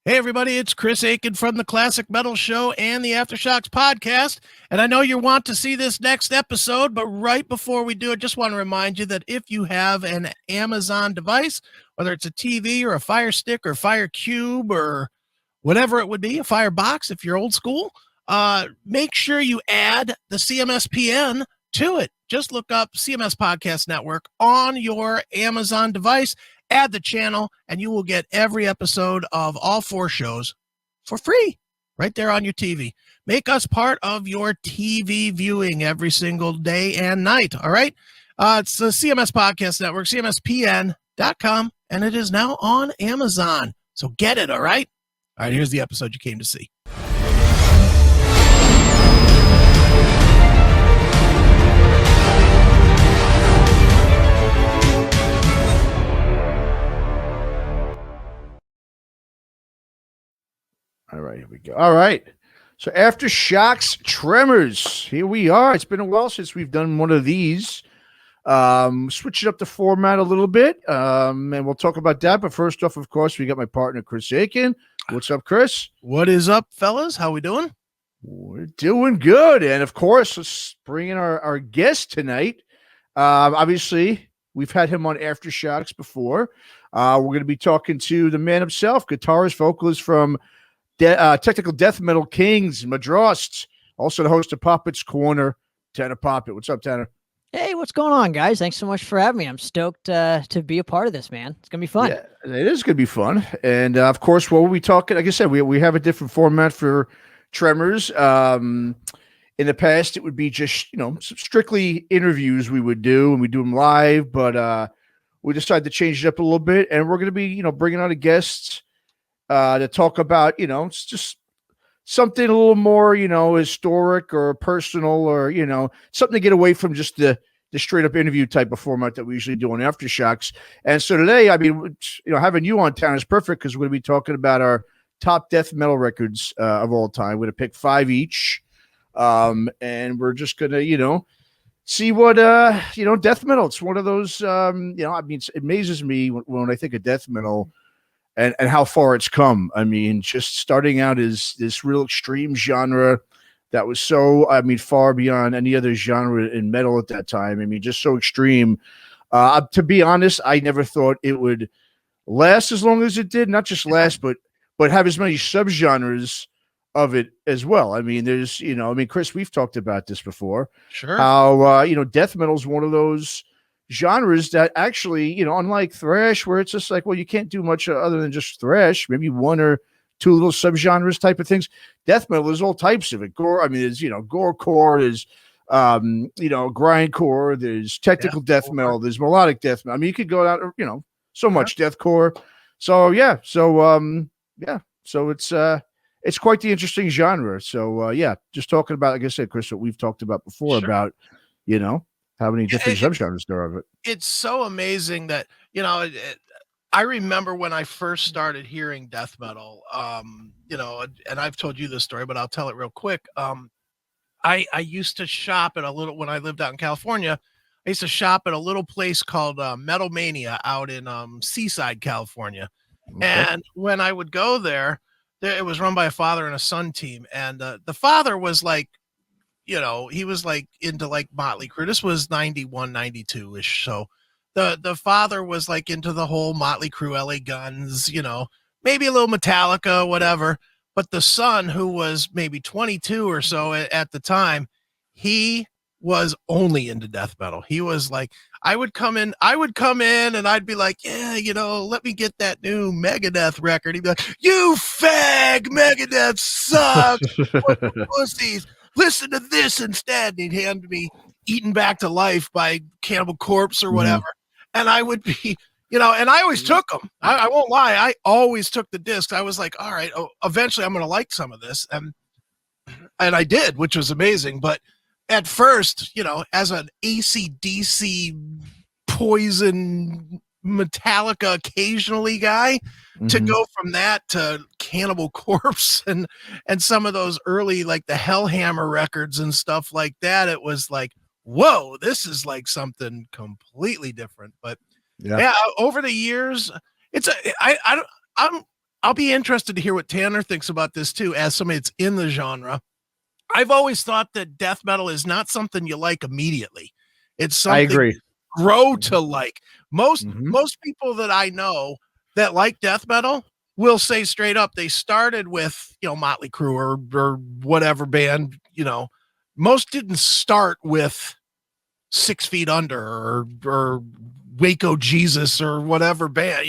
Hey, everybody, it's Chris Aiken from the Classic Metal Show and the Aftershocks podcast. And I know you want to see this next episode, but right before we do it, just want to remind you that if you have an Amazon device, whether it's a TV or a Fire Stick or Fire Cube or whatever it would be, a Firebox if you're old school, make sure you add the CMSPN to it. Just look up CMS Podcast Network on your Amazon device, add the channel, and you will get every episode of all 4 shows for free right there on your TV. Make us part of your TV viewing every single day and night. All right. It's the CMS Podcast Network, cmspn.com, and it is now on Amazon. So get it. All right. All right. Here's the episode you came to see. All right, here we go. All right. So Aftershocks Tremors. Here we are. It's been a while since we've done one of these. Switch it up the format a little bit. And we'll talk about that. But first off, of course, we got my partner, Chris Aiken. What's up, Chris? What is up, fellas? How we doing? We're doing good. And of course, let's bring in our guest tonight. Obviously, we've had him on Aftershocks before. We're going to be talking to the man himself, guitarist, vocalist from Technical Death Metal Kings, Madrost, also the host of Poppitt's Corner, Tanner Poppitt. What's up, Tanner? Hey, what's going on, guys? Thanks so much for having me. I'm stoked to be a part of this, man. It's going to be fun. Yeah, it is going to be fun. And, of course, what we'll be talking, like I said, we have a different format for Tremors. In the past, it would be just, strictly interviews we would do, and we do them live, but we decided to change it up a little bit, and we're going to be, bringing on a guest to talk about, it's just something a little more, historic or personal or, something to get away from just the straight up interview type of format that we usually do on Aftershocks. And so today, I mean, having you on town is perfect because we're going to be talking about our top death metal records of all time. We're going to pick 5 each. And we're just going to, see what, death metal. It's one of those, I mean, it amazes me when I think of death metal. And how far it's come. I mean, just starting out as this real extreme genre that was so, far beyond any other genre in metal at that time. I mean, just so extreme. To be honest, I never thought it would last as long as it did. Not just last, but have as many subgenres of it as well. I mean, there's, Chris, we've talked about this before. Sure. How, death metal is one of those genres that actually, unlike thrash, where it's just like, well, you can't do much other than just thrash, maybe 1 or 2 little subgenres type of things. Death metal, there's all types of it. Gore, I mean, there's, gorecore, there's, grindcore, there's technical death metal, there's melodic death metal. I mean, you could go out, so much deathcore. So, so it's quite the interesting genre. So, just talking about, like I said, Chris, what we've talked about before about, how many different subgenres there are of it. It's so amazing that, I remember when I first started hearing death metal, and I've told you this story, but I'll tell it real quick. I used to shop at when I lived out in California, I used to shop at a little place called Metal Mania out in Seaside, California. Okay. And when I would go there, it was run by a father and a son team. And the father was like, he was like into like Motley Crue. This was 91, 92 ish. So the father was like into the whole Motley Crue, LA Guns, maybe a little Metallica, whatever. But the son, who was maybe 22 or so at the time, he was only into death metal. He was like, I would come in and I'd be like, yeah, let me get that new Megadeth record. He'd be like, you fag, Megadeth sucks. Pussies. Listen to this instead. And he'd hand me Eaten Back to Life by Cannibal Corpse or whatever. Mm-hmm. And I would be, and I always took them. I won't lie. I always took the discs. I was like, all right, eventually I'm going to like some of this. And I did, which was amazing. But at first, as an AC/DC Poison Metallica occasionally guy, to go from that to Cannibal Corpse and some of those early, like the Hellhammer records and stuff like that, it was like, whoa, this is like something completely different. But yeah, over the years, I'm I'll be interested to hear what Tanner thinks about this too, as somebody that's in the genre. I've always thought that death metal is not something you like immediately. It's I something agree. you grow to like. Most Mhm. people that I know that like death metal will say straight up they started with, Motley Crue or whatever band, most didn't start with 6 Feet Under or Waco Jesus or whatever band.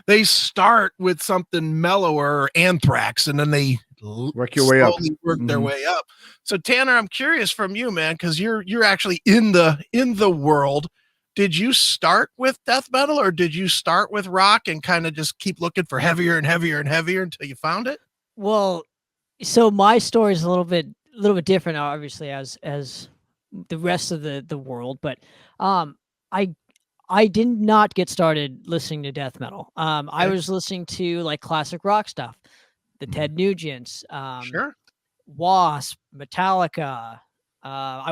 They start with something mellower, or Anthrax, and then they Work your way up. slowly work their way up. So Tanner, I'm curious from you, man, because you're actually in the world. Did you start with death metal, or did you start with rock and kind of just keep looking for heavier and heavier and heavier until you found it? Well, so my story is a little bit different, obviously, as the rest of the world, but I did not get started listening to death metal. I was listening to like classic rock stuff, the Ted Nugents, Sure. Wasp, Metallica. I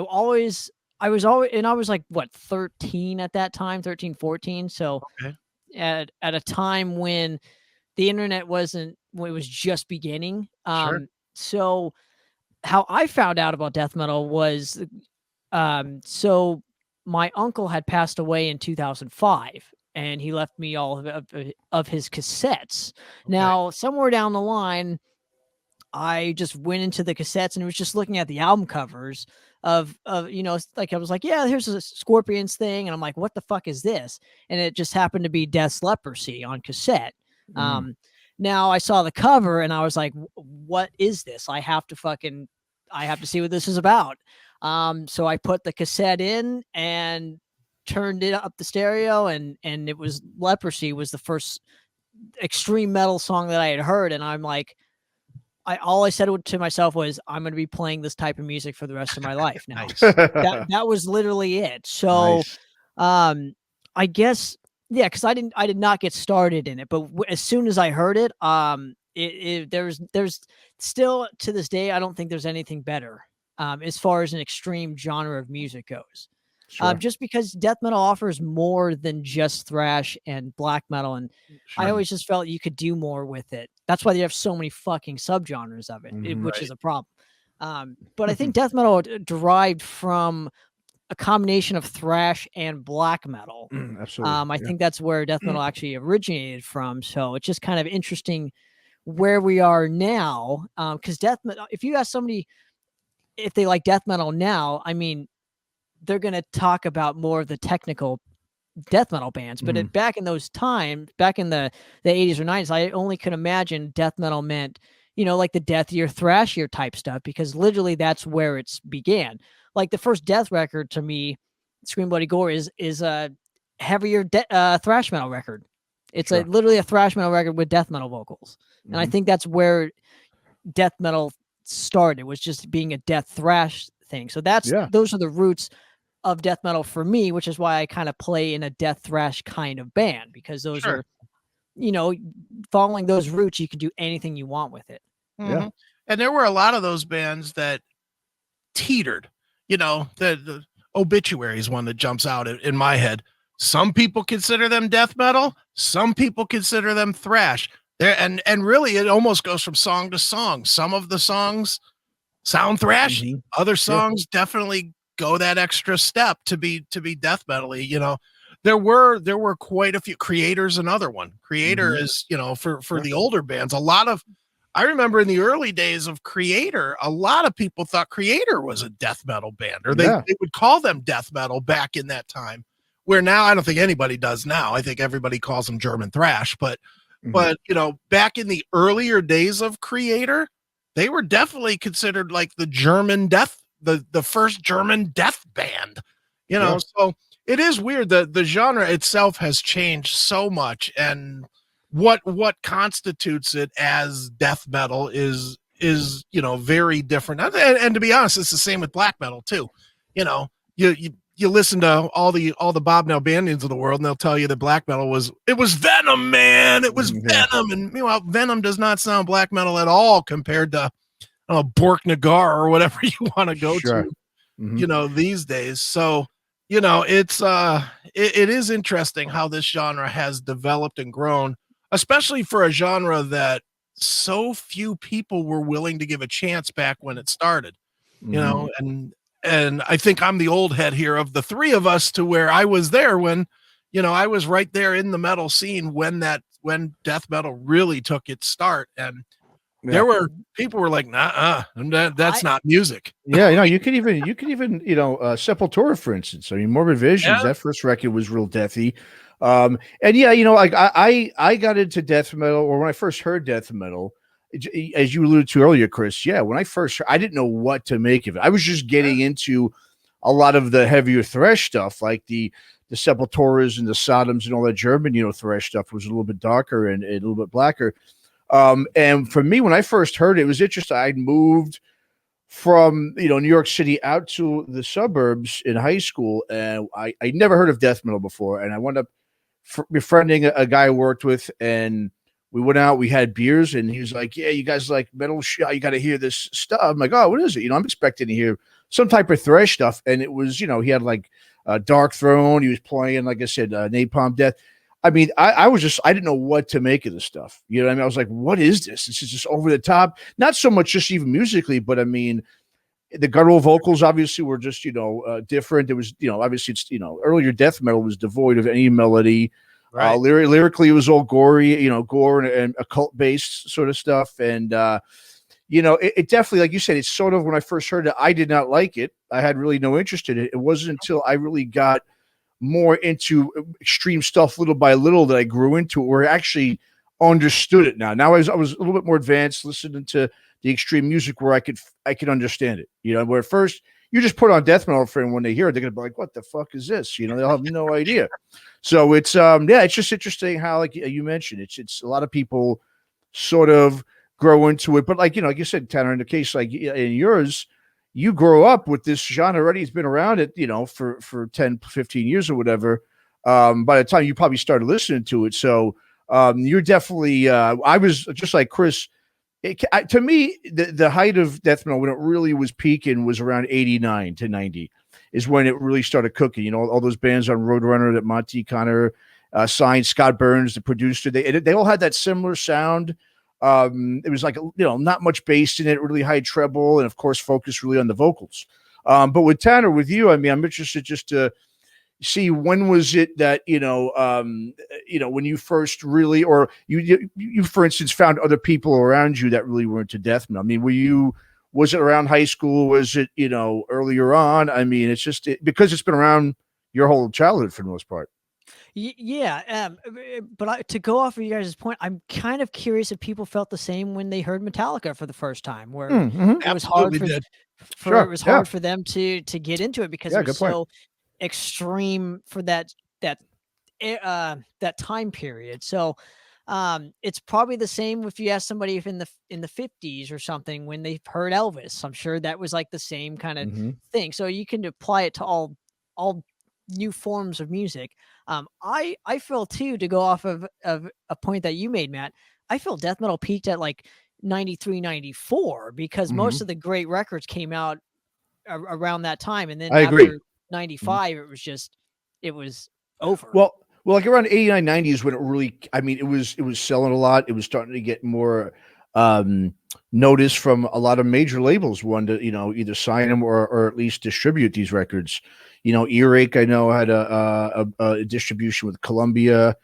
was always, and I was like, what, 13 at that time, 13, 14. So Okay. at a time when the internet it was just beginning. Sure. So how I found out about death metal was, so my uncle had passed away in 2005, and he left me all of his cassettes. Now, somewhere down the line, I just went into the cassettes and was just looking at the album covers of like I was like, yeah, here's a Scorpions thing, and I'm like, what the fuck is this? And it just happened to be Death's Leprosy on cassette. Now I saw the cover and I was like, what is this? I have to see what this is about. So I put the cassette in and turned it up the stereo, and it was Leprosy was the first extreme metal song that I had heard, and I'm like, all I said to myself was, I'm going to be playing this type of music for the rest of my life now. Nice. That was literally it. So, I guess, yeah, because I did not get started in it, but as soon as I heard it, there's still to this day, I don't think there's anything better, as far as an extreme genre of music goes. Sure. Just because death metal offers more than just thrash and black metal, and I always just felt you could do more with it. That's why they have so many fucking subgenres of it, which is a problem. But I think death metal derived from a combination of thrash and black metal. Absolutely. I think that's where death metal actually originated from. So it's just kind of interesting where we are now. Because death metal, if you ask somebody if they like death metal now, I mean, they're going to talk about more of the technical death metal bands. But back in those times, back in the 80s or 90s, I only could imagine death metal meant, like the deathier, thrashier type stuff, because literally that's where it's began. Like the first death record to me, Scream Bloody Gore, is a heavier thrash metal record. It's literally a thrash metal record with death metal vocals. And I think that's where death metal started, was just being a death thrash thing. So those are the roots of death metal for me, which is why I kind of play in a death thrash kind of band, because those are, following those roots, you can do anything you want with it. Yeah. And there were a lot of those bands that teetered, the Obituary is one that jumps out in my head. Some people consider them death metal. Some people consider them thrash. And really it almost goes from song to song. Some of the songs sound thrashy. Other songs definitely go that extra step to be death metal-y. There were quite a few. Creator's another one. Creator is, for the older bands, I remember in the early days of Creator, a lot of people thought Creator was a death metal band, or they would call them death metal back in that time, where now I don't think anybody does now. I think everybody calls them German thrash, but back in the earlier days of Creator, they were definitely considered like the German death, the first German death band, so it is weird that the genre itself has changed so much, and what constitutes it as death metal is very different. And to be honest, it's the same with black metal too. You listen to all the Bob Nalbandians of the world, and they'll tell you that black metal was Venom, man. It was Venom. And meanwhile, Venom does not sound black metal at all compared to Bork Nagar or whatever you want to go to, these days. So, it's it is interesting how this genre has developed and grown, especially for a genre that so few people were willing to give a chance back when it started, you know, and I think I'm the old head here of the three of us to where I was there when, you know, I was right there in the metal scene when death metal really took its start. And there were people were like, nah, that's not music. Yeah, you know, you could even, you know, Sepultura, for instance. I mean, Morbid Visions, that first record was real deathy. And yeah, you know, like I got into death metal, or when I first heard death metal, as you alluded to earlier, Chris. Yeah, when I first heard, I didn't know what to make of it. I was just getting into a lot of the heavier thrash stuff, like the Sepulturas and the Sodoms and all that German, you know, thrash stuff was a little bit darker and a little bit blacker. And for me, when I first heard it, it was interesting. I'd moved from, you know, New York City out to the suburbs in high school, and I never heard of death metal before. And I wound up befriending a guy I worked with, and we went out, we had beers, and he was like, yeah, you guys like metal shit, you got to hear this stuff. I'm like, oh, what is it? You know, I'm expecting to hear some type of thrash stuff. And it was, you know, he had like Dark Throne. He was playing, like I said, Napalm Death. I mean, I didn't know what to make of this stuff. You know what I mean? I was like, what is this? This is just over the top. Not so much just even musically, but I mean, the guttural vocals obviously were just, you know, different. It was, you know, obviously it's, you know, earlier death metal was devoid of any melody. Right. Lyrically, it was all gory, you know, gore and occult based sort of stuff. And, you know, it definitely, like you said, it's sort of, when I first heard it, I did not like it. I had really no interest in it. It wasn't until I really got more into extreme stuff little by little that I grew into it, where I actually understood it. Now I was a little bit more advanced, listening to the extreme music where I could understand it. You know, where at first you just put on death metal for them, when they hear it, they're gonna be like, what the fuck is this? You know, they'll have no idea. So it's yeah, it's just interesting how, like you mentioned, it's a lot of people sort of grow into it. But like, you know, like you said, Tanner, in the case like in yours, you grow up with this genre already. It's been around it, you know, for 10, 15 years or whatever. By the time you probably started listening to it. So you're definitely, I was just like Chris. To me, the height of death metal, when it really was peaking, was around 89 to 90 is when it really started cooking. You know, all those bands on Roadrunner that Monty Connor signed, Scott Burns, the producer, they all had that similar sound. It was like, you know, not much bass in it, really high treble, and of course focused really on the vocals. But with Tanner, with you, I mean, I'm interested just to see, when was it that, you know, when you first really, or you for instance found other people around you that really were into death metal. I mean, was it around high school? Was it, you know, earlier on? I mean, it's just because it's been around your whole childhood for the most part. Yeah, but to go off of you guys' point, I'm kind of curious if people felt the same when they heard Metallica for the first time, where it was hard for them to get into it, because it was so extreme for that time period. So it's probably the same if you ask somebody if in the 50s or something, when they've heard Elvis. I'm sure that was like the same kind of thing. So you can apply it to all new forms of music. I feel too, to go off of a point that you made, Matt, I feel death metal peaked at like 93, 94, because most of the great records came out around that time. And then after 95, it was over. Well, like around 89, 90 is when it really, I mean, it was selling a lot. It was starting to get more notice from a lot of major labels, wanted to, you know, either sign them or at least distribute these records. You know, Earache, I know, had a distribution with Columbia,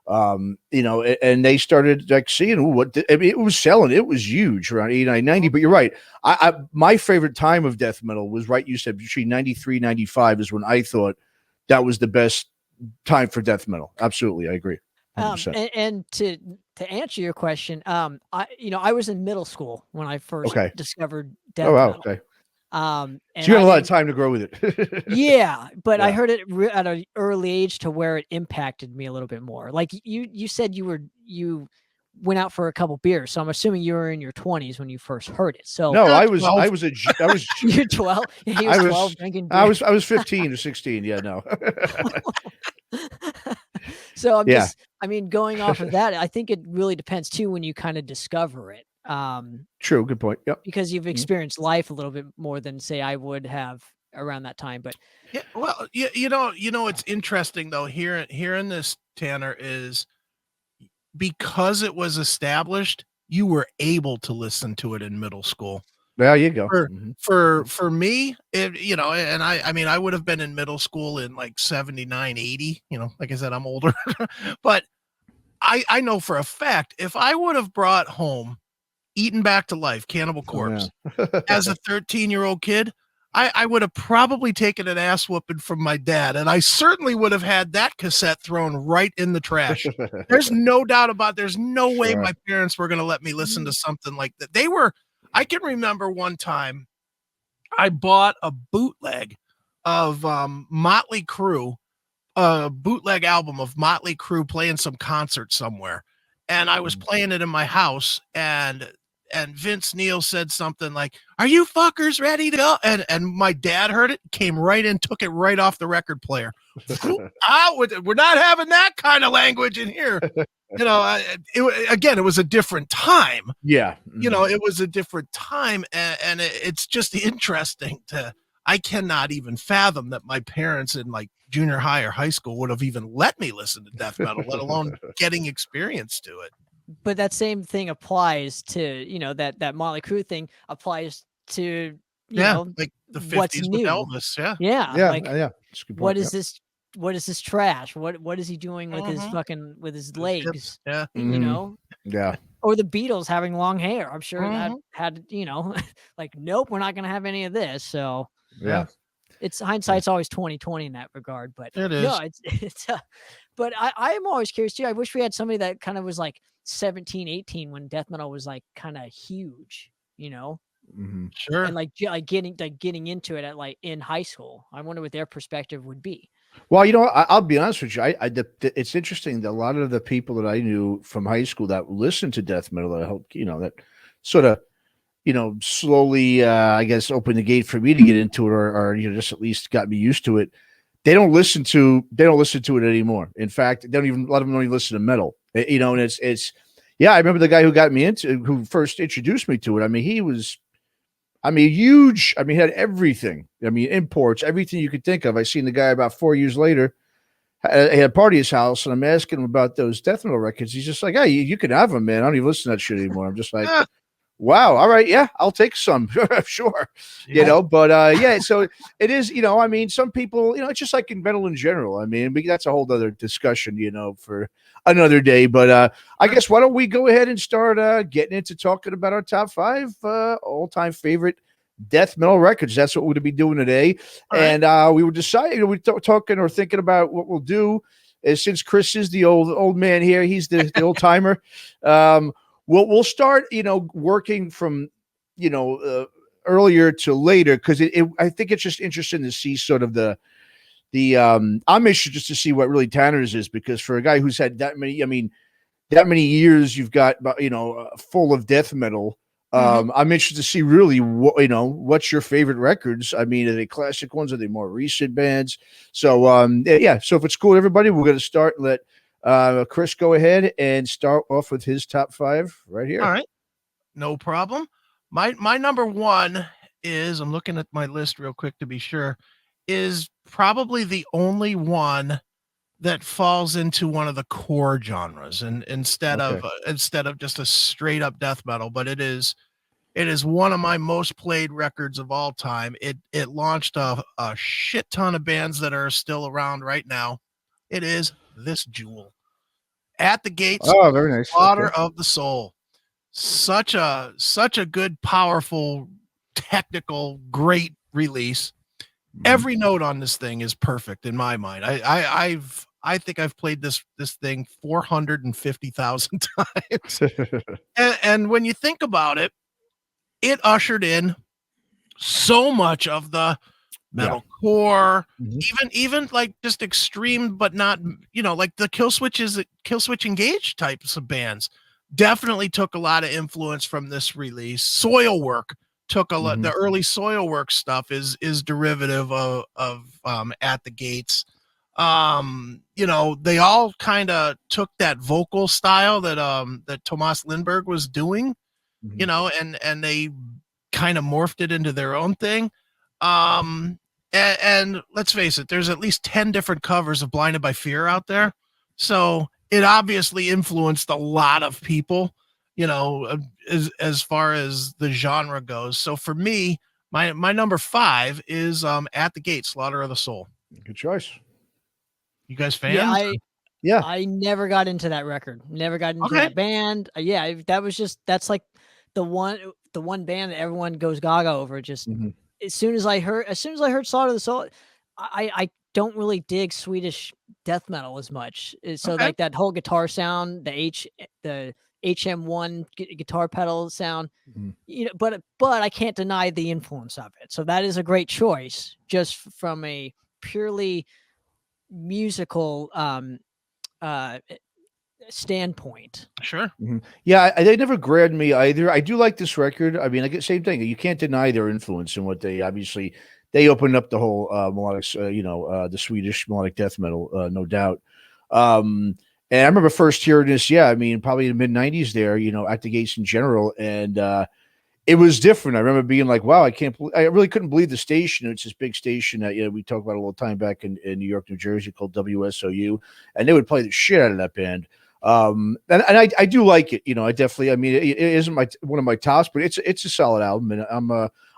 you know, and they started like seeing I mean, it was selling. It was huge around 89, 90. But you're right. My favorite time of death metal was, right, you said, between 93, 95 is when I thought that was the best time for death metal. Absolutely, I agree. And to answer your question, I was in middle school when I first discovered death metal. Okay. And so you had a lot of time to grow with it. Yeah, but I heard it at an early age to where it impacted me a little bit more. Like you said, you went out for a couple beers, so I'm assuming you were in your 20s when you first heard it. So no, I was you're 12. He was 12 drinking beer. I was 15 or 16. Yeah, no. So I mean, going off of that, I think it really depends too when you kind of discover it. True, good point. Yep. Because you've experienced life a little bit more than, say, I would have around that time. But yeah, well, you know, it's interesting though. Hearing this, Tanner, is because it was established, you were able to listen to it in middle school. There you go. For me, and I mean, I would have been in middle school in like 79, 80, like I said, I'm older, but I know for a fact, if I would have brought home Eaten Back to Life, Cannibal Corpse, as a 13-year-old kid, I would have probably taken an ass whooping from my dad, and I certainly would have had that cassette thrown right in the trash. There's no doubt about. There's no way my parents were going to let me listen to something like that. I can remember one time I bought a bootleg of Motley Crue, a bootleg album of Motley Crue playing some concert somewhere, and I was playing it in my house, and Vince Neil said something like, "Are you fuckers ready to go?" And my dad heard it, came right in, took it right off the record player. We're not having that kind of language in here. It was a different time. Yeah. It was a different time, and it's just interesting I cannot even fathom that my parents in like junior high or high school would have even let me listen to death metal, let alone getting experience to it. But that same thing applies to, that Motley Crue thing applies to, like the 50s what's with new. Elvis. Yeah. What is this? What is this trash? What is he doing with his with his legs? Yeah. Yeah. Or the Beatles having long hair. I'm sure that had, like, nope, we're not going to have any of this. So yeah. It's hindsight's always 20/20 in that regard, but it is. No, it's but I am always curious too. I wish we had somebody that kind of was like 17, 18 when death metal was like kind of huge, Sure. and like getting into it at like in high school. I wonder what their perspective would be. Well, I'll be honest with you. It's interesting that a lot of the people that I knew from high school that listened to death metal that helped, that sort of, slowly, I guess, opened the gate for me to get into it, or just at least got me used to it. They don't listen to it anymore. In fact, a lot of them don't even listen to metal. And it's I remember the guy who first introduced me to it. I mean, he was, huge. He had everything. Imports, everything you could think of. I seen the guy about 4 years later. I had a party at his house, and I'm asking him about those death metal records. He's just like, "Hey, you can have them, man. I don't even listen to that shit anymore." I'm just like, wow, all right, yeah, I'll take some. Sure. But so it is, some people, it's just like in metal in general. That's a whole other discussion, for another day. But I guess why don't we go ahead and start getting into talking about our top 5 all-time favorite death metal records. That's what we're going to be doing today. All and we were deciding, we were talking or thinking about what we'll do. Since Chris is the old man here, he's the old timer. We'll start, working from, earlier to later, because I think it's just interesting to see sort of the I'm interested just to see what really Tanner's is, because for a guy who's had that many years, you've got, full of death metal. I'm interested to see really what's your favorite records. Are they classic ones? Are they more recent bands? So so if it's cool, everybody, we're going to start. Let Chris go ahead and start off with his top 5 right here. All right, no problem. My number 1 is, I'm looking at my list real quick to be sure, is probably the only one that falls into one of the core genres, and instead of just a straight up death metal, but it is one of my most played records of all time. It launched a shit ton of bands that are still around right now. It is this jewel, At the Gates. Oh, very nice. Slaughter of the Soul. Such a good, powerful, technical, great release. Every note on this thing is perfect in my mind. I think I've played this thing 450,000 times. and when you think about it, it ushered in so much of the metalcore, even like just extreme, but not, like the Killswitch Engage types of bands definitely took a lot of influence from this release. Soilwork took a lot. The early Soilwork stuff is derivative of At the Gates. They all kind of took that vocal style that Thomas Lindbergh was doing, and they kind of morphed it into their own thing. And let's face it, there's at least 10 different covers of Blinded by Fear out there. So it obviously influenced a lot of people, you know, as far as the genre goes. So for me, my number 5 is At the Gate, Slaughter of the Soul. Good choice. You guys Yeah, fans? Yeah. I never got into that record. Never got into Okay. that band. Yeah, that's like the one band that everyone goes gaga over. Just Mhm. as soon as I heard Slaughter of the Soul, I don't really dig Swedish death metal as much. So Okay. like that whole guitar sound, the HM1 guitar pedal sound, Mhm. you know, but I can't deny the influence of it. So that is a great choice, just from a purely musical standpoint. Sure. Yeah, they never grabbed me either. I do like this record. I mean, I get same thing. You can't deny their influence and what they obviously they opened up the whole melodic, the Swedish melodic death metal, no doubt. And I remember first hearing this. Yeah, I mean, probably in the mid-90s there. At the Gates in general, and it was different. I remember being like, "Wow, I really couldn't believe the station. It's this big station that we talked about a little time back in New York, New Jersey, called WSOU, and they would play the shit out of that band." And I do like it. I definitely. I mean, it isn't one of my tops, but it's a solid album, and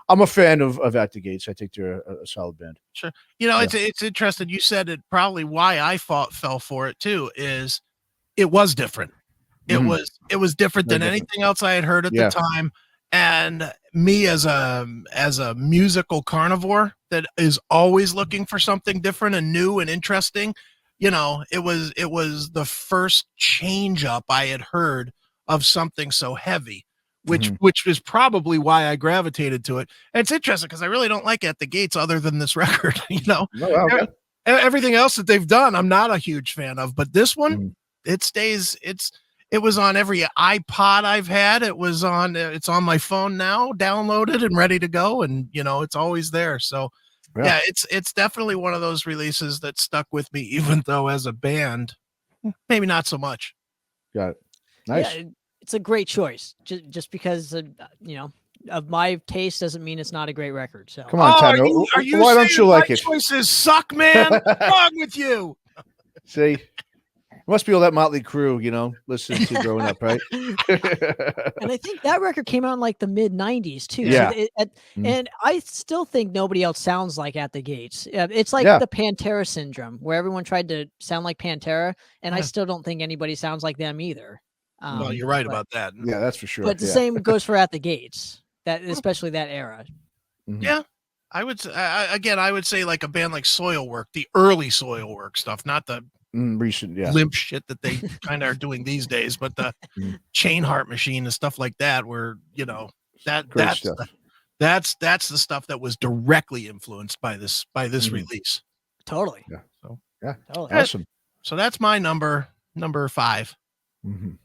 I'm a fan of At the Gates. I think they're a solid band. Sure. Yeah. It's interesting. You said it probably why I fell for it too is it was different. It Mhm. was different Very than different. anything else I had heard at Yeah. the time. And me as a musical carnivore that is always looking for something different and new and interesting, it was the first change up I had heard of something so heavy, which Mhm. which is probably why I gravitated to it. And it's interesting because I really don't like At the Gates other than this record. Oh, wow, okay. Everything else that they've done, I'm not a huge fan of, but this one, Mhm. it was on every iPod I've had. It's on my phone now, downloaded and ready to go. And it's always there. So yeah, it's definitely one of those releases that stuck with me, even though as a band, maybe not so much. Got it. Nice. Yeah, it's a great choice. Just because of my taste doesn't mean it's not a great record. So Come on, Tanner. Are you Why don't saying you like my it? choices suck, man? What's wrong with you? See, must be all that Motley Crue, listening to growing up, right? And I think that record came out in like the mid '90s too. Yeah. So and I still think nobody else sounds like At the Gates. It's like Yeah. the Pantera syndrome, where everyone tried to sound like Pantera, and I Yeah. still don't think anybody sounds like them either. Well, you're right but- about that. Yeah, that's for sure. But the Yeah. same goes for At the Gates. Especially that era. Mhm. Yeah. I would I would say like a band like Soilwork, the early Soilwork stuff, not the Recent, yeah. limp shit that they kind of are doing these days, but the Mhm. Chain Heart Machine and stuff like that, where Great that's stuff. that's the stuff that was directly influenced by this Mhm. release. Totally. Yeah. So Yeah. Totally. Awesome. so that's my number 5. Mhm.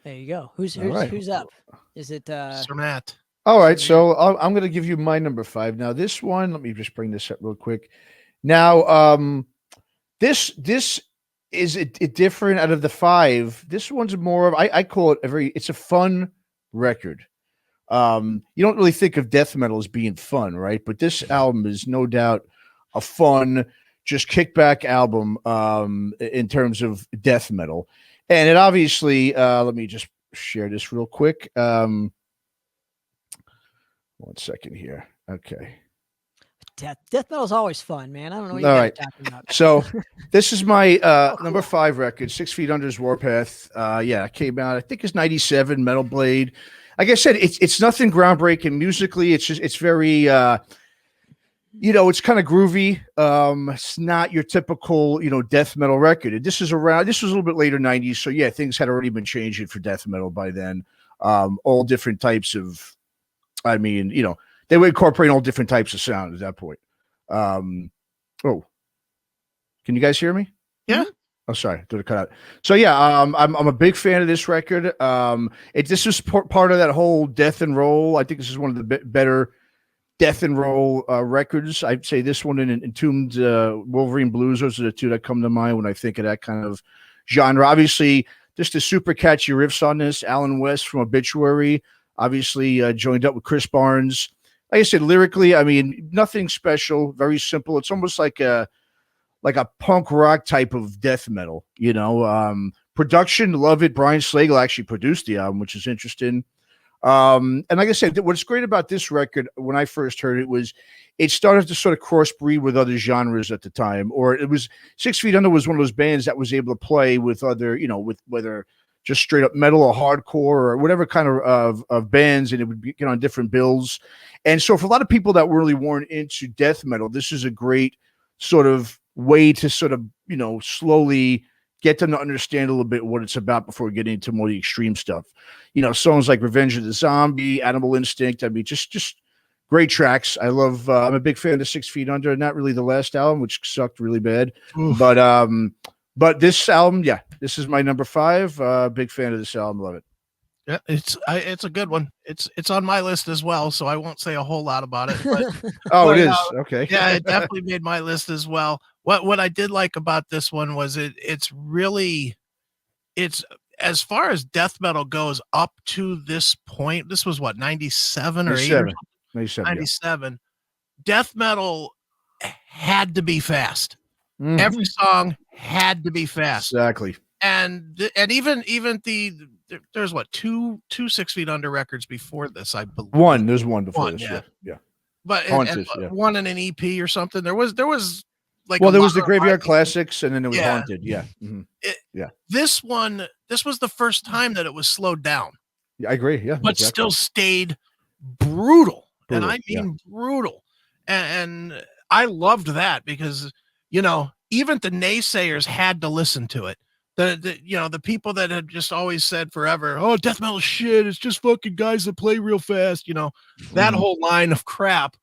There you go. Who's All right. who's up? Is it Sir Matt. All right, so I'm going to give you my number 5. Now, this one, let me just bring this up real quick. Now, this is it different out of the 5. This one's more of I call it it's a fun record. You don't really think of death metal as being fun, right? But this album is no doubt a fun, just kickback album in terms of death metal. And it obviously, let me just share this real quick. 1 second here. Okay. death metal is always fun, man. I don't know what you All guys right. are talking about. So this is my cool. number 5 record, 6 Feet Under's Warpath. Yeah, it came out, I think it's 97, Metal Blade. Like I said, it's nothing groundbreaking musically. It's very it's kind of groovy. It's not your typical, death metal record. This was a little bit later 90s. So yeah, things had already been changing for death metal by then. All different types of, they would incorporate all different types of sound at that point. Can you guys hear me? Yeah. Oh, sorry, did it cut out? So yeah, I'm a big fan of this record. This is part of that whole death and roll. I think this is one of the better death and roll records. I'd say this one and Entombed Wolverine Blues. Those are the two that come to mind when I think of that kind of genre. Obviously, just the super catchy riffs on this. Alan West from Obituary, obviously joined up with Chris Barnes. Like I said, lyrically, nothing special, very simple. It's almost like a punk rock type of death metal, Production, love it. Brian Slagle actually produced the album, which is interesting. And like I said, what's great about this record when I first heard it was it started to sort of crossbreed with other genres at the time, or it was 6 Feet Under was one of those bands that was able to play with other, with whether just straight up metal or hardcore or whatever kind of bands, and it would be on different bills. And so for a lot of people that really weren't into death metal, this is a great sort of way to sort of, slowly get them to understand a little bit what it's about before getting into more of the extreme stuff. Songs like Revenge of the Zombie, Animal Instinct. I mean, just great tracks. I love, I'm a big fan of 6 Feet Under, not really the last album, which sucked really bad. Oof. But this album, this is my number 5. Big fan of this album. Love it. Yeah, it's a good one. It's on my list as well, so I won't say a whole lot about it. But, it is okay. Yeah, it definitely made my list as well. What I did like about this one was it's as far as death metal goes up to this point. This was what 97 or 8 or 97. Yeah. Death metal had to be fast. Mm-hmm. Every song had to be fast. Exactly. And even there's what two 6 Feet Under records before this, I believe. There's one before this. Yeah. But one in an EP or something. There was like there was the Graveyard Classics, and then it was Haunted. Yeah. Mm-hmm. This was the first time that it was slowed down. Yeah, I agree. Yeah, but still stayed brutal, and I mean brutal. And I loved that because even the naysayers had to listen to it. The people that had just always said forever, oh, death metal shit, it's just fucking guys that play real fast, that whole line of crap.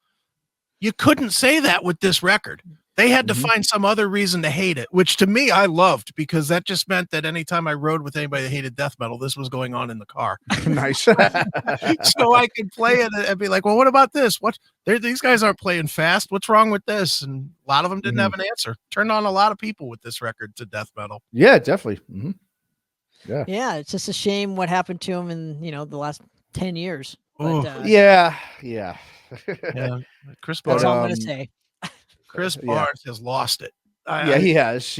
You couldn't say that with this record. They had to find some other reason to hate it, which to me I loved, because that just meant that anytime I rode with anybody that hated death metal, this was going on in the car. Nice. So I could play it and be like, well, what about this? These guys aren't playing fast. What's wrong with this? And a lot of them didn't have an answer. Turned on a lot of people with this record to death metal. Yeah, definitely. Mm-hmm. Yeah. It's just a shame what happened to him in, the last 10 years. But, yeah. Chris Barnes. That's all I'm going to say. Chris Barnes has lost it. He has.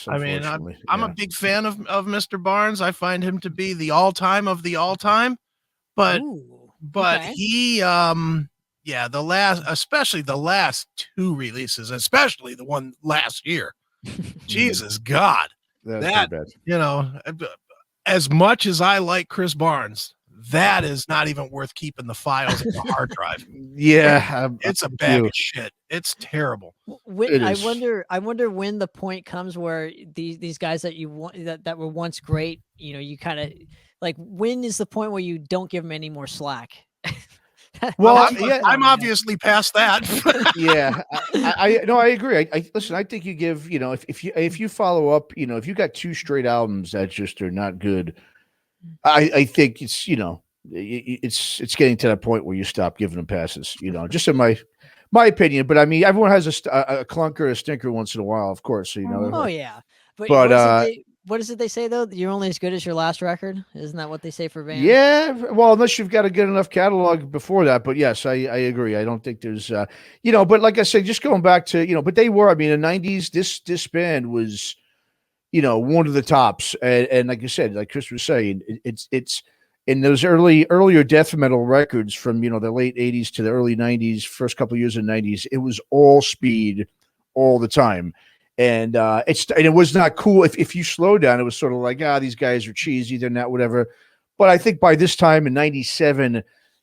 I mean, I'm a big fan of Mr. Barnes. I find him to be the all-time of the all-time. But he, especially the last 2 releases, especially the one last year. Jesus God, that as much as I like Chris Barnes, that is not even worth keeping the files in the hard drive. Yeah, it's a bag of shit. It's terrible. I wonder when the point comes where these guys that you want that were once great, you kind of like, when is the point where you don't give them any more slack? Well, I'm obviously past that. Yeah, I agree. I listen. I think you give, if you follow up, if you got 2 straight albums that just are not good, I think it's it's getting to that point where you stop giving them passes. Just in my opinion. But I mean, everyone has a clunker, a stinker once in a while, of course. So, Oh yeah, but what is it they say though? You're only as good as your last record. Isn't that what they say for bands? Yeah. Well, unless you've got a good enough catalog before that. But yes, I agree. I don't think there's But like I said, just going back to but they were. I mean, in the '90s, this band was one of the tops. And like you said, like Chris was saying, it's in those earlier death metal records from, the late 80s to the early 90s, first couple of years of the 90s, it was all speed all the time. And it was not cool. If you slow down, it was sort of like, these guys are cheesy, they're not, whatever. But I think by this time in 97,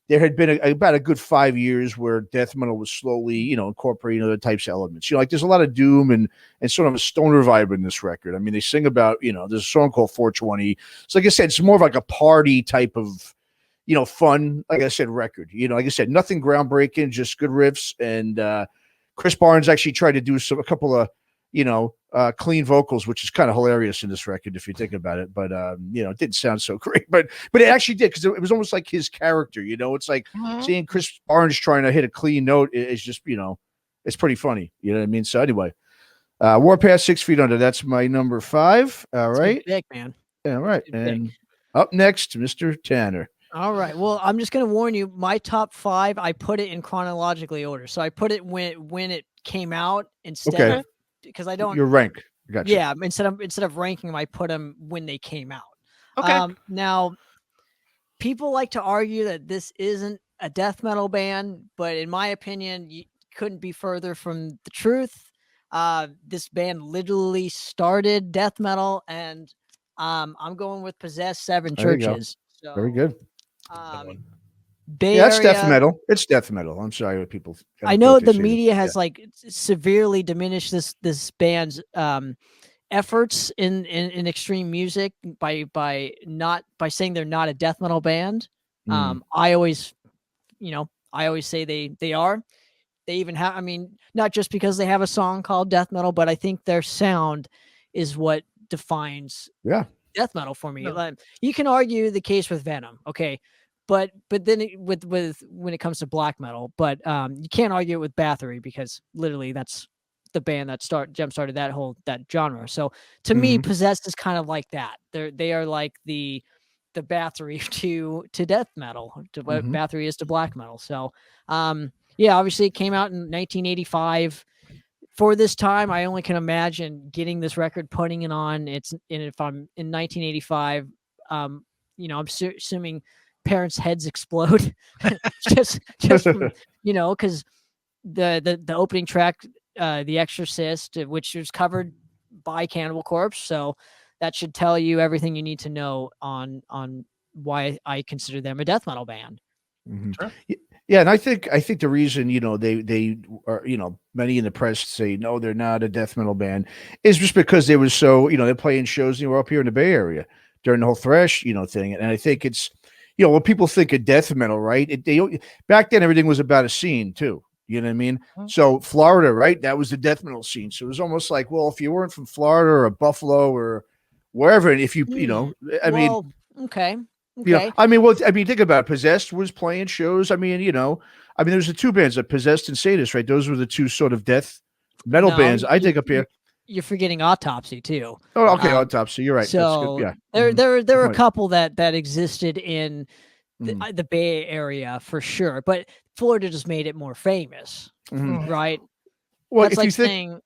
there had been about a good 5 years where death metal was slowly, incorporating other types of elements. Like there's a lot of doom and sort of a stoner vibe in this record. I mean, they sing about, there's a song called 420. So like I said, it's more of like a party type of, fun, like I said, record. Like I said, nothing groundbreaking, just good riffs. And Chris Barnes actually tried to do a couple of, clean vocals, which is kind of hilarious in this record if you think about it. But it didn't sound so great, but it actually did, because it was almost like his character. It's like seeing Chris Barnes trying to hit a clean note is just it's pretty funny. You know what I mean? So anyway, Warpath 6 Feet Under. That's my number 5. All right, big man. All right, and up next, Mr. Tanner. All right. Well, I'm just going to warn you. My top 5, I put it in chronologically order. So I put it when it came out instead of, because I don't. Your rank. Gotcha. Yeah, instead of ranking them, I put them when they came out. Okay. Now, people like to argue that this isn't a death metal band, but in my opinion, you couldn't be further from the truth. This band literally started death metal, and I'm going with Possessed Seven There you go. Churches. So, Very good. um, Bay Yeah, it's death Area. metal. It's death metal. I'm sorry what people. I know the media has like severely diminished this band's efforts in extreme music by saying they're not a death metal band. I always say they are. They even have, I mean, not just because they have a song called death metal, but I think their sound is what defines death metal for me. No. Like, you can argue the case with Venom, okay, but then with when it comes to black metal, but you can't argue it with Bathory, because literally that's the band that jump started that genre. So to me, Possessed is kind of like that. They are like the Bathory to death metal, to what Bathory is to black metal. So yeah, obviously it came out in 1985. For this time, I only can imagine getting this record, putting it on. If I'm in 1985, I'm assuming parents' heads explode, just from, because the opening track, The Exorcist, which was covered by Cannibal Corpse, so that should tell you everything you need to know on why I consider them a death metal band. Sure. Yeah, and I think the reason they are, many in the press say no, they're not a death metal band, is just because they were so they're playing shows up here in the Bay Area during the whole thrash thing, and I think it's when people think of death metal, right? Back then everything was about a scene too. You know what I mean? So Florida, right? That was the death metal scene. So it was almost like, well, if you weren't from Florida or Buffalo or wherever, and if you okay. Think about it. Possessed was playing shows. There's the two bands, Possessed and Sadist, right? Those were the two sort of death metal bands. I think up here. You're forgetting Autopsy too. Oh, okay, Autopsy. You're right. So that's good. Yeah, there were a couple that existed in the Bay Area for sure, but Florida just made it more famous, right? Well, that's like saying,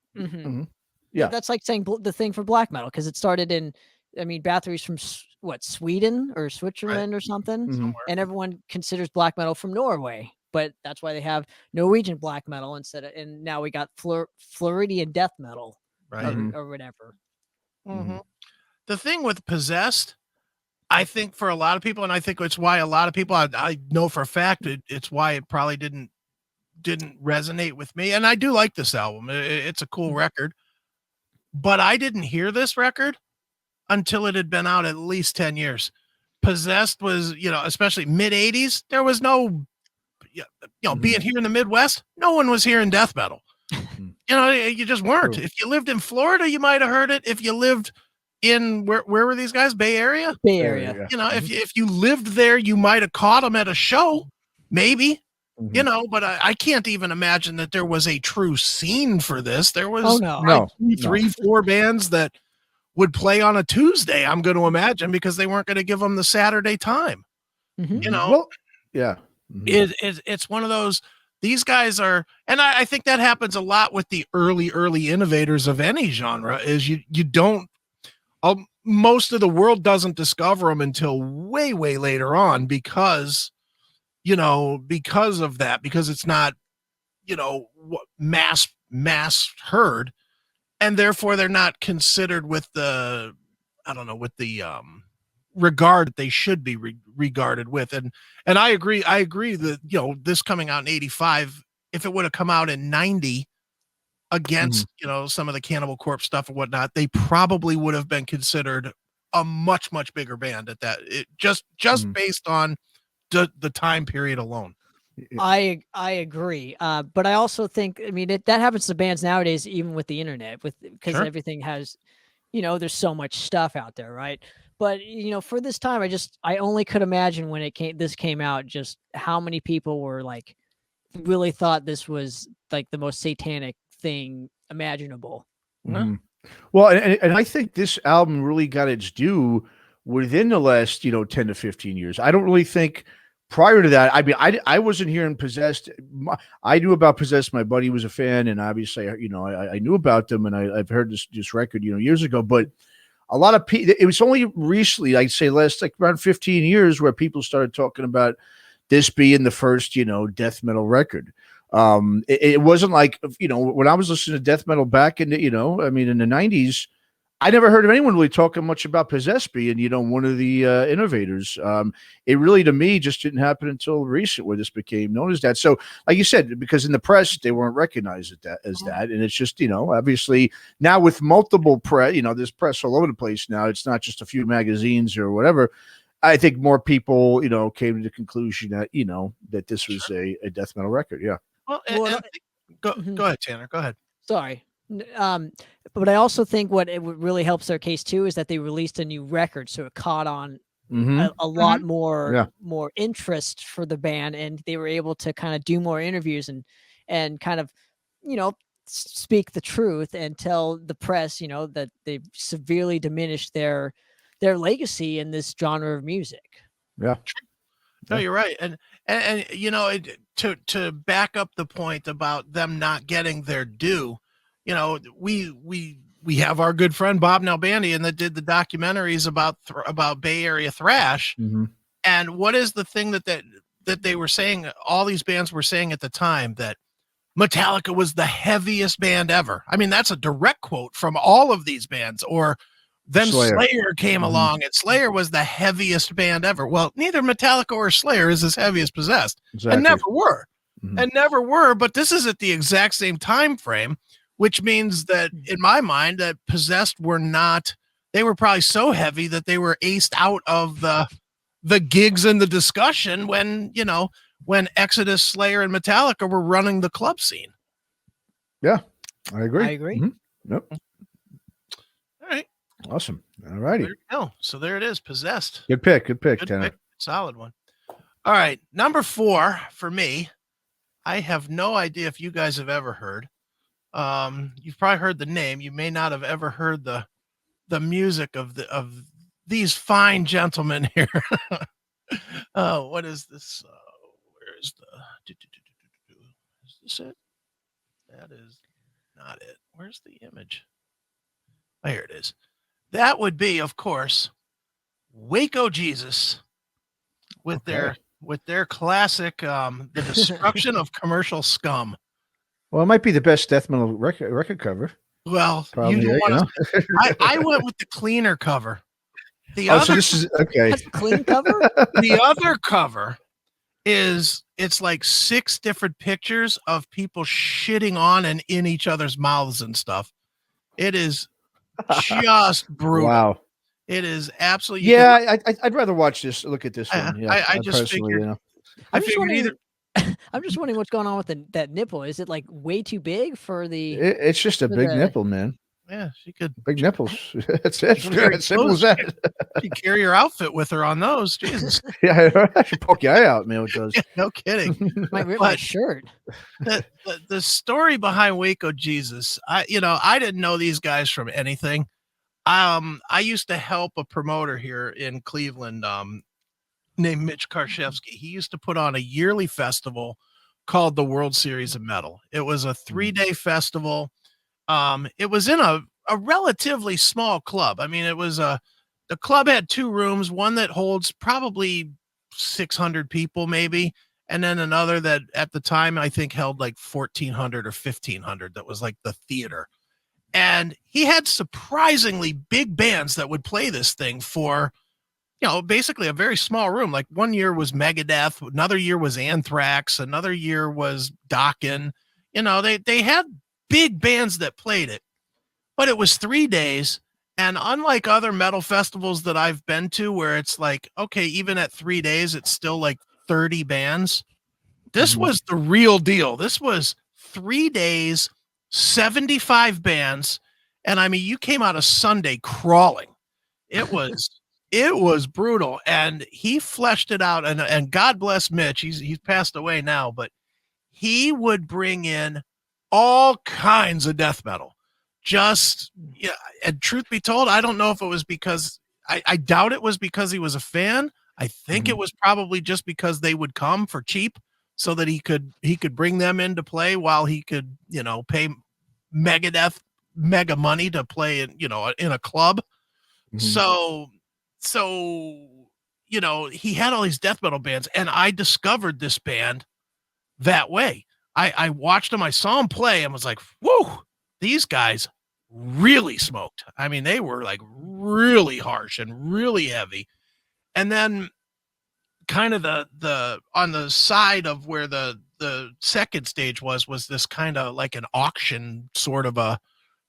that's like saying the thing for black metal, because it started in. Bathory's from Sweden or Switzerland or something, and everyone considers black metal from Norway, but that's why they have Norwegian black metal and now we got Floridian death metal, right, or whatever. The thing with Possessed, I think for a lot of people, and I think it's why a lot of people, I know for a fact it's why it probably didn't resonate with me, and I do like this album. It's a cool record, but I didn't hear this record until it had been out at least 10 years. Possessed was, especially mid 80s, there was no, being here in the Midwest, no one was hearing death metal. You just weren't. True. If you lived in Florida, you might have heard it. If you lived in, where were these guys? Bay Area? Bay Area. If you lived there, you might have caught them at a show, maybe. But I can't even imagine that there was a true scene for this. There was three, four bands that would play on a Tuesday, I'm going to imagine, because they weren't going to give them the Saturday time. Well, yeah. It's one of those, these guys are, and I think that happens a lot with the early innovators of any genre, is you don't, most of the world doesn't discover them until way, way later on, because of that, because it's not, mass heard. And therefore they're not considered with the regard that they should be regarded with. And I agree that, this coming out in 85, if it would have come out in 90 against, some of the Cannibal Corpse stuff and whatnot, they probably would have been considered a much, much bigger band at that. Just based on the time period alone. I agree, but I also think that happens to bands nowadays, even with the internet, because everything has, there's so much stuff out there, right? But for this time, I only could imagine when this came out, just how many people were like really thought this was like the most satanic thing imaginable. Well, and I think this album really got its due within the last 10 to 15 years. I don't really think prior to that, I mean, I wasn't hearing Possessed. I knew about Possessed. My buddy was a fan, and obviously, you know, I knew about them, and I've heard this record, you know, years ago. But a lot of people, it was only recently, I'd say last like around 15 years, where people started talking about this being the first, you know, death metal record. It wasn't like, you know, when I was listening to death metal back in the, you know, I mean, in the 90s, I never heard of anyone really talking much about Possessed being, you know, one of the innovators. It really, to me, just didn't happen until recent, where this became known as that. So, like you said, because in the press they weren't recognized as that, and it's just, you know, obviously now with multiple press, you know, there's press all over the place now. It's not just a few magazines or whatever. I think more people, you know, came to the conclusion that, you know, that this was a death metal record. Yeah. Well, go ahead, Tanner. Go ahead. Sorry. But I also think what really helps their case too is that they released a new record, so it caught on a lot more interest for the band, and they were able to kind of do more interviews and kind of, you know, speak the truth and tell the press, you know, that they've severely diminished their legacy in this genre of music. Yeah. No, you're right, and you know, to back up the point about them not getting their due, you know, we have our good friend Bob Nalbandian that did the documentaries about Bay Area thrash, and what is the thing that they were saying? All these bands were saying at the time that Metallica was the heaviest band ever. I mean, that's a direct quote from all of these bands. Or then Slayer came along, and Slayer was the heaviest band ever. Well, neither Metallica or Slayer is as heavy as Possessed, and never were, and never were. But this is at the exact same time frame, which means that, in my mind, that Possessed were not. They were probably so heavy that they were aced out of the gigs and the discussion when, you know, when Exodus, Slayer, and Metallica were running the club scene. Yeah, I agree. All Yep. right. Awesome. All righty. So there it is. Possessed. Good pick, Tanner. Solid one. All right. Number 4 for me. I have no idea if you guys have ever heard. You've probably heard the name. You may not have ever heard the music of these fine gentlemen here. What is this? Where is this it? That is not it. Where's the image? Oh, here it is. That would be, of course, Waco Jesus with their classic, The Destruction of Commercial Scum. Well, it might be the best death metal record cover. Well, probably, you don't want to. I went with the cleaner cover. So this is okay. That's a clean cover. The other cover it's like 6 different pictures of people shitting on and in each other's mouths and stuff. It is just brutal. Wow. It is absolutely. Yeah, I'd rather watch this. Look at this one. Yeah, I just figured. You know. I'm just wondering what's going on with that nipple. Is it like way too big for the? It's just a big nipple, man. Yeah, she could. Big nipples. That's it. As simple as that. You carry your outfit with her on those. Jesus. Yeah, I should poke your eye out, man. With those. Yeah, no kidding. Might rip my shirt. The story behind Waco Jesus, I didn't know these guys from anything. I used to help a promoter here in Cleveland, named Mitch Karszewski. He used to put on a yearly festival called the World Series of Metal. It was a 3-day festival. It was in a relatively small club. I mean, the club had 2 rooms, one that holds probably 600 people maybe, and then another that at the time I think held like 1,400 or 1,500. That was like the theater. And he had surprisingly big bands that would play this thing for, basically a very small room. Like one year was Megadeth, another year was Anthrax, another year was Dokken. They had big bands that played it, but it was 3 days. And unlike other metal festivals that I've been to, where it's like, okay, even at 3 days, it's still like 30 bands. This was the real deal. This was 3 days, 75 bands. And I mean, you came out of Sunday crawling. It was brutal. And he fleshed it out. And God bless Mitch. He's passed away now, but he would bring in all kinds of death metal. And truth be told, I don't know if it was because I doubt it was because he was a fan. I think it was probably just because they would come for cheap so that he could bring them into play while he could, pay Megadeth mega money to play in a club. So he had all these death metal bands, and I discovered this band that way. I watched him, I saw him play, and was like, whoa, these guys really smoked. I mean, they were like really harsh and really heavy. And then kind of the on the side of where the second stage was this kind of like an auction sort of a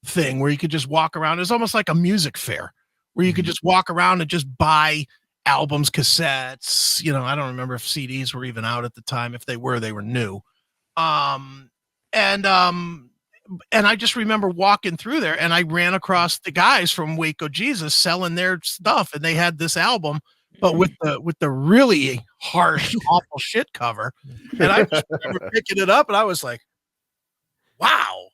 thing where you could just walk around. It was almost like a music fair where you could just walk around and just buy albums, cassettes. I don't remember if CDs were even out at the time. If they were new. And I just remember walking through there, and I ran across the guys from Waco Jesus selling their stuff, and they had this album, but with the really harsh, awful shit cover. And I just remember picking it up, and I was like, "Wow,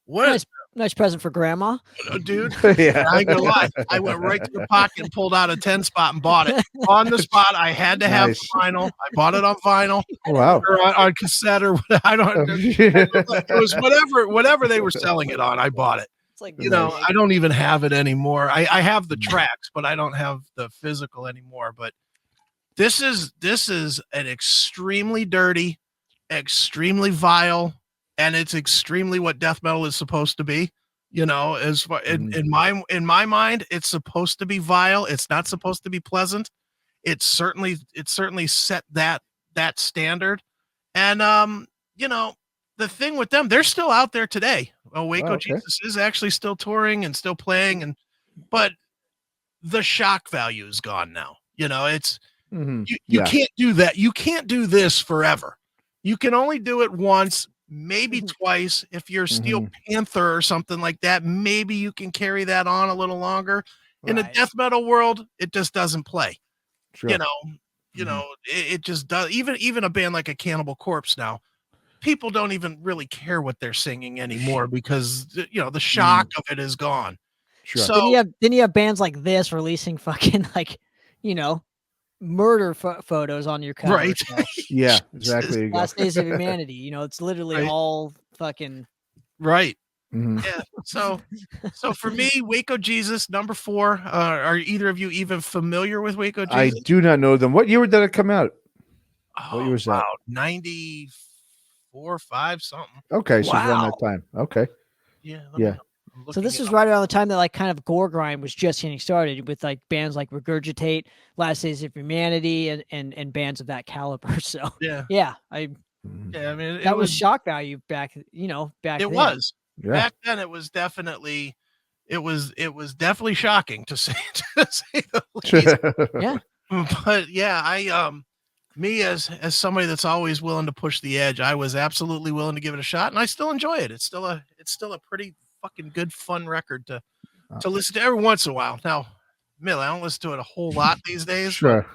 what nice present for grandma, dude!" Yeah. I ain't gonna lie, I went right to the pocket and pulled out a 10 spot and bought it on the spot. I had to have Nice. vinyl. I bought it on vinyl. Wow. Or on cassette, or I don't. It was whatever they were selling it on. I bought it. it's like I don't even have it anymore. I have the tracks, but I don't have the physical anymore. But this is an extremely dirty, extremely vile, and it's extremely what death metal is supposed to be. As far in my mind, it's supposed to be vile. It's not supposed to be pleasant. It's certainly set that standard. And the thing with them, they're still out there today. Well, Waco Jesus is actually still touring and still playing, but the shock value is gone now. It's you can't do that. You can't do this forever. You can only do it once, maybe twice. If you're Steel Panther or something like that, maybe you can carry that on a little longer. In the death metal world, it just doesn't play. Sure. It just does. Even a band like a Cannibal Corpse now, people don't even really care what they're singing anymore because the shock of it is gone. Sure. So then you have bands like this releasing fucking murder photos on your cover. Right. So. Yeah, exactly. Last Days of Humanity. It's literally all fucking right. Mm-hmm. Yeah. So for me, Waco Jesus, number 4. Are either of you even familiar with Waco Jesus? I do not know them. What year did it come out? What year was that? 94, 5, something. Okay, so it's around that time. Okay. Yeah. So this was right around the time that like kind of gore grind was just getting started with like bands like Regurgitate, Last Days of Humanity, and bands of that caliber. So I mean that was shock value back back it then. Was back then it was definitely definitely shocking to say the least. Yeah. But me as somebody that's always willing to push the edge, I was absolutely willing to give it a shot, and I still enjoy it. It's still a pretty fucking good fun record to listen to every once in a while. Now, Mill, I don't listen to it a whole lot these days. Sure.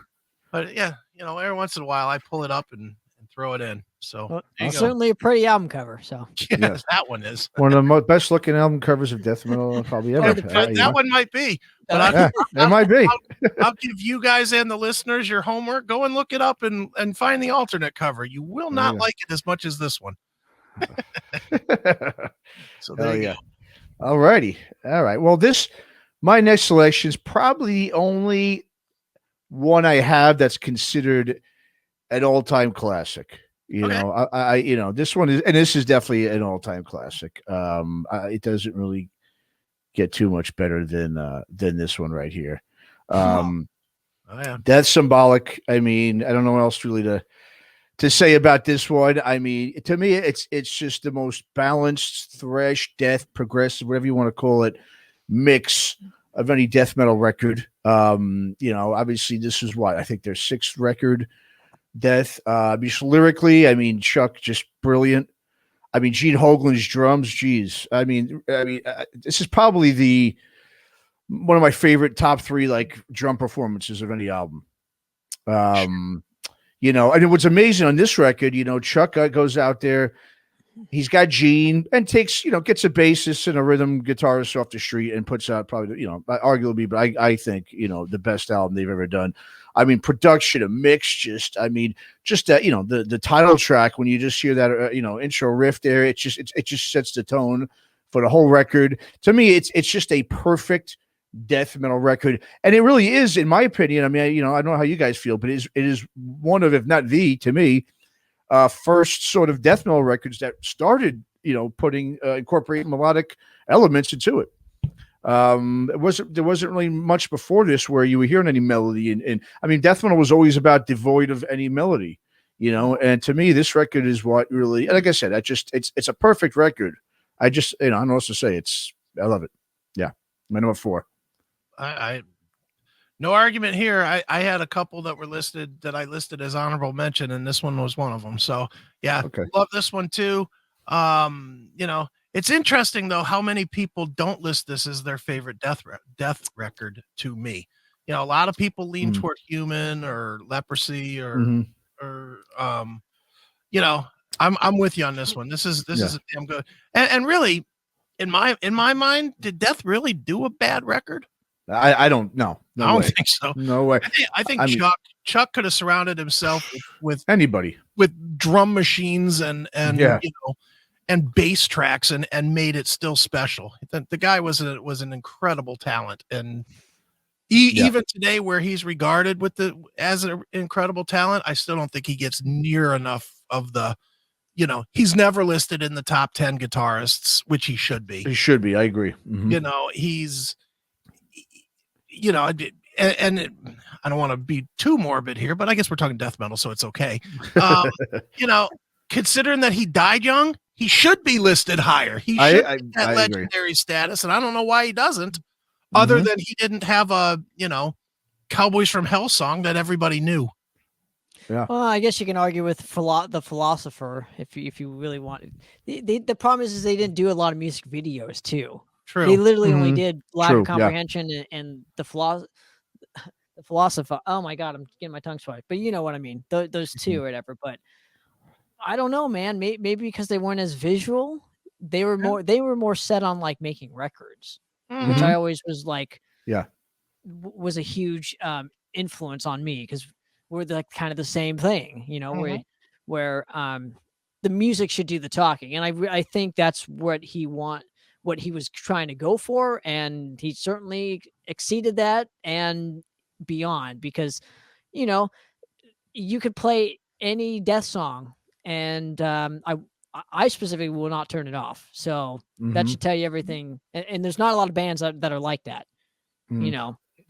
But every once in a while I pull it up and throw it in. So certainly a pretty album cover. So yes, that one is one of the best looking album covers of death metal probably ever. That one might be. But it might be. I'll give you guys and the listeners your homework. Go and look it up and find the alternate cover. You will not like it as much as this one. So there you go. All righty. All right. Well, my next selection is probably the only one I have that's considered an all-time classic. This one is, and this is definitely an all-time classic. It doesn't really get too much better than this one right here. That's symbolic. I mean, I don't know what else really to say about this one. I mean, to me, it's just the most balanced thrash, death, progressive, whatever you want to call it, mix of any death metal record. Obviously this is what I think their 6th record, Death. Just lyrically, I mean, Chuck just brilliant. I mean, Gene Hoglan's drums, geez. I mean, this is probably one of my favorite top 3 like drum performances of any album. And what's amazing on this record, Chuck goes out there, he's got Gene and takes, gets a bassist and a rhythm guitarist off the street and puts out probably, arguably, but I think, the best album they've ever done. I mean, production and mix, just that, the title track, when you just hear that, intro riff there, it just sets the tone for the whole record. To me, it's just a perfect death metal record. And it really is, in my opinion. I mean, I don't know how you guys feel, but it is one of, if not the, to me, first sort of death metal records that started, putting incorporating melodic elements into it. There wasn't really much before this where you were hearing any melody, and I mean, death metal was always about devoid of any melody, and to me, this record is what really, like I said, it's a perfect record. I just, I don't know what to say. I love it. Yeah. My number 4. I no argument here. I had a couple that I listed as honorable mention, and this one was one of them. So yeah, okay. Love this one too. It's interesting though how many people don't list this as their favorite death record. To me, a lot of people lean toward Human or Leprosy or I'm with you on this one. This is a damn good. And really, in my mind, did Death really do a bad record? I don't know. No I don't think so. No way. I think Chuck could have surrounded himself with anybody, with drum machines and and bass tracks and made it still special. The guy was an incredible talent, and even today, where he's regarded as an incredible talent, I still don't think he gets near enough of the. He's never listed in the top 10 guitarists, which he should be. He should be. I agree. He's. And I don't want to be too morbid here, but I guess we're talking death metal, so it's okay. Considering that he died young, he should be listed higher. He should have that legendary status, and I don't know why he doesn't, other than he didn't have a, Cowboys from Hell song that everybody knew. Yeah. Well, I guess you can argue with the Philosopher if you really want. The problem is they didn't do a lot of music videos too. True. They literally only did Lack of Comprehension and the Philosopher. Oh my God, I'm getting my tongue swiped. But you know what I mean. Those two or whatever. But I don't know, man. Maybe because they weren't as visual, they were more set on like making records, which I always was like, was a huge influence on me because we're like kind of the same thing, where the music should do the talking, and I think that's what he was trying to go for, and he certainly exceeded that and beyond, because you could play any death song and I specifically will not turn it off, so that should tell you everything, and there's not a lot of bands that are like that.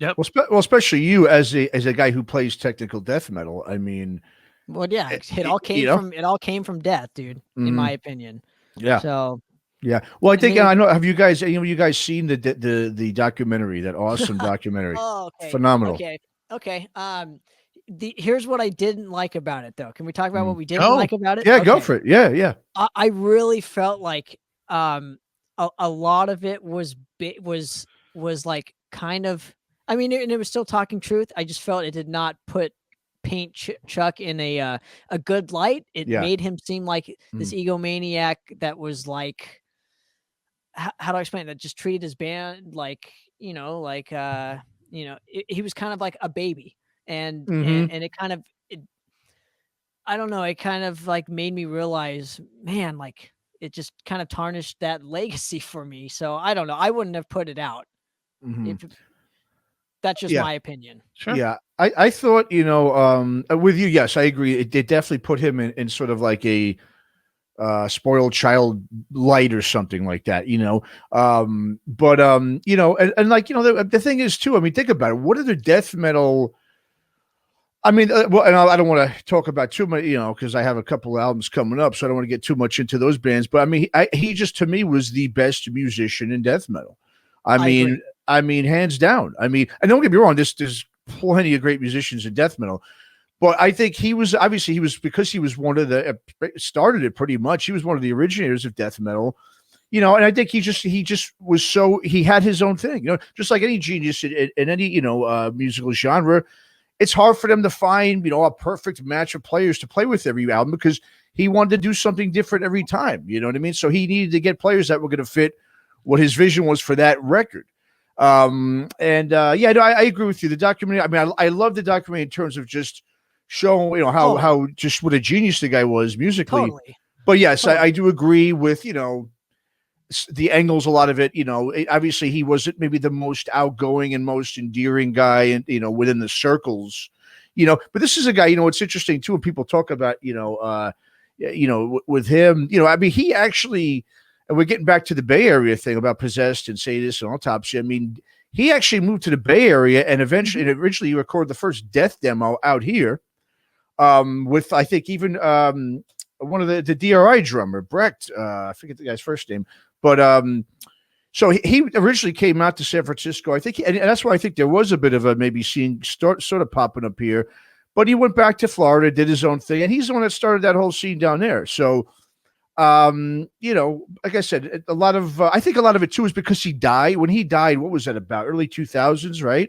Yep. Well, especially you as a guy who plays technical death metal. I mean, it all came from Death, dude, in my opinion. Yeah. So yeah. Well, I think I know. Have you guys seen the documentary? That awesome documentary. Oh, okay. Phenomenal. Okay. Here's what I didn't like about it, though. Can we talk about what we didn't like about it? Yeah, go for it. Yeah. I really felt like a lot of it was like kind of. I mean, it was still talking truth. I just felt it did not paint Chuck in a good light. It made him seem like this egomaniac that was like, how do I explain that? Just treated his band like, he was kind of like a baby, and it kind of, I don't know. It kind of like made me realize, man, like it just kind of tarnished that legacy for me. So I don't know. I wouldn't have put it out. That's just my opinion. Sure. Yeah. I thought, with you, yes, I agree. It definitely put him in sort of like a spoiled child light or something like that, but and like, the thing is too, I mean, think about it. What are the death metal? I mean, and I don't want to talk about too much, because I have a couple albums coming up, so I don't want to get too much into those bands, but I mean, he just, to me, was the best musician in death metal. I mean, hands down. I mean, and don't get me wrong, there's plenty of great musicians in death metal, but I think he was because he was one of the started it pretty much. He was one of the originators of death metal, and I think he just was he had his own thing, just like any genius in any musical genre. It's hard for them to find a perfect match of players to play with every album, because he wanted to do something different every time. You know what I mean? So he needed to get players that were going to fit what his vision was for that record. Yeah, no, I agree with you. The documentary. I mean, I love the documentary in terms of just showing, how just what a genius the guy was musically. Totally. But yes, Totally. I do agree with the angles. A lot of it, obviously he wasn't maybe the most outgoing and most endearing guy, and within the circles, But this is a guy. It's interesting too when people talk about with him. I mean, he actually. And we're getting back to the Bay Area thing about Possessed and Sadist and Autopsy. I mean, he actually moved to the Bay Area and originally recorded the first Death demo out here, with I think even one of the DRI drummer, Brecht. I forget the guy's first name, but so he originally came out to San Francisco. I think, and that's why I think there was a bit of a maybe scene sort of popping up here. But he went back to Florida, did his own thing, and he's the one that started that whole scene down there. So. Like I said, a lot of I think a lot of it too is because he died. When he died, what was that about? Early 2000s, right?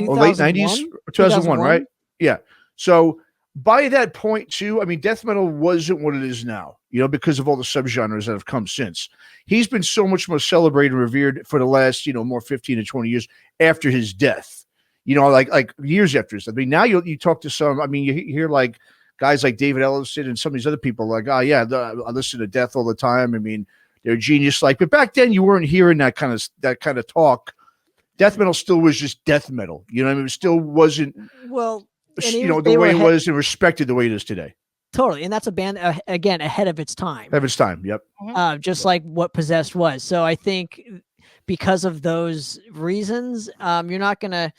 Or late 90s, 2001, right? Yeah. So by that point too, I mean, death metal wasn't what it is now, because of all the subgenres that have come since. He's been so much more celebrated and revered for the last, more 15 to 20 years after his death. Like years after his death. I mean, now you talk to some. I mean, you hear like. Guys like David Ellison and some of these other people like, oh yeah, I listen to Death all the time. I mean, they're genius like, but back then you weren't hearing that kind of talk. Death metal still was just death metal. I mean, it still wasn't the way it was and respected the way it is today. Totally, and that's a band again ahead of its time. Ahead of its time, yep. Just like what Possessed was. So I think because of those reasons, you're not gonna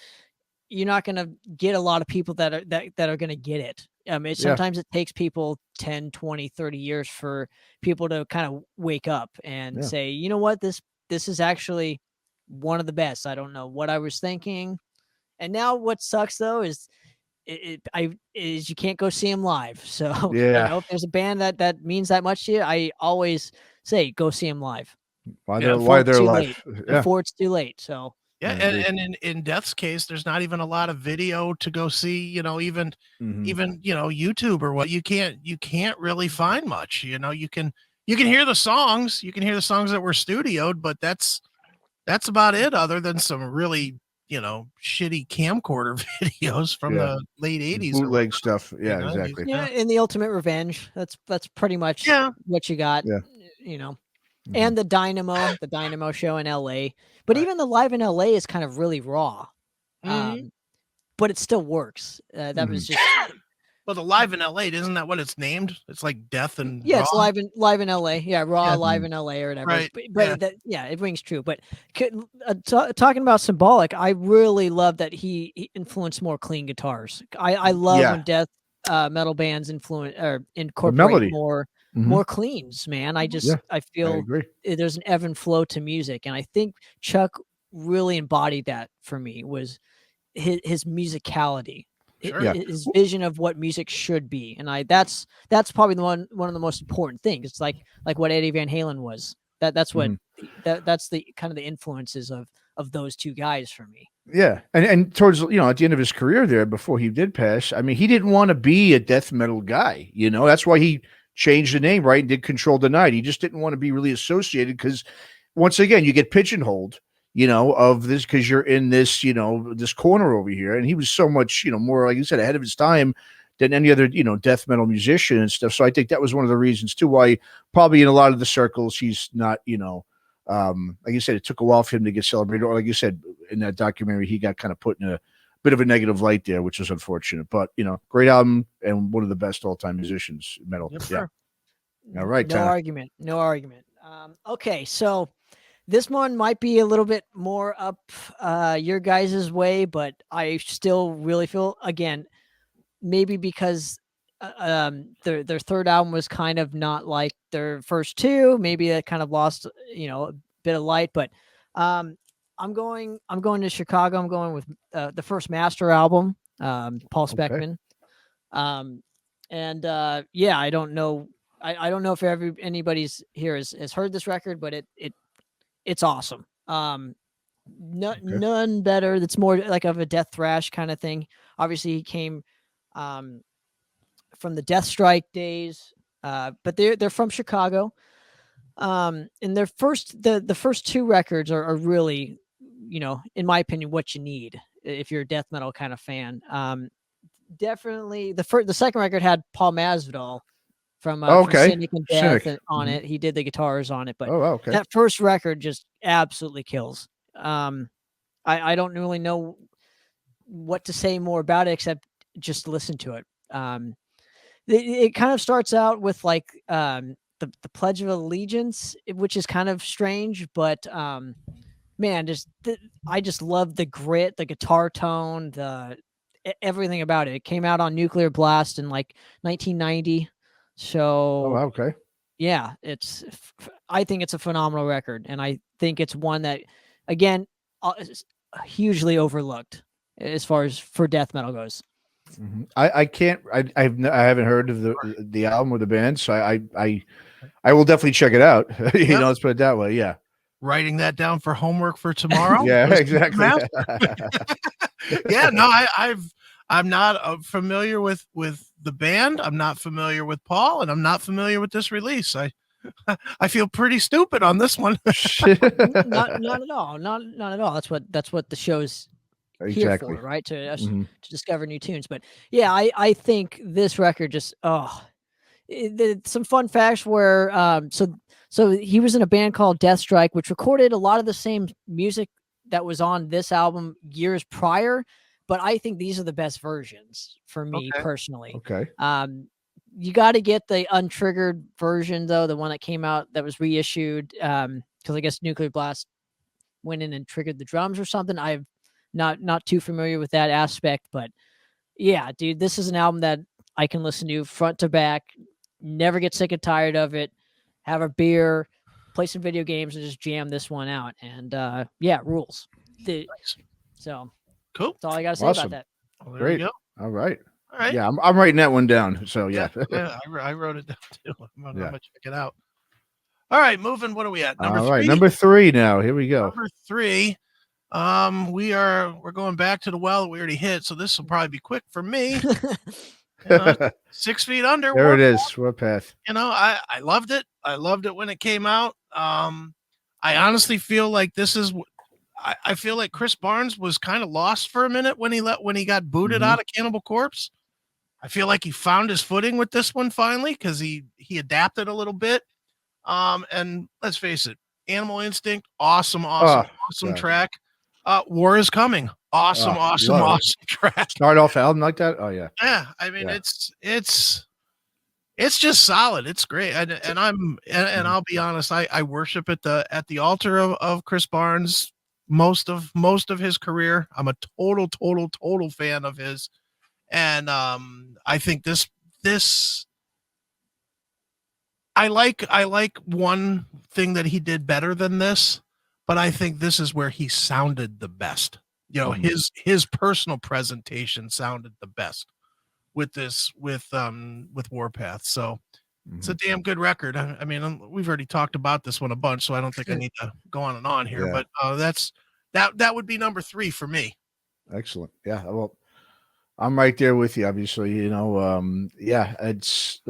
get a lot of people that are gonna get it. Sometimes it takes people 10, 20, 30 years for people to kind of wake up and say, you know what, this is actually one of the best. I don't know what I was thinking. And now what sucks though is you can't go see them live. So if there's a band that means that much to you, I always say go see them live. Why they're live before it's too late. So yeah, and in Death's case, there's not even a lot of video to go see. Even YouTube or what. You can't really find much. You can hear the songs. You can hear the songs that were studioed, but that's about it. Other than some really shitty camcorder videos from the late 80s, bootleg stuff. Yeah, exactly. Yeah, in The Ultimate Revenge, that's pretty much what you got. Yeah. And the Dynamo show in LA. But even the live in LA is kind of really raw. But it still works. That was just well, the live in LA, isn't that what it's named? It's like Death and Raw? It's live in LA. Yeah, Raw live in LA or whatever. Right. But it rings true. But talking about Symbolic, I really love that he influenced more clean guitars. I love when death metal bands incorporate more cleans, man. I feel there's an ebb and flow to music, and I think Chuck really embodied that for me. Was his musicality, his vision of what music should be, and that's probably one of the most important things. It's like what Eddie Van Halen was. That's what that's the kind of the influences of those two guys for me. Yeah, and towards at the end of his career there, before he did pass, I mean, he didn't want to be a death metal guy. That's why he changed the name, right? And did Control the Night. He just didn't want to be really associated because once again, you get pigeonholed, of this because you're in this, this corner over here. And he was so much, more, like you said, ahead of his time than any other, death metal musician and stuff. So I think that was one of the reasons too, why probably in a lot of the circles, he's not, like you said, it took a while for him to get celebrated. Or like you said, in that documentary, he got kind of put in a bit of a negative light there, which was unfortunate, but great album and one of the best all-time musicians in metal. Yep, yeah. sure. All right. No argument. Okay. So this one might be a little bit more up your guys' way, but I still really feel, again, maybe because their third album was kind of not like their first two, maybe that kind of lost, a bit of light, but I'm going to Chicago. I'm going with the first Master album, Paul Speckman. I don't know. I don't know if anybody's here has heard this record, but it's awesome. None better. That's more like of a death thrash kind of thing. Obviously, he came from the Death Strike days, but they're from Chicago. And their the first two records are really in my opinion, what you need if you're a death metal kind of fan. Definitely the second record had Paul Masvidal from Cynic and Death on it. He did the guitars on it, but that first record just absolutely kills. I don't really know what to say more about it except just listen to it. It kind of starts out with like the Pledge of Allegiance, which is kind of strange, but man, I just love the grit, the guitar tone, everything about it. It came out on Nuclear Blast in like 1990. So yeah, I think it's a phenomenal record, and I think it's one that, again, is hugely overlooked as far as for death metal goes. Mm-hmm. I haven't heard of the album or the band, so I will definitely check it out. Let's put it that way. Yeah. Writing that down for homework for tomorrow. Yeah, exactly. Yeah, no, I'm not familiar with the band. I'm not familiar with Paul, and I'm not familiar with this release. I feel pretty stupid on this one. not at all. Not at all. That's what the show's here for, right? To discover new tunes. But yeah, I think this record just some fun facts where so he was in a band called Death Strike, which recorded a lot of the same music that was on this album years prior. But I think these are the best versions for me personally. Okay. You got to get the untriggered version though, the one that came out that was reissued. Because I guess Nuclear Blast went in and triggered the drums or something. I'm not too familiar with that aspect, but yeah, dude, this is an album that I can listen to front to back, never get sick and tired of it. Have a beer, play some video games, and just jam this one out. And yeah, rules. So cool. That's all I got to say about that. Well, Great. All right. Yeah, I'm writing that one down. So yeah, I wrote it down too. I'm gonna check it out. All right, moving. What are we at? Number 3. Number 3 now. Here we go. Number 3. We're going back to the well that we already hit, so this will probably be quick for me. 6 Feet Under. There it is. Warpath. I loved it. I loved it when it came out. I honestly feel like this is. I feel like Chris Barnes was kind of lost for a minute when he got booted out of Cannibal Corpse. I feel like he found his footing with this one finally because he adapted a little bit. And let's face it, Animal Instinct, awesome track. War is Coming, awesome track. Start off album like that. Oh yeah. Yeah, I mean it's just solid. It's great, and I'll be honest, I worship at the altar of Chris Barnes most of his career. I'm a total fan of his. And I think this I like one thing that he did better than this, but I think this is where he sounded the best. His personal presentation sounded the best with Warpath. So it's a damn good record. I mean, we've already talked about this one a bunch, so I don't think I need to go on and on here. Yeah. But that would be number 3 for me. Excellent. Yeah. Well, I'm right there with you, obviously. Yeah, it's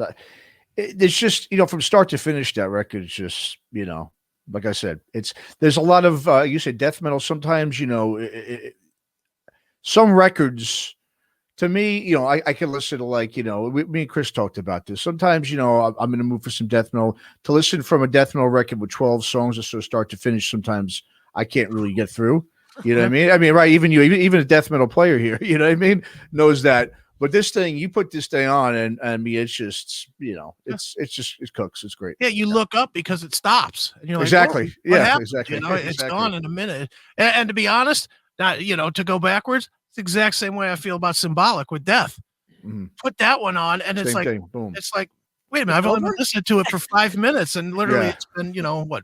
just from start to finish, that record is just like I said, there's a lot of you said death metal. Sometimes some records, to me, I can listen to me and Chris talked about this. Sometimes I'm in the mood for some death metal. To listen from a death metal record with 12 songs or so start to finish, sometimes I can't really get through. You know what I mean? I mean, right? Even a death metal player here, you know what I mean, knows that. But this thing, you put this thing on, and I mean, it's just, it cooks. It's great. Yeah, you look up because it stops. And you're like, exactly. Oh, yeah, exactly. It's gone in a minute. And to be honest, to go backwards, it's the exact same way I feel about Symbolic with Death. Mm-hmm. Put that one on, and it's like, boom. It's like, wait a minute, I've only been listening to it for 5 minutes, and literally it's been,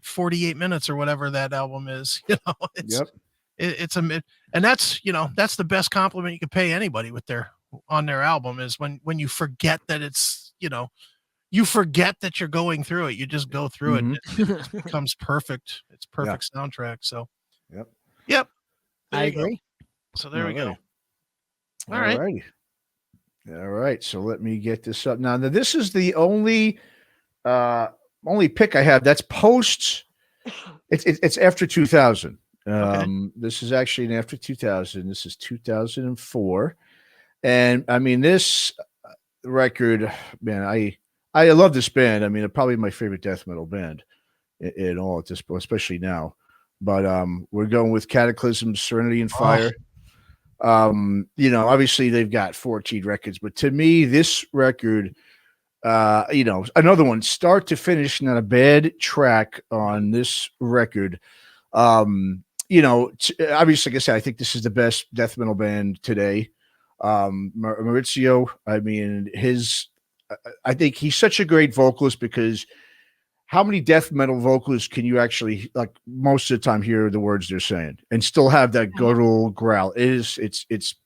48 minutes or whatever that album is. It's and that's that's the best compliment you could pay anybody on their album is when you forget that it's you forget that you're going through it. You just go through it. And it becomes perfect. It's perfect soundtrack. So yep. I agree. So there we go. All right. So let me get this up now. This is the only pick I have that's post. It's after 2000. Okay. This is actually after 2000. This is 2004, and I mean this record, man. I love this band. I mean, they're probably my favorite death metal band in all at this point, especially now. But we're going with Cataclysm, Serenity and Fire. Obviously they've got 14 records, but to me, this record, another one, start to finish, not a bad track on this record. Obviously, like I said, I think this is the best death metal band today. Maurizio, I mean, I think he's such a great vocalist because how many death metal vocalists can you actually, like, most of the time hear the words they're saying and still have that guttural growl? It's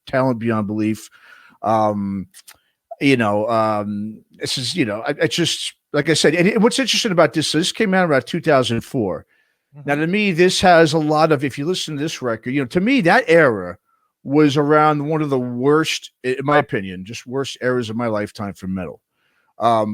talent beyond belief. This is, I just, like I said, and what's interesting about this, so this came out about 2004. Now, to me, this has a lot of, if you listen to this record, to me, that era was around one of the worst, in my opinion, just worst eras of my lifetime for metal.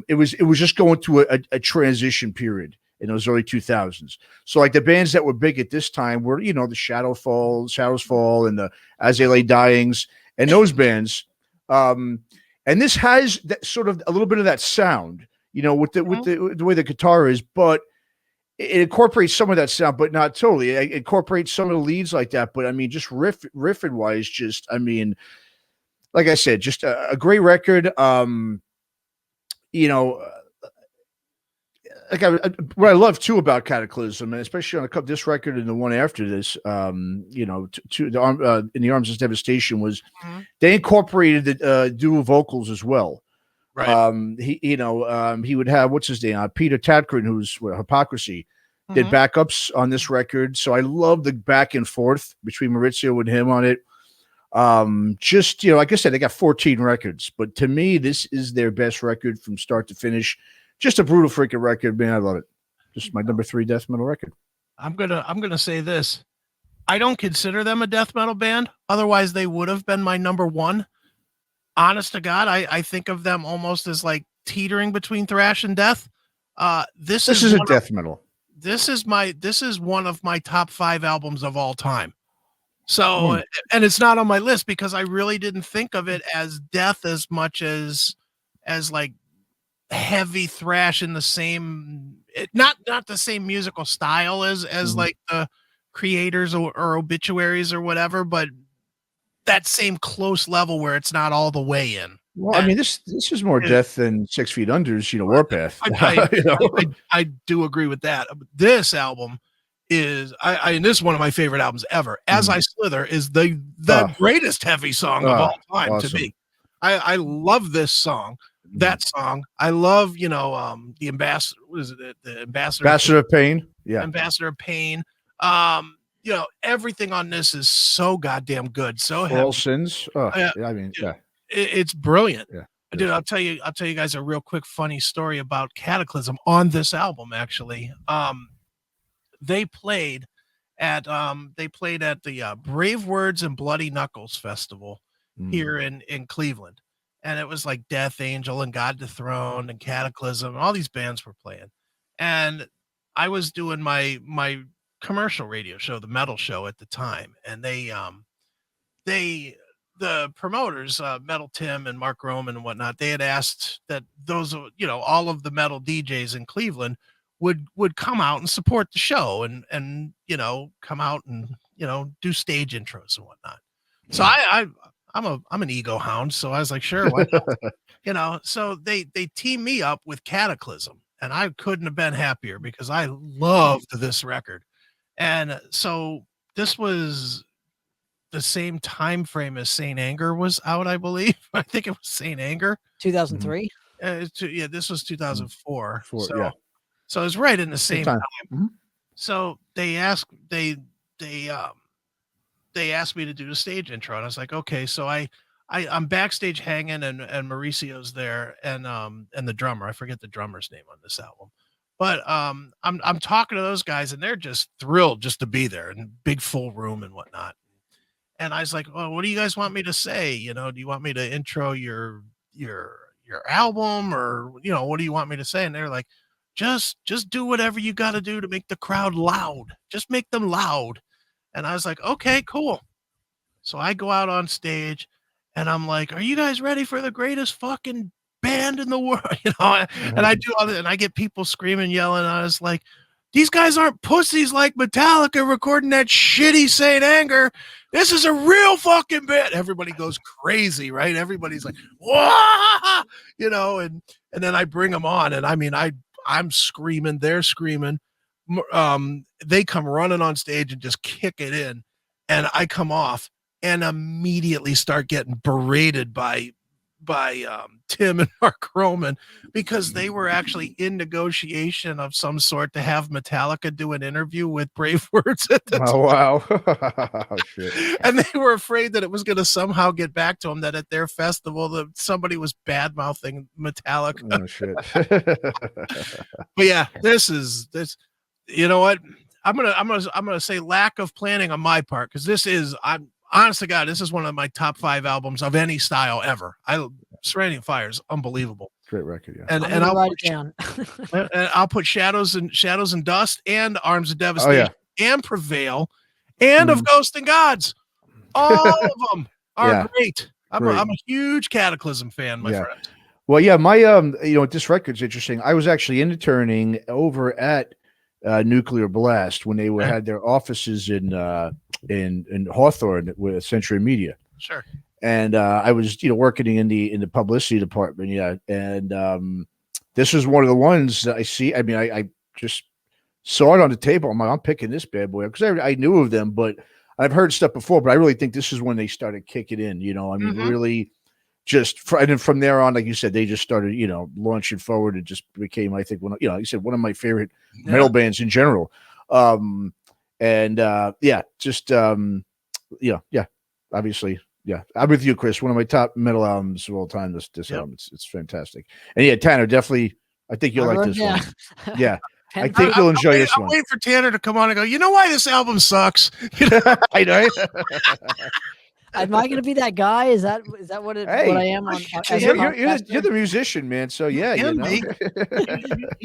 It was just going through a transition period in those early 2000s. So like the bands that were big at this time were, the Shadows Fall and the As They Lay Dyings and those bands. And this has that sort of a little bit of that sound, with the way the guitar is, but it incorporates some of that sound, but not totally. It incorporates some of the leads like that. But I mean, just riffing wise, like I said, just a great record. What I love too about Cataclysm, and especially on this record and the one after this, in the Arms of Devastation, was they incorporated the dual vocals as well. Right. He would have, what's his name, Peter Tadkrin, who's Hypocrisy, did backups on this record. So I love the back and forth between Maurizio and him on it. Like I said, they got 14 records, but to me, this is their best record from start to finish. Just a brutal freaking record, man. I love it. Just my number 3 death metal record. I'm gonna say this. I don't consider them a death metal band. Otherwise, they would have been my number 1. Honest to God, I think of them almost as like teetering between thrash and death. This is a death metal. This is one of my top 5 albums of all time. So, and it's not on my list because I really didn't think of it as death as much as like heavy thrash in the same, not the same musical style as like the Creators or Obituaries or whatever, but that same close level where it's not all the way in. Well, I mean, this is more death than 6 Feet Under's, Warpath. I do agree with that. This album is and this is one of my favorite albums ever. As I Slither is the greatest heavy song of all time. Awesome. To me. I love this song. That song. I love, the Ambassador. What is it? The Ambassador of Pain. Yeah. Ambassador of Pain. Everything on this is so goddamn good. So heavy. All Sins. It's brilliant. Yeah. Dude, I'll tell you guys a real quick funny story about Cataclysm on this album. Actually, they played at the Brave Words and Bloody Knuckles Festival here in Cleveland, and it was like Death Angel and God Dethroned and Cataclysm, and all these bands were playing, and I was doing my commercial radio show, the Metal Show at the time, and the promoters, Metal Tim and Mark Roman and whatnot, they had asked that those, all of the metal DJs in Cleveland would come out and support the show and come out and do stage intros and whatnot. So I'm an ego hound, so I was like, sure, why not? So they teamed me up with Cataclysm, and I couldn't have been happier because I loved this record. And so this was the same time frame as Saint Anger was out, I believe. I think it was Saint Anger. 2003? This was 2004. So it was right in the same time. So they asked me to do the stage intro, and I was like, okay. So I'm backstage hanging, and Mauricio's there, and the drummer. I forget the drummer's name on this album. But I'm talking to those guys, and they're just thrilled just to be there, and big full room and whatnot. And I was like, well, what do you guys want me to say? Do you want me to intro your album, or what do you want me to say? And they're like, just do whatever you got to do to make the crowd loud. Just make them loud. And I was like, okay, cool. So I go out on stage and I'm like, are you guys ready for the greatest fucking band in the world? And I do all that and I get people screaming, yelling. I was like, these guys aren't pussies like Metallica recording that shitty Saint Anger. This is a real fucking band. Everybody goes crazy, right? Everybody's like, whoa, and then I bring them on. And I mean, I'm screaming, they're screaming. They come running on stage and just kick it in. And I come off and immediately start getting berated by Tim and Mark Roman because they were actually in negotiation of some sort to have Metallica do an interview with Brave Words at the time. Wow. Oh, shit. And they were afraid that it was going to somehow get back to them that at their festival that somebody was bad mouthing Metallica. Oh, shit. But yeah, this you know what? I'm gonna say lack of planning on my part because I'm honest to God, this is one of my top 5 albums of any style ever. Serenity of Fire is unbelievable. Great record, yeah. And I'll write it down. And I'll put Shadows and Dust and Arms of Devastation and Prevail and of Ghost and Gods. All of them are great. I'm a huge Cataclysm fan, my friend. Well, yeah, my this record's interesting. I was actually interning over at Nuclear Blast when they had their offices in Hawthorne with Century Media. Sure. And I was, working in the publicity department. Yeah. And this was one of the ones that I see. I mean, I just saw it on the table. I'm like, I'm picking this bad boy because I knew of them, but I've heard stuff before. But I really think this is when they started kicking in. I mean, really. And then from there on, like you said, they just started, launching forward. It just became, I think, like you said, one of my favorite metal bands in general. Obviously, yeah. I'm with you, Chris. One of my top metal albums of all time. This album, it's fantastic. And yeah, Tanner, definitely, I think you'll like this one. Yeah. I think you'll enjoy this one. I'm waiting for Tanner to come on and go, you know why this album sucks? I know. Am I going to be that guy? Is that what I am? You're the musician, man. So yeah, you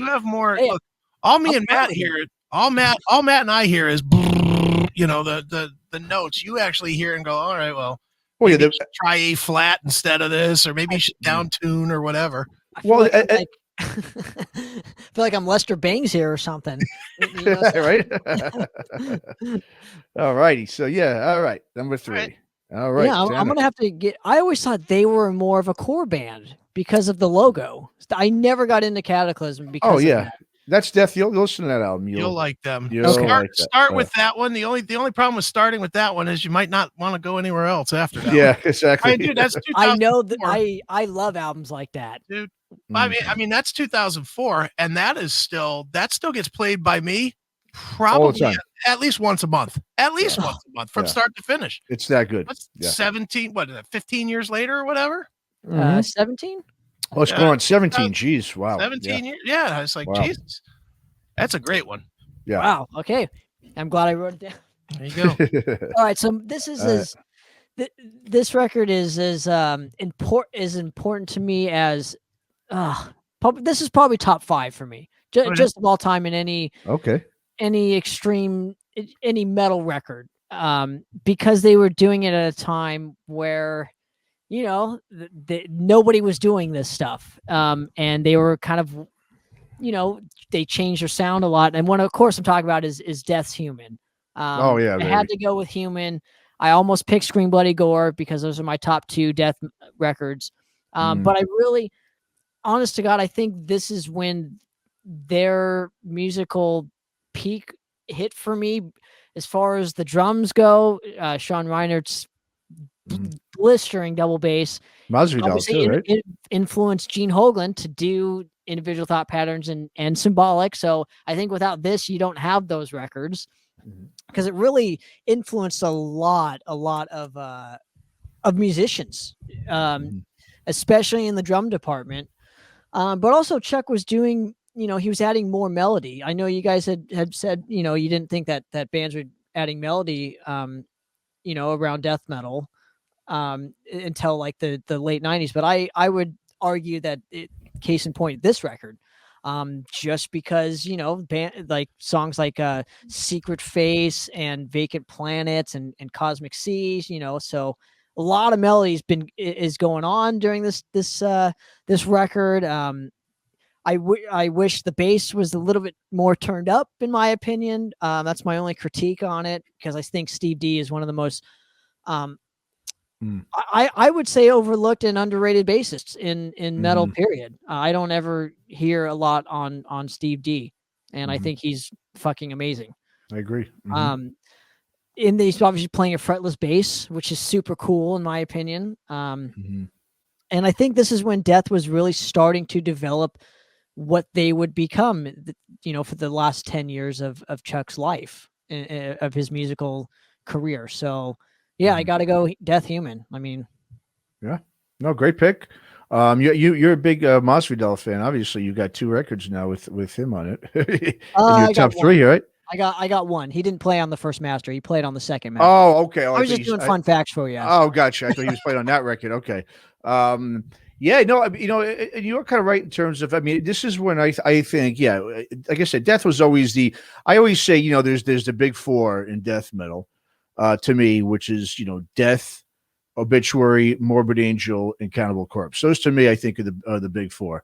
have more. Hey, look, all me and Matt hear, all Matt and I hear is, the notes. You actually hear and go, all right, well, maybe you should try A flat instead of this, or maybe you should down tune or whatever. I feel like I'm Lester Bangs here or something. Right. All righty. So yeah, all right. Number 3. All right. Yeah, I'm gonna have to get. I always thought they were more of a core band because of the logo. I never got into Cataclysm because. Oh yeah, that's Death. You'll listen to that album. You'll like them. Start with that one. The only problem with starting with that one is you might not want to go anywhere else after that. Yeah, exactly. Dude, that's 2004. I know that I love albums like that, dude. I mean that's 2004, and that still gets played by me. Probably at least once a month. Once a month from start to finish. It's that good. 15 years later or whatever? 17? Oh, it's going on 17. Jeez, wow. 17 years. Yeah, I was like, Jesus. That's a great one. Yeah. Wow. Okay. I'm glad I wrote it down. There you go. All right. So this is this record is important to me as this is probably top 5 for me. Just of all time in any extreme, any metal record, because they were doing it at a time where, nobody was doing this stuff. And they were kind of, they changed their sound a lot. And one, of course, I'm talking about is Death's Human. I had to go with Human. I almost picked Scream Bloody Gore because those are my top 2 Death records. But I really, honest to God, I think this is when their musical peak hit for me as far as the drums go. Sean Reinert's blistering double bass influenced Gene Hoglan to do Individual Thought Patterns and Symbolic. So I think without this, you don't have those records because it really influenced a lot of musicians, especially in the drum department. But also Chuck was doing, he was adding more melody. I know you guys had said, you didn't think that bands were adding melody, around death metal until like the late 90s. But I would argue that case in point, this record, just because, you know, like songs like Secret Face and Vacant Planets and Cosmic Seas, you know, so a lot of melodies is going on during this record. I wish the bass was a little bit more turned up, in my opinion. That's my only critique on it, because I think Steve D is one of the most, I would say, overlooked and underrated bassists in metal. Period. I don't ever hear a lot on Steve D, and I think he's fucking amazing. I agree. He's obviously playing a fretless bass, which is super cool in my opinion. And I think this is when Death was really starting to develop what they would become, you know, for the last 10 years of Chuck's life, of his musical career. So yeah, I got to go Death Human. I mean, yeah, no, great pick. You're a big Masvidal fan. Obviously, you got 2 records now with him on it. In your top 3, right? I got one. He didn't play on the first master. He played on the second master. Oh, okay. Oh, I was just doing fun facts for you. Oh, gotcha. I thought he was playing on that record. Okay. Yeah, no, you know, you were kind of right in terms of, I mean, this is when I think, yeah, like I said, Death was always I always say, you know, there's the big 4 in death metal, to me, which is, you know, Death, Obituary, Morbid Angel, and Cannibal Corpse. Those to me, I think, are the big 4.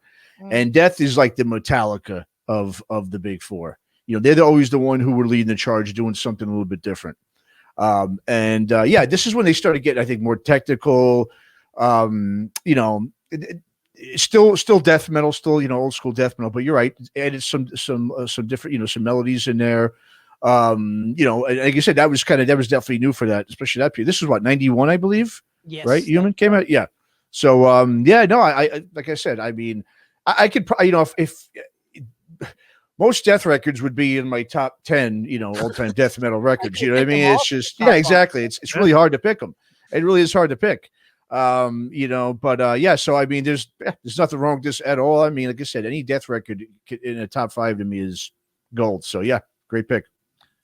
And Death is like the Metallica of the big 4. You know, they're always the one who were leading the charge, doing something a little bit different. Yeah, this is when they started getting, I think, more technical. You know, still death metal, still, you know, old school death metal. But you're right, added some different, you know, some melodies in there. You know, and like you said, that was definitely new for that, especially that period. This was what, 91, I believe. Yes, right. Human came out. Yeah. So yeah, no, I like I said, I mean, I could probably, you know, if most Death records would be in my top 10, you know, all-time death metal records. You know what I mean? It's just, yeah, exactly. It's really hard to pick them. It really is hard to pick. You know, but yeah, so I mean, there's nothing wrong with this at all. I mean, like I said, any Death record in a top 5 to me is gold. So yeah, great pick.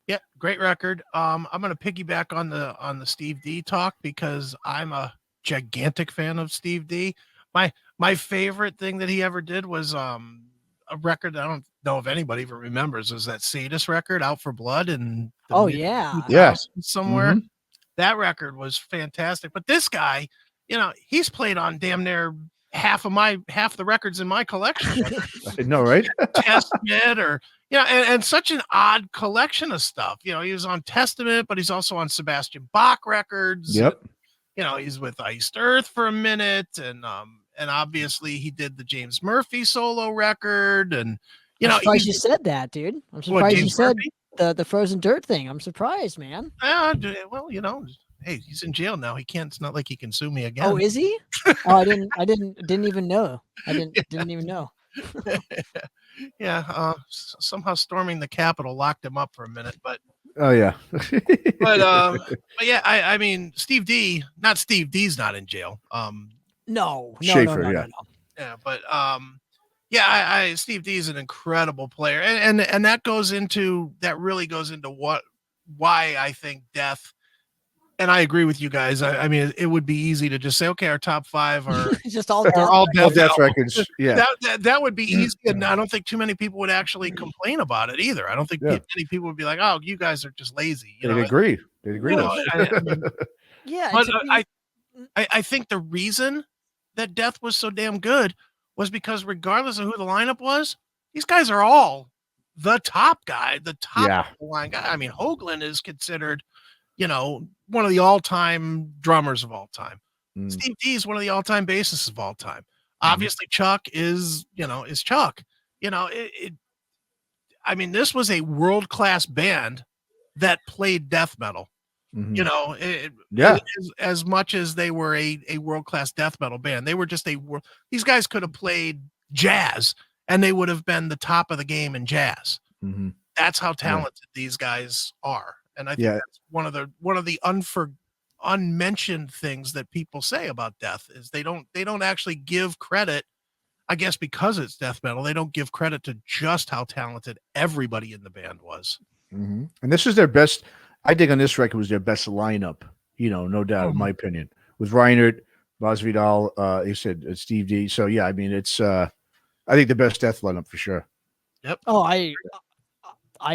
Yeah, great record. I'm gonna piggyback on the Steve D talk, because I'm a gigantic fan of Steve D. My favorite thing that he ever did was a record that I don't know if anybody even remembers, was that Sadist record, Out for Blood, and somewhere. That record was fantastic. But this guy, you know, he's played on damn near half the records in my collection. I know, right? Testament, or, you know, and such an odd collection of stuff. You know, he was on Testament, but he's also on Sebastian Bach records. Yep. And, you know, he's with Iced Earth for a minute, and obviously he did the James Murphy solo record, and you know, I'm surprised you said that, dude. I'm surprised you said the Frozen Dirt thing. I'm surprised, man. Well, you know, hey, he's in jail now. He can't. It's not like he can sue me again. Oh, is he? Oh, I didn't even know. I didn't even know. Yeah. Somehow storming the Capitol locked him up for a minute, but. Oh yeah. but yeah, I mean, Steve D. Not Steve D's not in jail. No. Schaefer, no. Yeah, but yeah, Steve D is an incredible player, and that really goes into why I think Death. And I agree with you guys. I mean, it would be easy to just say, okay, our top 5 are just all death records. Yeah, that would be easy, and I don't think too many people would actually complain about it either. I don't think many people would be like, "Oh, you guys are just lazy." You know? They'd agree. They'd agree. Yeah, but I think the reason that Death was so damn good was because regardless of who the lineup was, these guys are all the top guy, the top line guy. I mean, Hoagland is considered, you know, one of the all-time drummers of all time. Steve D is one of the all-time bassists of all time. Obviously, Chuck is Chuck. You know, I mean, this was a world-class band that played death metal. You know, as much as they were a world-class death metal band, they were just these guys could have played jazz and they would have been the top of the game in jazz. That's how talented these guys are. And I think that's one of the unmentioned things that people say about Death is they don't actually give credit, I guess, because it's death metal. They don't give credit to just how talented everybody in the band was. And this is their best. I think on this record was their best lineup, you know, no doubt, in my opinion, with Reinhardt, Masvidal, you said Steve D. So yeah, I mean, it's I think the best death lineup for sure. Oh, I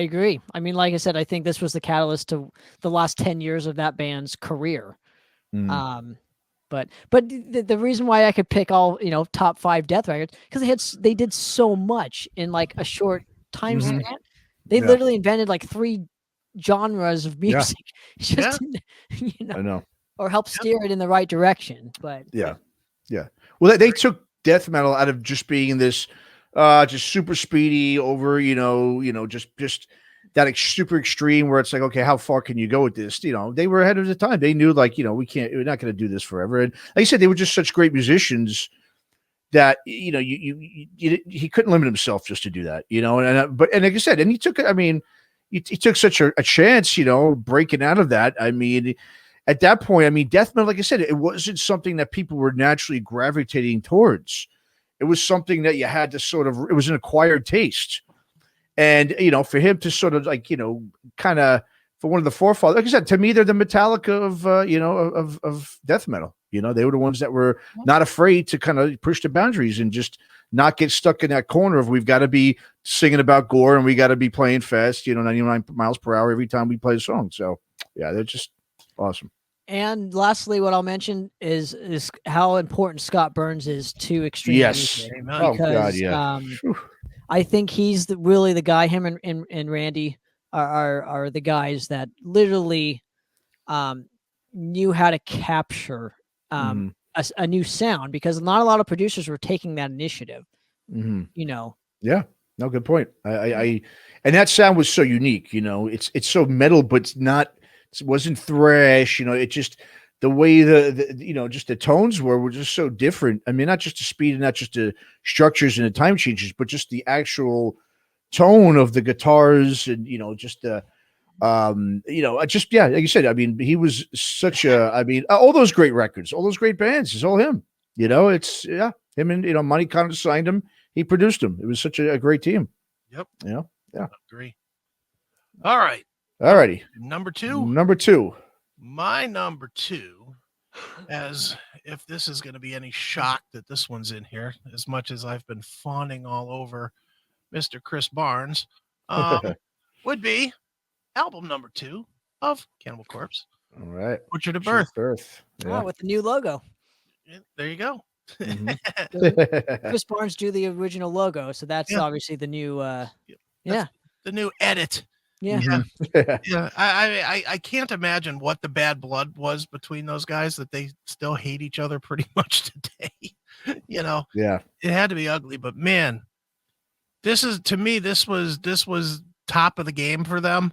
agree. I mean, like I said, I think this was the catalyst to the last 10 years of that band's career. Mm. But the reason why I could pick all, top 5 death records, because they did so much in like a short time Mhm. span. They Yeah. literally invented like 3 genres of Yeah. music. It's just, I know. or help steer it in the right direction. But Yeah. Well, they took death metal out of just being this, just super speedy over, just that super extreme where it's like, okay, how far can you go with this? They were ahead of the time. They knew, like, we're not going to do this forever. And like I said, they were just such great musicians that he couldn't limit himself just to do that, and like I said, and he took, he took such a chance, breaking out of that. I mean, at that point, death metal, like I said, it wasn't something that people were naturally gravitating towards. It was something that you had to it was an acquired taste. And, for him to sort of like, kind of, for one of the forefathers, like I said, to me, they're the Metallica of death metal. They were the ones that were not afraid to kind of push the boundaries and just not get stuck in that corner of, we've got to be singing about gore and we got to be playing fast, 99 miles per hour every time we play a song. So yeah, they're just awesome. And lastly, what I'll mention is how important Scott Burns is to extreme music. Oh God, yeah. I think he's really the guy. Him and Randy are the guys that literally knew how to capture a new sound, because not a lot of producers were taking that initiative. Yeah, no, good point. I and that sound was so unique. It's so metal, but it's not. It wasn't thrash. It just, the way just the tones were just so different. I mean, not just the speed and not just the structures and the time changes, but just the actual tone of the guitars and, just the, just, yeah, like you said, he was such all those great records, all those great bands, it's all him, it's him and, Money kind of signed him. He produced them. It was such a great team. Yep. Yeah. Agree. All right. Alrighty. Number two. My number 2, as if this is going to be any shock that this one's in here, as much as I've been fawning all over Mr. Chris Barnes, would be album number 2 of Cannibal Corpse. All right. Butchered at Birth. Yeah. Oh, with the new logo. There you go. Chris Barnes drew the original logo, so that's obviously the new the new edit. Yeah. Yeah. I can't imagine what the bad blood was between those guys, that they still hate each other pretty much today. Yeah. It had to be ugly, but man, this was top of the game for them.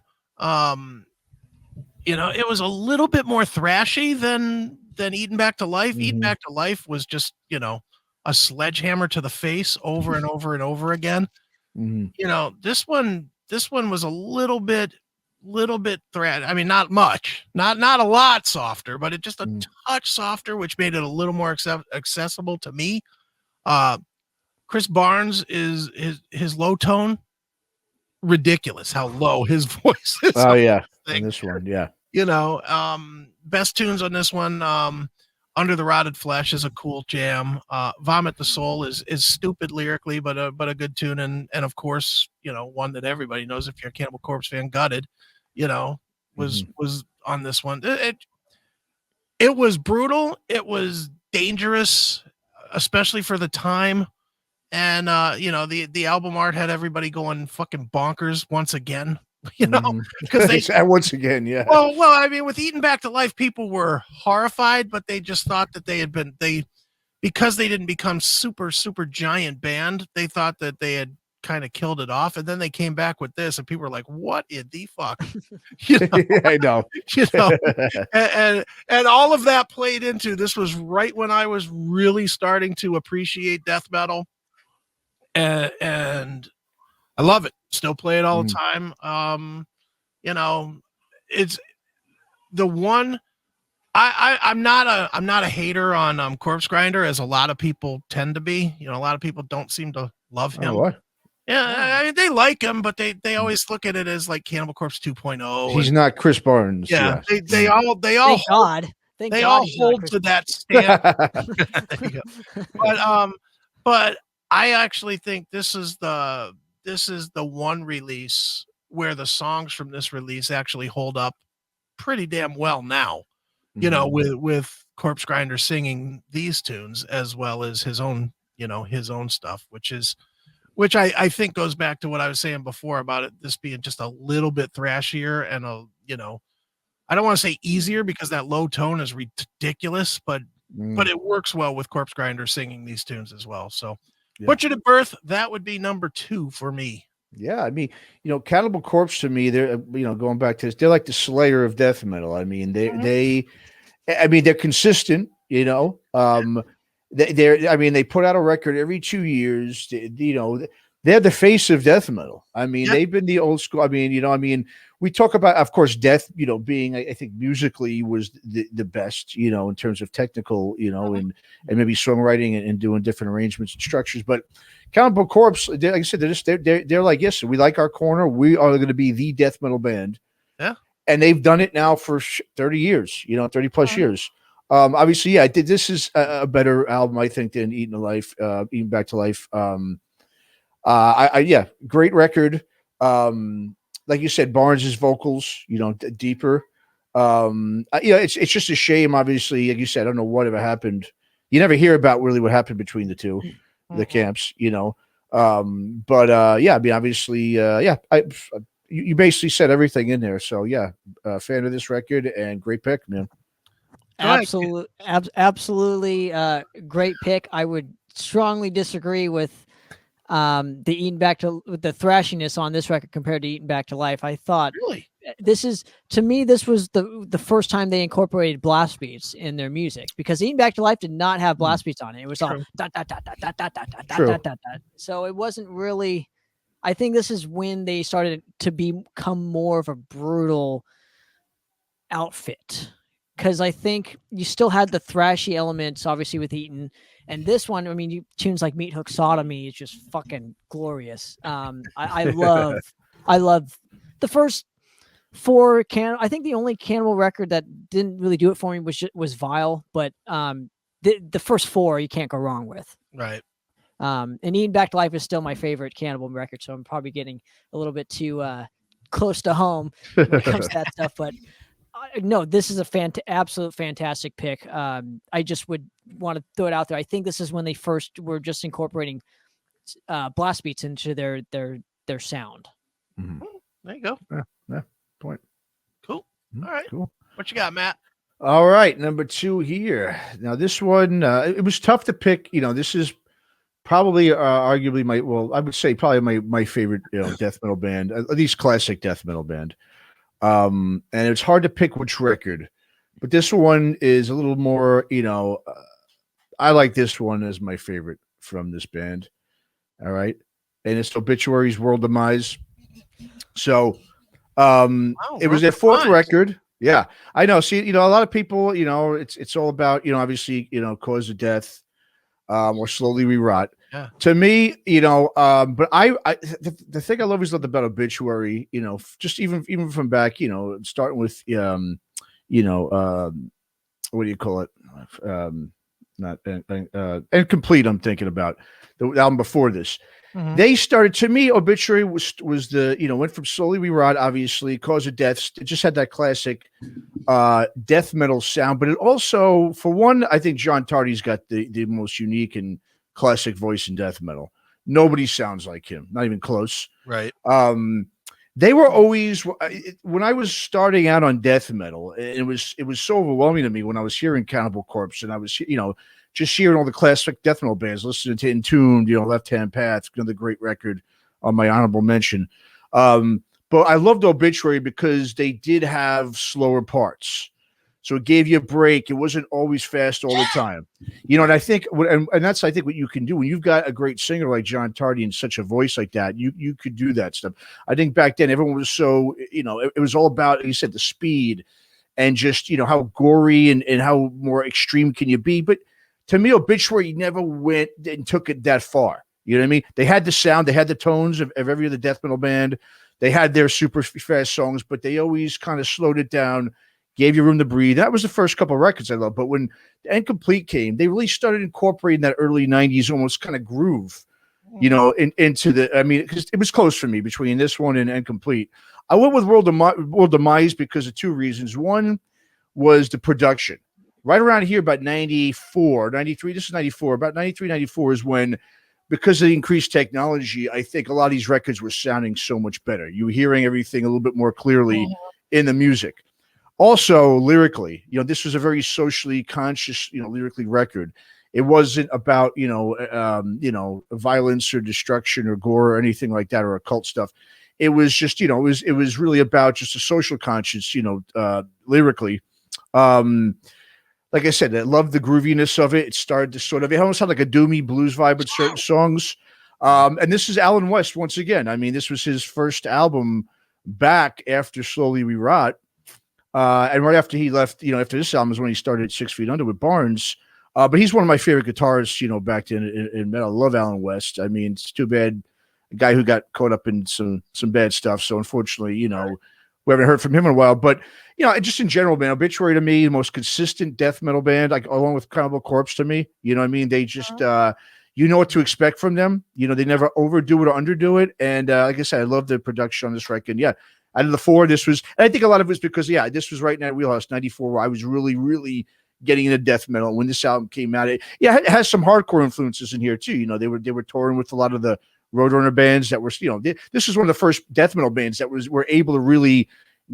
It was a little bit more thrashy than Eaten Back to Life. Eaten Back to Life was just, a sledgehammer to the face over and over and over again. This one was a little bit thread. I mean, not much, not a lot softer, but it just a touch softer, which made it a little more accessible to me. Chris Barnes is his low tone, ridiculous how low his voice is. Oh yeah, in this one, yeah. Best tunes on this one. Under the Rotted Flesh is a cool jam. Vomit the Soul is stupid lyrically, but a good tune, and of course, one that everybody knows if you're a Cannibal Corpse fan, Gutted, was on this one. It was brutal. It was dangerous, especially for the time. And the album art had everybody going fucking bonkers once again. Because they once again, yeah. Well, with Eaten Back to Life, people were horrified, but they just thought that because they didn't become super, super giant band, they thought that they had kind of killed it off. And then they came back with this, and people were like, "What in the fuck?" I know. And all of that played into this. Was right when I was really starting to appreciate death metal, and I love it. Still play it all the time. It's the one. I'm not a hater on Corpse Grinder, as a lot of people tend to be. A lot of people don't seem to love him. Oh, what? Yeah, they like him, but they always look at it as like Cannibal Corpse 2.0. He's not Chris Barnes. Yeah, they all Thank God. They all hold to that stand. But I actually think this is the one release where the songs from this release actually hold up pretty damn well now. You know, with Corpse Grinder singing these tunes as well as his own, his own stuff, which I think goes back to what I was saying before about it, this being just a little bit thrashier and I don't want to say easier because that low tone is ridiculous, but it works well with Corpse Grinder singing these tunes as well. So Butchered at Birth, that would be number 2 for me. Yeah, I mean, Cannibal Corpse to me, they're going back to this, they're like the Slayer of death metal. I mean, they're consistent. They put out a record every 2 years. They're the face of death metal. I mean, they've been the old school. I mean, we talk about, of course, Death, being, I think musically was the best, in terms of technical, and maybe songwriting and doing different arrangements and structures. But Cannibal Corpse, like I said, they're like, yes, we like our corner. We are going to be the death metal band. Yeah. And they've done it now for 30 years, 30 plus years. Obviously, yeah, this is a better album, I think, than Eaten Back to Life. Great record. Like you said, Barnes's vocals, deeper. It's just a shame, obviously, like you said, I don't know whatever happened. You never hear about really what happened between the two, the camps, obviously, you basically said everything in there. So fan of this record and great pick, man. Absolutely great pick. I would strongly disagree with the the thrashiness on this record compared to Eaten Back to Life. I thought really this was the first time they incorporated blast beats in their music, because Eaten Back to Life did not have blast beats on it. It was all dot, dot, dot, dot, dot, dot, dot, dot, dot, dot. So it wasn't really. I think this is when they started to become more of a brutal outfit, because I think you still had the thrashy elements, obviously, with Eaton. And this one, I mean, tunes like Meat Hook Sodomy is just fucking glorious. I love the first 4 I think the only Cannibal record that didn't really do it for me was Vile, but the first 4 you can't go wrong with. Right. And Eaten Back to Life is still my favorite Cannibal record, so I'm probably getting a little bit too close to home when it comes to that stuff. But no, this is a absolute fantastic pick. I just would want to throw it out there. I think this is when they first were just incorporating blast beats into their sound. Mm-hmm. There you go. Yeah, point. Cool. All right. Cool. What you got, Matt? All right, number 2 here. Now this one, it was tough to pick. This is probably arguably I would say probably my favorite death metal band, at least classic death metal band. And it's hard to pick which record, but this one is a little more, I like this one as my favorite from this band. All right. And it's Obituary's World Demise. So, it was their 4th record. Yeah, I know. See, a lot of people, it's all about, obviously, cause of death, or slowly we rot. Yeah. To me, but the thing I love is about Obituary, just even from back, starting with, what do you call it? Not Incomplete. I'm thinking about the album before this. Mm-hmm. They started, to me, Obituary was the, went from Slowly We Rot, obviously, Cause of Death. It just had that classic death metal sound, but it also, for one, I think John Tardy's got the most unique and classic voice in death metal. Nobody sounds like him, not even close. Right. They were always, when I was starting out on death metal, it was so overwhelming to me when I was hearing Cannibal Corpse, and I was, just hearing all the classic death metal bands, listening to Entombed, Left Hand Path, another great record on my honorable mention. But I loved Obituary because they did have slower parts. So it gave you a break. It wasn't always fast all the time. And I think, and that's, I think, what you can do when you've got a great singer like John Tardy and such a voice like that, you could do that stuff. I think back then everyone was so, it was all about, like you said, the speed and just, how gory and how more extreme can you be. But to me, Obituary never went and took it that far. You know what I mean? They had the sound, they had the tones of every other death metal band. They had their super fast songs, but they always kind of slowed it down, gave you room to breathe. That was the first couple of records I loved. But when Incomplete came, they really started incorporating that early 90s almost kind of groove you know, into the. I mean, because it was close for me between this one and Complete. I went with World Demise because of two reasons. One was the production. Right around here, about 94, 93. This is 94. About 93, 94 is when, because of the increased technology, I think a lot of these records were sounding so much better. You were hearing everything a little bit more clearly in the music. Also, lyrically, you know, this was a very socially conscious, you know, lyrically record. It wasn't about, you know, violence or destruction or gore or anything like that or occult stuff. It was just, you know, it was really about just a social conscience, you know, lyrically. Like I said, I love the grooviness of it. It started to sort of, it almost had like a doomy blues vibe with certain songs. And this is Alan West once again. I mean, this was his first album back after Slowly We Rot. And right after he left, you know, after this album is when he started 6 Feet Under with Barnes. But he's one of my favorite guitarists, you know, back then in metal. I love Alan West. I mean, it's too bad a guy who got caught up in some bad stuff. So unfortunately, you know, we haven't heard from him in a while. But, you know, just in general, man, Obituary to me, the most consistent death metal band, like along with Cannibal Corpse to me. You know what I mean? They just, you know what to expect from them. You know, they never overdo it or underdo it. And like I said, I love the production on this record. Yeah. Out of the four, this was, and I think a lot of it was because, yeah, this was right in that wheelhouse, 94, where I was really, really getting into death metal. When this album came out, it has some hardcore influences in here too. You know, they were touring with a lot of the Roadrunner bands that were, you know, this is one of the first death metal bands that were able to really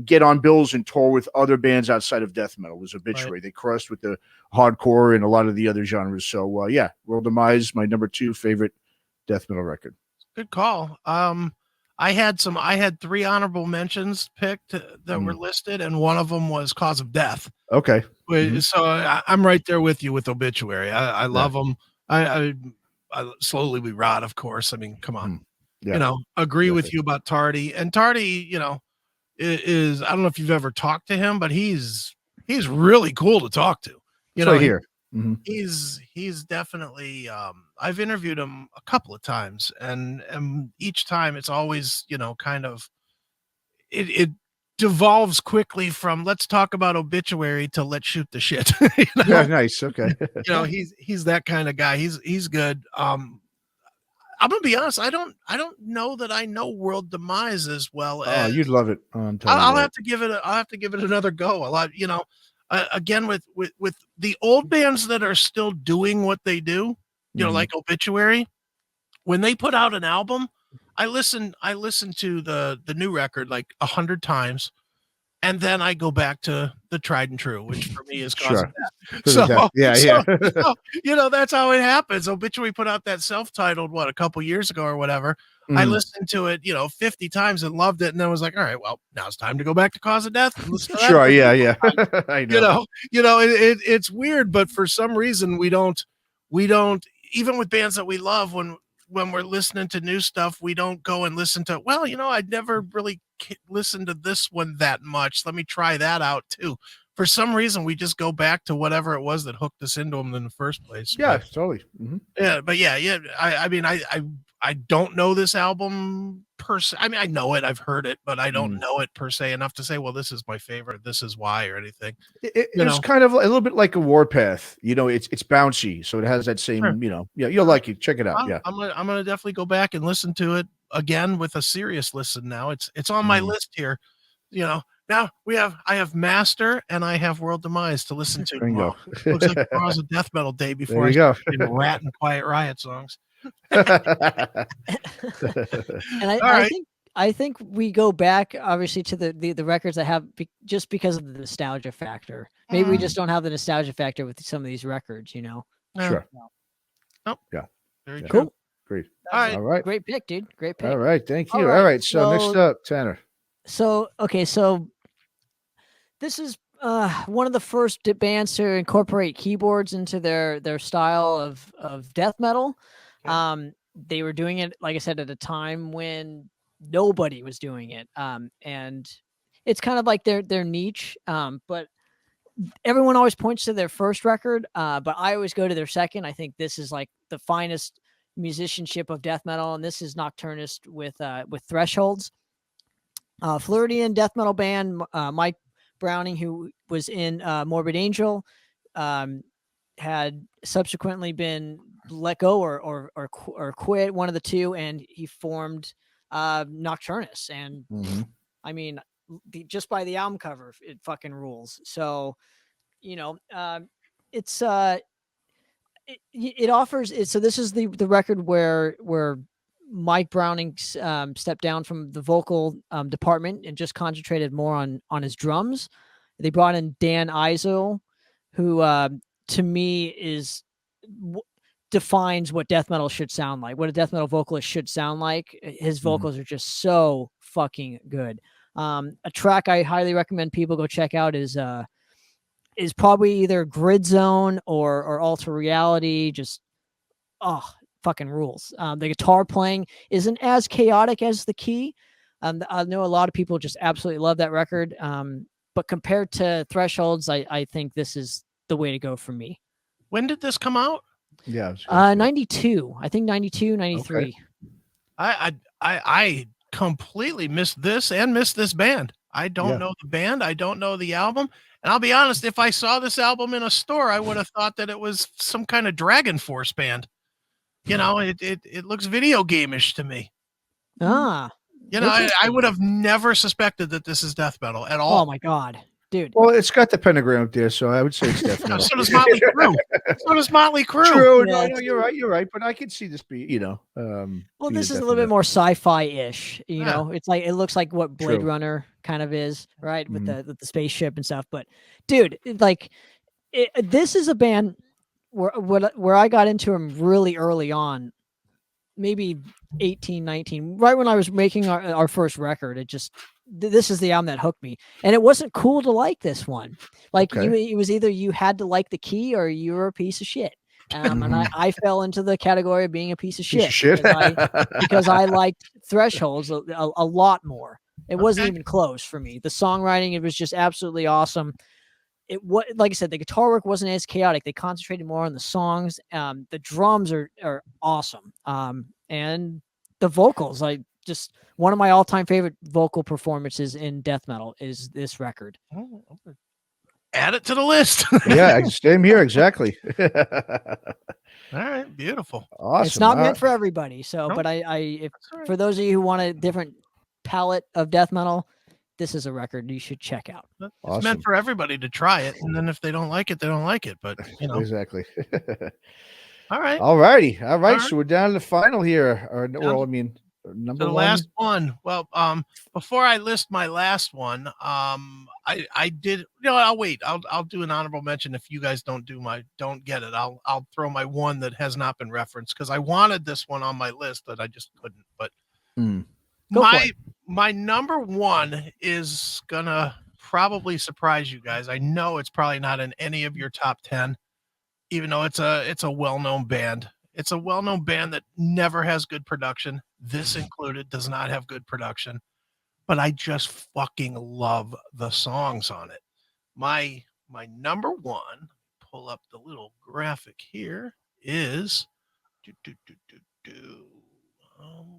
get on bills and tour with other bands outside of death metal. Was Obituary. Right. They crossed with the hardcore and a lot of the other genres. So yeah, World Demise, my number 2 favorite death metal record. Good call. I had 3 honorable mentions picked that were listed, and one of them was Cause of Death. Okay. So I'm right there with you with Obituary. I love them. I Slowly We Rot, of course. I mean, come on. You know, agree with you about Tardy. And Tardy, you know, is I don't know if you've ever talked to him, but he's really cool to talk to. You know, right here. He's definitely I've interviewed him a couple of times, and each time it's always, you know, kind of it devolves quickly from let's talk about Obituary to let's shoot the shit. You know? Yeah, nice. Okay. You know, he's that kind of guy. He's good. I'm gonna be honest. I don't know that I know World Demise as well. Oh, you'd love it. I'll have to give it another go. A lot, you know. Again, with the old bands that are still doing what they do, you know, like Obituary, when they put out an album, I listen to the new record like 100 times, and then I go back to the tried and true, which for me is Cause of Death. So, you know, that's how it happens. Obituary put out that self-titled a couple years ago or whatever. I listened to it, you know, 50 times and loved it, and then I was like, all right, well, now it's time to go back to Cause of Death. And listen to that yeah. I know. You know, it's weird, but for some reason we don't even with bands that we love, when we're listening to new stuff, we don't go and listen to, well, you know, I'd never really listened to this one that much. Let me try that out too. For some reason, we just go back to whatever it was that hooked us into them in the first place. Yeah, totally. Yeah, but yeah. I mean, I don't know this album per se. I mean, I know it, I've heard it, but I don't know it per se enough to say, well, this is my favorite, this is why, or anything. It's kind of a little bit like a Warpath. You know, it's bouncy, so it has that same, you know, yeah, you'll like it. Check it out. I'm gonna definitely go back and listen to it again with a serious listen now. It's on my list here. You know, now I have Master and I have World Demise to listen to tomorrow. Looks like tomorrow's a death metal day before I start doing Rat and Quiet Riot songs. And I think we go back obviously to the records I have just because of the nostalgia factor. Maybe we just don't have the nostalgia factor with some of these records, you know. Sure. Oh, yeah. Very cool. Great. All right. Great pick, dude. Great pick. All right. Thank you. All right. So next up, Tanner. So this is one of the first bands to incorporate keyboards into their style of death metal. Okay. They were doing it, like I said, at a time when nobody was doing it. And it's kind of like their niche. But everyone always points to their first record. But I always go to their second. I think this is like the finest musicianship of death metal, and this is Nocturnist with Thresholds. Floridian death metal band, Mike Browning, who was in Morbid Angel, had subsequently been let go or quit, one of the two, and he formed Nocturnus. And I mean, just by the album cover, it fucking rules. So, you know, it's it offers it. So this is the record where Mike Browning stepped down from the vocal department and just concentrated more on his drums. They brought in Dan Iso, who to me is defines what death metal should sound like, what a death metal vocalist should sound like. His vocals are just so fucking good. A track I highly recommend people go check out is probably either Grid Zone or Alter Reality. Just fucking rules. The guitar playing isn't as chaotic as the key. I know a lot of people just absolutely love that record. But compared to Thresholds, I think this is the way to go for me. When did this come out? Yeah. 92. I think 92, 93. Okay. I completely missed this and missed this band. I don't know the band. I don't know the album. And I'll be honest, if I saw this album in a store, I would have thought that it was some kind of Dragon Force band. You know, it looks video game-ish to me. You know, I would have never suspected that this is death metal at all. Oh my God, dude. Well, it's got the pentagram up there, so I would say it's death metal. So does Motley Crue. So does Motley Crue. True. No, you're right. But I could see this be, you know. Well, this is a little bit more sci-fi-ish. You know, it's like it looks like what Blade Runner kind of is, right? With the spaceship and stuff. But dude, this is a band where I got into him really early on, maybe 18, 19, right when I was making our first record. It just, this is the album that hooked me. And it wasn't cool to like this one. Like it was either you had to like the key or you were a piece of shit. And I fell into the category of being a piece of shit, because I liked Thresholds a lot more. It wasn't even close for me. The songwriting, it was just absolutely awesome. Like I said, the guitar work wasn't as chaotic. They concentrated more on the songs. The drums are awesome. And the vocals, just one of my all-time favorite vocal performances in death metal is this record. Add it to the list. Yeah, same here, exactly. All right, beautiful. Awesome. It's not meant for everybody. So, but for those of you who want a different palette of death metal, this is a record you should check out. It's meant for everybody to try it, and then if they don't like it, they don't like it. But you know, exactly. All right. All righty. All right. So we're down to the final here. Well, I mean, number the one. last one. Well, before I list my last one, I did. You know, I'll wait. I'll do an honorable mention if you guys don't get it. I'll throw my one that has not been referenced because I wanted this one on my list that I just couldn't. But my number one is gonna probably surprise you guys. I know it's probably not in any of your top 10, even though it's a well-known band. It's a well-known band that never has good production. This included does not have good production, but I just fucking love the songs on it. My number one, pull up the little graphic here, is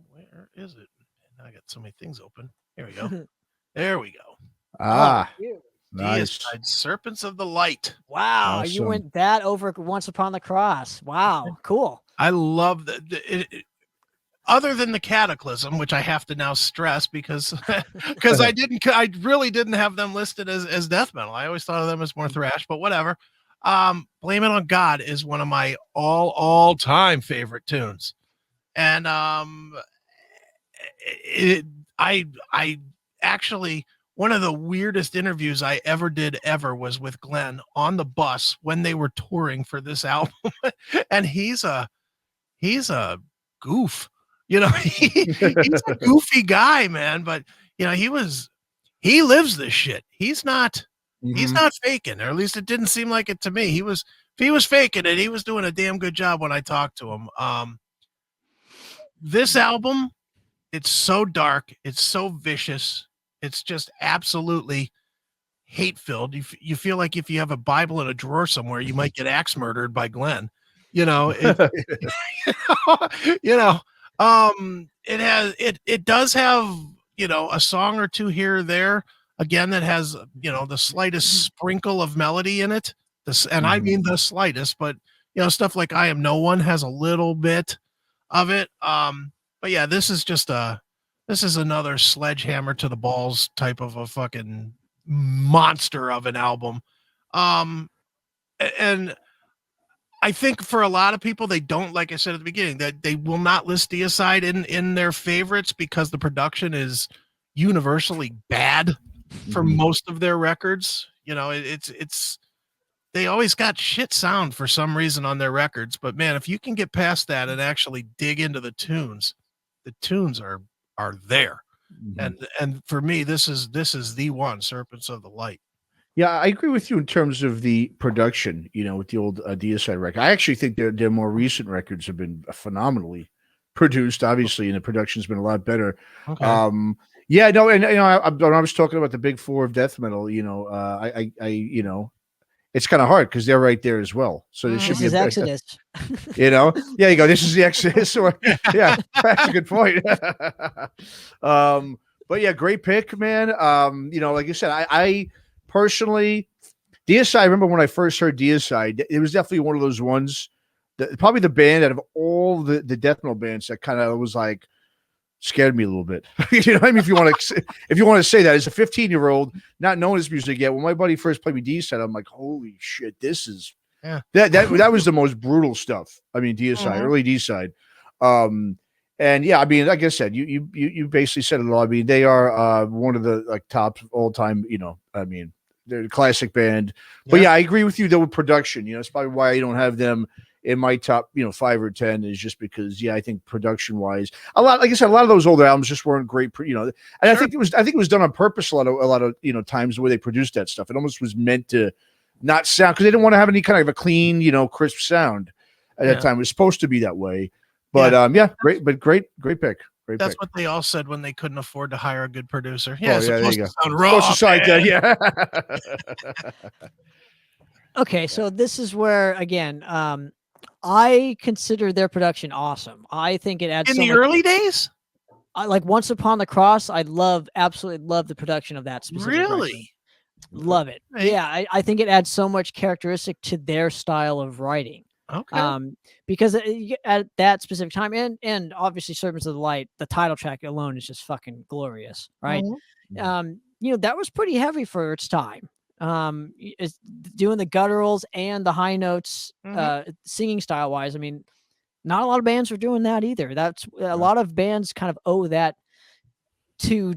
where is it? I got so many things open. Here we go. There we go. Nice. Serpents of the Light. Wow, awesome. You went that over Once Upon the Cross. Wow, cool. I love that. Other than the Cataclysm, which I have to now stress because I really didn't have them listed as death metal. I always thought of them as more thrash, but whatever. Blame It on God is one of my all-time favorite tunes. And I actually, one of the weirdest interviews I ever did was with Glenn on the bus when they were touring for this album. And he's a goof, you know, he's a goofy guy, man. But you know, he lives this shit. He's not faking, or at least it didn't seem like it to me. If he was faking it, he was doing a damn good job when I talked to him. This album, it's so dark. It's so vicious. It's just absolutely hate-filled. You feel like if you have a Bible in a drawer somewhere, you might get axe murdered by Glenn. You know, it does have, you know, a song or two here or there, again, that has, you know, the slightest sprinkle of melody in it. I mean the slightest, but stuff like I Am No One has a little bit of it. But yeah, this is another sledgehammer to the balls type of a fucking monster of an album. And I think for a lot of people, they don't, like I said at the beginning, that they will not list Deicide in their favorites because the production is universally bad for most of their records. It's they always got shit sound for some reason on their records, but man, if you can get past that and actually dig into the tunes are there. And for me, this is the one, Serpents of the Light. Yeah, I agree with you in terms of the production, with the old Deicide record. I actually think their more recent records have been phenomenally produced, obviously, and the production's been a lot better. Okay. Yeah, no, and when I was talking about the big four of death metal, it's kind of hard because they're right there as well. So there should This be is Exodus. yeah, you go. This is the Exodus. Yeah, that's a good point. But yeah, great pick, man. Like you said, I personally, Deicide, I remember when I first heard Deicide, it was definitely one of those ones that probably the band out of all the death metal bands that kind of was like scared me a little bit. You know what I mean? If you want to say that as a 15-year-old, not knowing this music yet, when my buddy first played me Deicide, I'm like, holy shit, this is that was the most brutal stuff. I mean, Deicide, early Deicide. And yeah, I mean, like I said, you basically said it all. I mean, they are one of the top all time. I mean, they're a classic band. But yeah, I agree with you though with production. It's probably why I don't have them in my top 5 or 10 is just because I think production wise, like I said, a lot of those older albums just weren't great. And I think it was done on purpose. A lot of times the way they produced that stuff, it almost was meant to not sound because they didn't want to have any kind of a clean crisp sound at that time. It was supposed to be that way. But great pick. That's what they all said when they couldn't afford to hire a good producer. Yeah, it's there you supposed go. to sound raw. Okay, so this is where again, I consider their production awesome. I think it adds in the early days. Like Once Upon the Cross, I absolutely love the production of that specific record. Love it. Right. Yeah, I think it adds so much characteristic to their style of writing. Okay. Because at that specific time, and obviously Serpents of the Light, the title track alone is just fucking glorious, right? That was pretty heavy for its time. Is doing the gutturals and the high notes, singing style wise. I mean, not a lot of bands were doing that either. That's a lot of bands kind of owe that to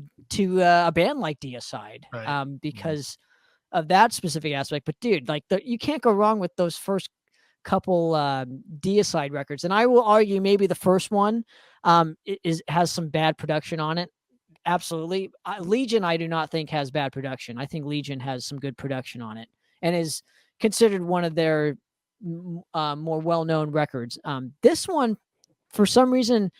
a band like Deicide, because of that specific aspect. But dude, you can't go wrong with those first couple Deicide records, and I will argue maybe the first one has some bad production on it. Absolutely. Legion, I do not think has bad production. I think Legion has some good production on it and is considered one of their more well-known records. This one, for some reason,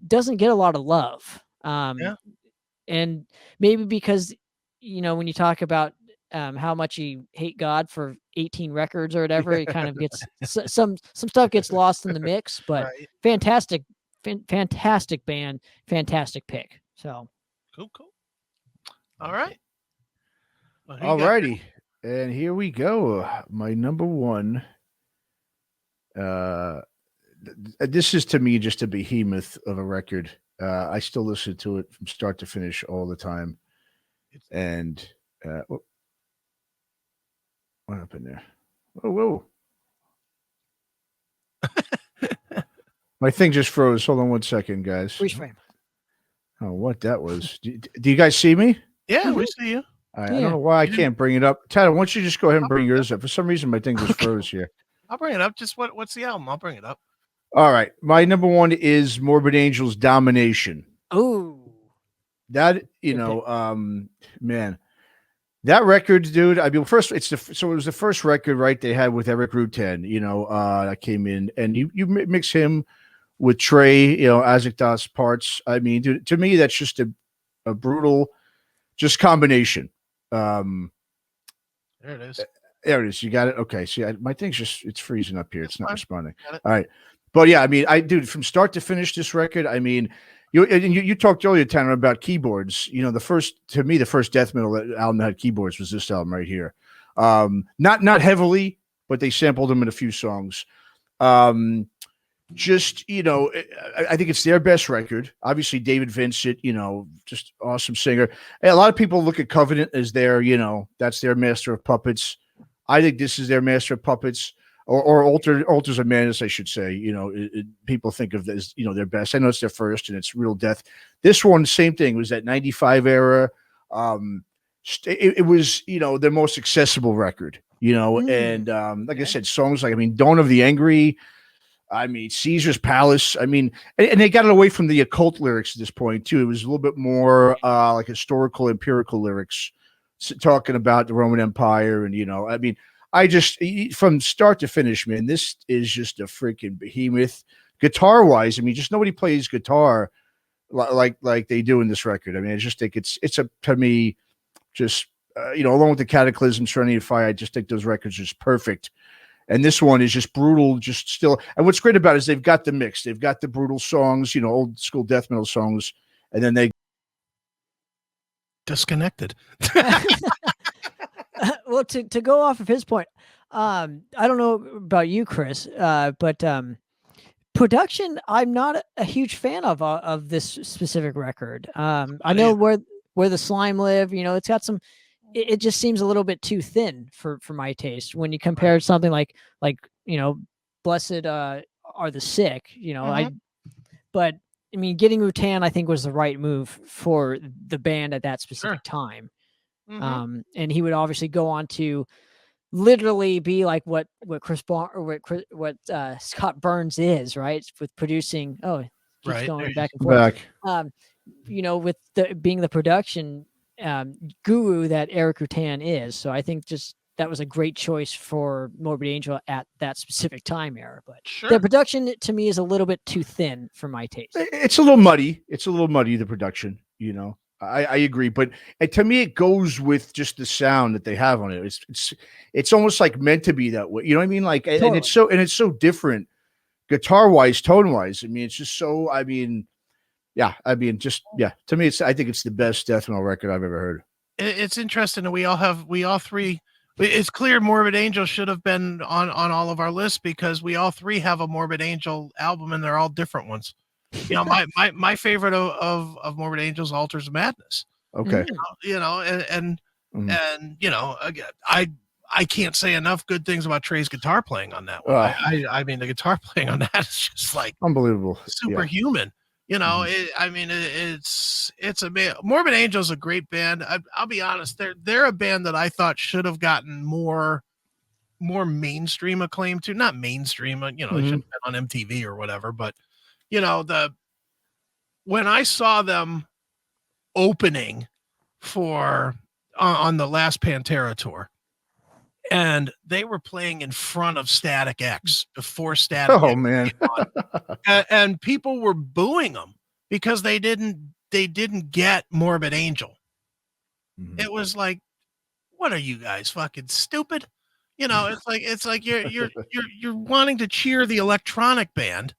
doesn't get a lot of love. And maybe because, when you talk about how much you hate God for 18 records or whatever, it kind of gets some stuff gets lost in the mix, but fantastic band, fantastic pick. So cool. All right. Well, all righty. And here we go. My number one. This is to me just a behemoth of a record. I still listen to it from start to finish all the time. And what happened there? Whoa. My thing just froze. Hold on one second, guys. Freeze frame. Oh, what that was. Do you guys see me? Yeah, we see you. I don't know why I can't bring it up. Tyler, why don't you just go ahead and bring yours up? For some reason, my thing just froze here. I'll bring it up. Just what's the album? I'll bring it up. All right. My number one is Morbid Angel's Domination. Oh. That, man. That record, dude. I mean, first, it was the first record, right? They had with Eric Rutan, that came in, and you mix him with Trey, Isaac Das parts. I mean, dude, to me, that's just a brutal, just combination. There it is. There it is. You got it. Okay. See, my thing's it's freezing up here. It's not responding. All right. But yeah, I mean, dude, from start to finish, this record. I mean, you talked earlier, Tanner, about keyboards. The first death metal album that had keyboards was this album right here. Not heavily, but they sampled them in a few songs. Just, I think it's their best record. Obviously, David Vincent, just awesome singer. And a lot of people look at Covenant as their, that's their Master of Puppets. I think this is their Master of Puppets, or Altars of Madness, I should say. People think of this, their best. I know it's their first, and it's Real Death. This one, same thing. It was that '95 era. It was, their most accessible record. And like I said, songs like Dawn of the Angry. Caesar's Palace. And they got it away from the occult lyrics at this point too. It was a little bit more like historical, empirical lyrics, talking about the Roman Empire. And I just from start to finish, man, this is just a freaking behemoth. Guitar wise, just nobody plays guitar like they do in this record. I just think it's a, to me, just along with the Cataclysm, Serenity of Fire, I just think those records are just perfect. And this one is just brutal, just still. And what's great about it is they've got the mix. They've got the brutal songs, old school death metal songs, and then they disconnected. Well, to go off of his point, I don't know about you, Chris, but production, I'm not a huge fan of this specific record. I know where the slime live. It's got some. It just seems a little bit too thin for my taste when you compare something like Blessed Are the Sick. But getting Rutan, I think, was the right move for the band at that specific time. And he would obviously go on to literally be like what Scott Burns is, right, with producing. Oh, it keeps going back and forth. With being the production guru that Eric Rutan is. So I think just that was a great choice for Morbid Angel at that specific time era. But the production to me is a little bit too thin for my taste. It's a little muddy. The production, I agree. But to me, it goes with just the sound that they have on it. It's almost like meant to be that way. You know what I mean? Like, totally. and it's so different guitar wise, tone wise. It's just so, to me, I think it's the best death metal record I've ever heard. It's interesting that we all three, it's clear Morbid Angel should have been on all of our lists because we all three have a Morbid Angel album and they're all different ones. My favorite of Morbid Angel's Altars of Madness. Okay. And again, I can't say enough good things about Trey's guitar playing on that one. The guitar playing on that is just like unbelievable, superhuman. It's amazing. Morbid Angel's a great band. I'll be honest, they're a band that I thought should have gotten more mainstream acclaim too. Not mainstream, they should have been on MTV or whatever. But when I saw them opening for on the last Pantera tour, and they were playing in front of Static X before Static X man. and people were booing them because they didn't get Morbid Angel. It was like, what are you guys, fucking stupid? It's like you're wanting to cheer the electronic band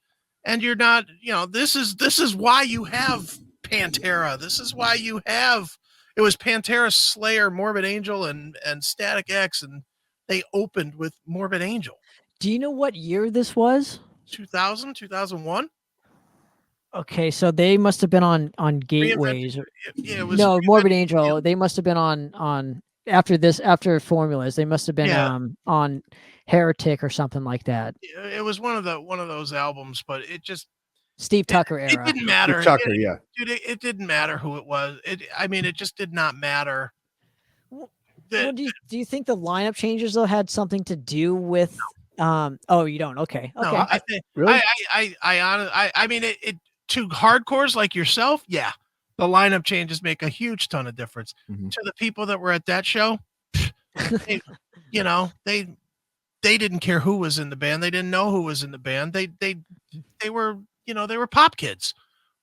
and you're not, this is why you have Pantera. This is why you have, it was Pantera, Slayer, Morbid Angel, and Static X, and they opened with Morbid Angel. Do you know what year this was? 2000, 2001. Okay, so they must have been on Gateways. Yeah, it was Morbid Angel. They must have been on after Formulas. They must have been on Heretic or something like that. It was one of those albums, but it just Steve Tucker era. It didn't matter. Steve Tucker, yeah. Dude, it didn't matter who it was. It just did not matter. Do you think the lineup changes though had something to do with? Oh, you don't. Okay. No, I think really. It to hardcores like yourself, yeah, the lineup changes make a huge ton of difference. To the people that were at that show, they didn't care who was in the band. They didn't know who was in the band. They were, they were pop kids,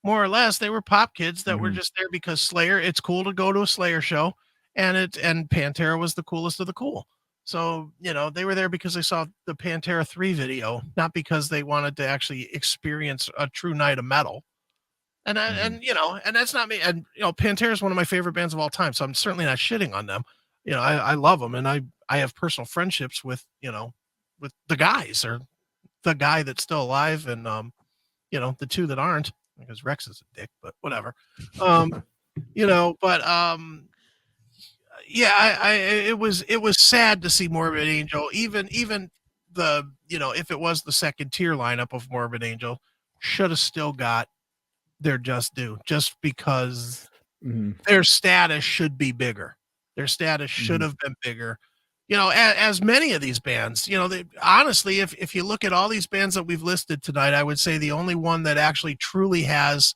more or less. They were pop kids that were just there because Slayer. It's cool to go to a Slayer show, and Pantera was the coolest of the cool. So, they were there because they saw the Pantera 3 video, not because they wanted to actually experience a true night of metal. And and that's not me. And Pantera is one of my favorite bands of all time, so I'm certainly not shitting on them. I love them, and I have personal friendships with the guys. They're the guy that's still alive, and you know, the two that aren't, because Rex is a dick, but whatever. You know, but yeah, it was sad to see Morbid Angel, even the, you know, if it was the second tier lineup of Morbid Angel, should have still got their just due, just because their status should be bigger. Their status should have been bigger. You know, as many of these bands, you know, honestly, if you look at all these bands that we've listed tonight, I would say the only one that actually truly has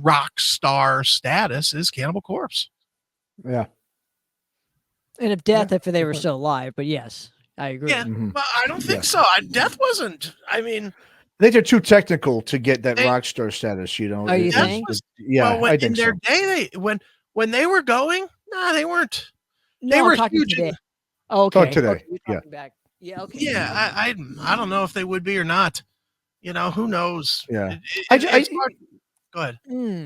rock star status is Cannibal Corpse. Yeah. And if Death, if they were still alive, but yes, I agree. Yeah, but I don't think so. Death wasn't. I mean, I think they're too technical to get that rock star status. You know, Oh, you think? Yeah, well, I think in their so. day, when they were going, nah, they weren't. No, They I'm were talking huge. today. Oh, okay. Talk today. Okay, you're Yeah. talking back. Yeah. Okay. Yeah, I don't know if they would be or not. You know, who knows? Yeah. It's hard. Go ahead.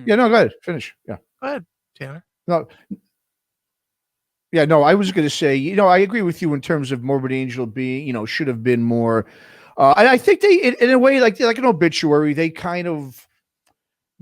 Yeah, no, go ahead. Finish. Yeah. Go ahead, Tanner. No. Yeah, no, I was going to say, you know, I agree with you in terms of Morbid Angel being, you know, should have been more. And I think they, in a way, like an obituary, they kind of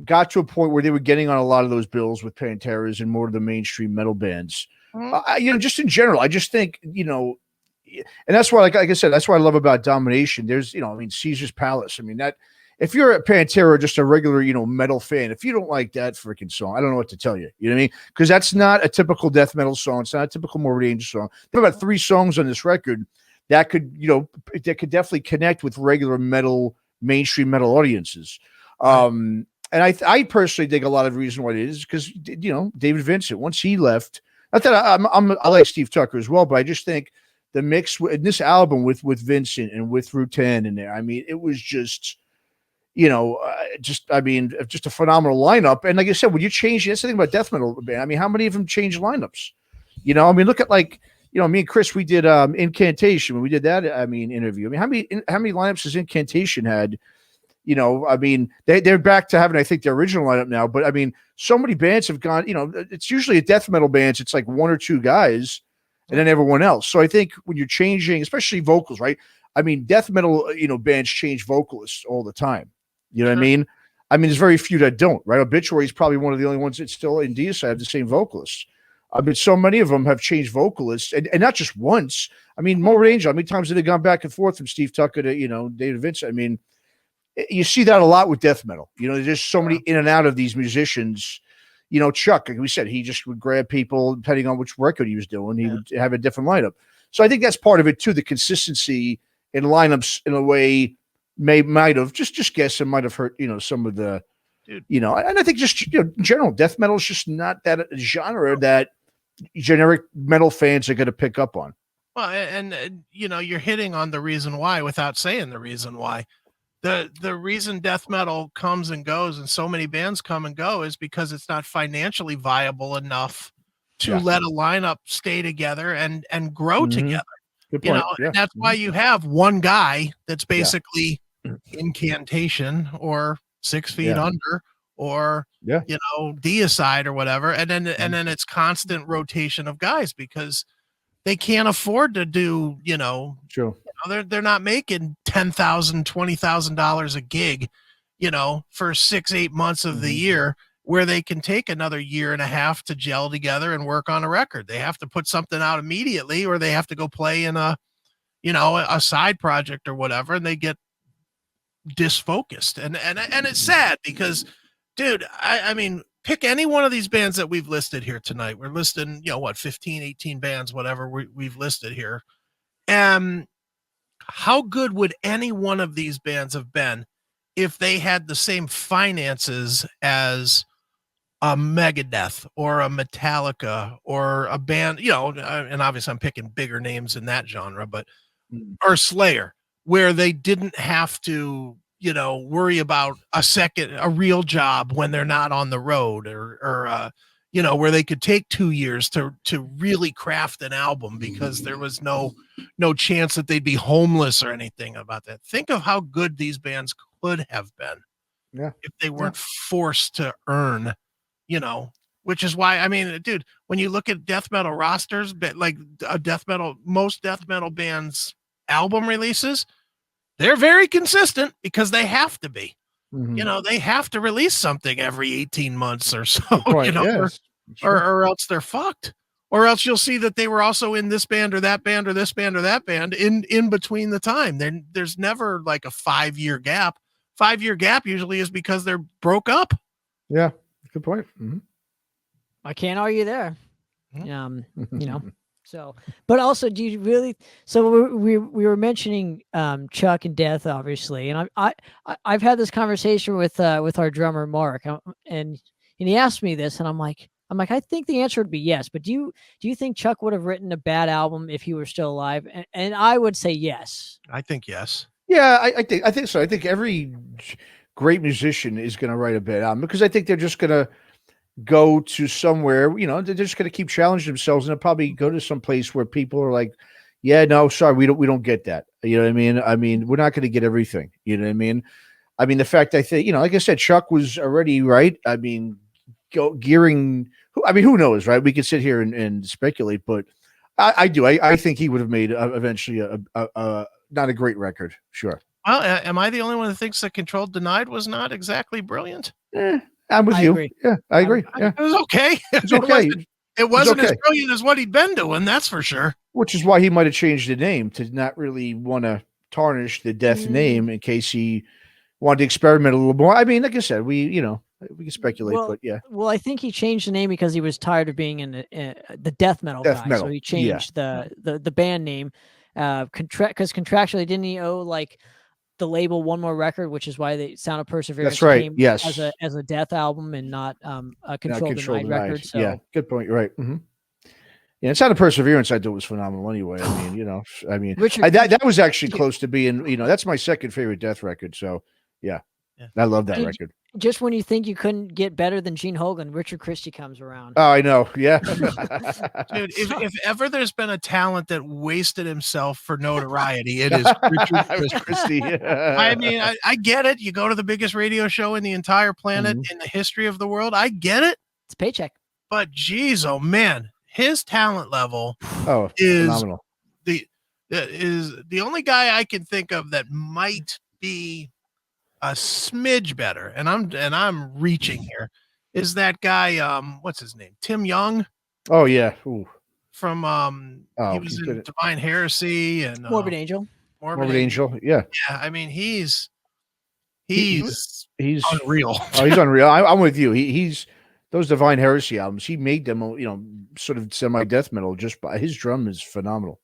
got to a point where they were getting on a lot of those bills with Panteras and more of the mainstream metal bands. You know, just in general, I just think, you know, and that's why, like I said, that's what I love about Domination. There's, you know, I mean, Caesar's Palace. I mean, that if you're a Pantera, just a regular, you know, metal fan, if you don't like that freaking song, I don't know what to tell you. You know what I mean? Because that's not a typical death metal song. It's not a typical Morbid Angel song. There are about 3 songs on this record that could, you know, that could definitely connect with regular metal, mainstream metal audiences. And I personally think a lot of the reason why it is because, you know, David Vincent, once he left, not that I like Steve Tucker as well, but I just think the mix in this album with Vincent and with Rutan in there, I mean, it was just, you know, just a phenomenal lineup. And like I said, when you change, that's the thing about death metal band. I mean, how many of them change lineups? You know, I mean, look at, like, you know, me and Chris, we did Incantation when we did that. I mean, interview. I mean, how many lineups has Incantation had? You know, I mean, they're back to having, I think, their original lineup now. But I mean, so many bands have gone. You know, it's usually a death metal bands. It's like 1 or 2 guys, and then everyone else. So I think when you're changing, especially vocals, right? I mean, death metal, you know, bands change vocalists all the time. You know what I mean? I mean, there's very few that don't, right? Obituary is probably one of the only ones that still in Deicide have the same vocalists. I mean, so many of them have changed vocalists, and not just once. I mean, Morbid Angel, how many times have they gone back and forth from Steve Tucker to, you know, David Vincent? I mean, you see that a lot with death metal. You know, there's just so many in and out of these musicians. You know, Chuck, like we said, he just would grab people depending on which record he was doing. He would have a different lineup. So I think that's part of it too. The consistency in lineups, in a way, might have just guess, it might have hurt, you know, some of the, you know, and I think just, you know, in general, death metal is just not that genre that generic metal fans are going to pick up on. Well, and you know, you're hitting on the reason why without saying the reason why. The reason death metal comes and goes and so many bands come and go is because it's not financially viable enough to let a lineup stay together and grow together. Good point. You know, and that's why you have one guy that's basically Incantation or 6 Feet Under or you know, Deicide or whatever, and then it's constant rotation of guys because they can't afford to do, you know, they're not making $10,000, $20,000 a gig, you know, for 6-8 months of the year, where they can take another year and a half to gel together and work on a record. They have to put something out immediately, or they have to go play in a, you know, a side project or whatever, and they get disfocused. And it's sad because, dude, I mean, pick any one of these bands that we've listed here tonight. We're listing, you know, what, 15, 18 bands, whatever we've listed here. And how good would any one of these bands have been if they had the same finances as a Megadeth or a Metallica or a band, you know, and obviously I'm picking bigger names in that genre, but or Slayer, where they didn't have to, you know, worry about a real job when they're not on the road, or you know, where they could take 2 years to really craft an album because there was no chance that they'd be homeless or anything about that. Think of how good these bands could have been if they weren't forced to earn, you know, which is why, I mean, dude, when you look at death metal rosters, but like most death metal bands album releases, they're very consistent because they have to be. Mhm. You know, they have to release something every 18 months or so, Good point. you know, Yes. Sure. or else they're fucked. Or else you'll see that they were also in this band or that band or this band or that band in between the time. Then there's never like a 5-year gap. 5-year gap usually is because they're broke up. Yeah. Good point. Mhm. I can't argue there. Mhm. You know, so, but also, do you really? So we were mentioning Chuck and Death, obviously, and I've had this conversation with our drummer Mark, and he asked me this, and I'm like, I think the answer would be yes. But do you think Chuck would have written a bad album if he were still alive? And I would say yes. I think yes. Yeah, I think so. I think every great musician is going to write a bad album because I think they're just going to go to somewhere, you know, they're just going to keep challenging themselves, and they'll probably go to some place where people are like, yeah, no, sorry, we don't get that. You know what I mean? I mean, we're not going to get everything. You know what I mean? I mean, the fact I think, you know, like I said, Chuck was already right. I mean, gearing, I mean, who knows, right? We could sit here and speculate, but I do. I think he would have made eventually a not a great record. Sure. Well, am I the only one that thinks that Controlled Denied was not exactly brilliant? I'm with I you. agree. Yeah, I agree. Yeah, It was okay. it's okay. It wasn't as okay. brilliant as what he'd been doing, that's for sure. Which is why he might have changed the name to not really want to tarnish the Death name in case he wanted to experiment a little more. I mean, like I said, we can speculate, but yeah. Well, I think he changed the name because he was tired of being in the death metal guy. Metal. So he changed the band name. Because contractually, didn't he owe like the label one more record, which is why the Sound of Perseverance That's right. came Yes. as a death album and not a Controlled Denied record. So Yeah, good point. You're right. Mm-hmm. Yeah, it's not a Perseverance. I thought was phenomenal anyway. I mean, you know, Richard, that was actually close to being, you know, that's my second favorite Death record. So yeah. I love that record. Just when you think you couldn't get better than Gene Hogan, Richard Christie comes around. Oh, I know. Yeah. Dude, if ever there's been a talent that wasted himself for notoriety, it is Richard Christie. I mean, I get it. You go to the biggest radio show in the entire planet in the history of the world. I get it. It's a paycheck. But geez, oh man, his talent level is phenomenal. Is the only guy I can think of that might be a smidge better, and I'm reaching here, is that guy, what's his name? Tim Young. Oh yeah. Ooh. From he was in Divine Heresy and Morbid Angel. Morbid Angel. Yeah. Yeah, I mean he's unreal. Oh, he's unreal. I'm with you. He's those Divine Heresy albums. He made them, you know, sort of semi death metal. Just by his drum is phenomenal.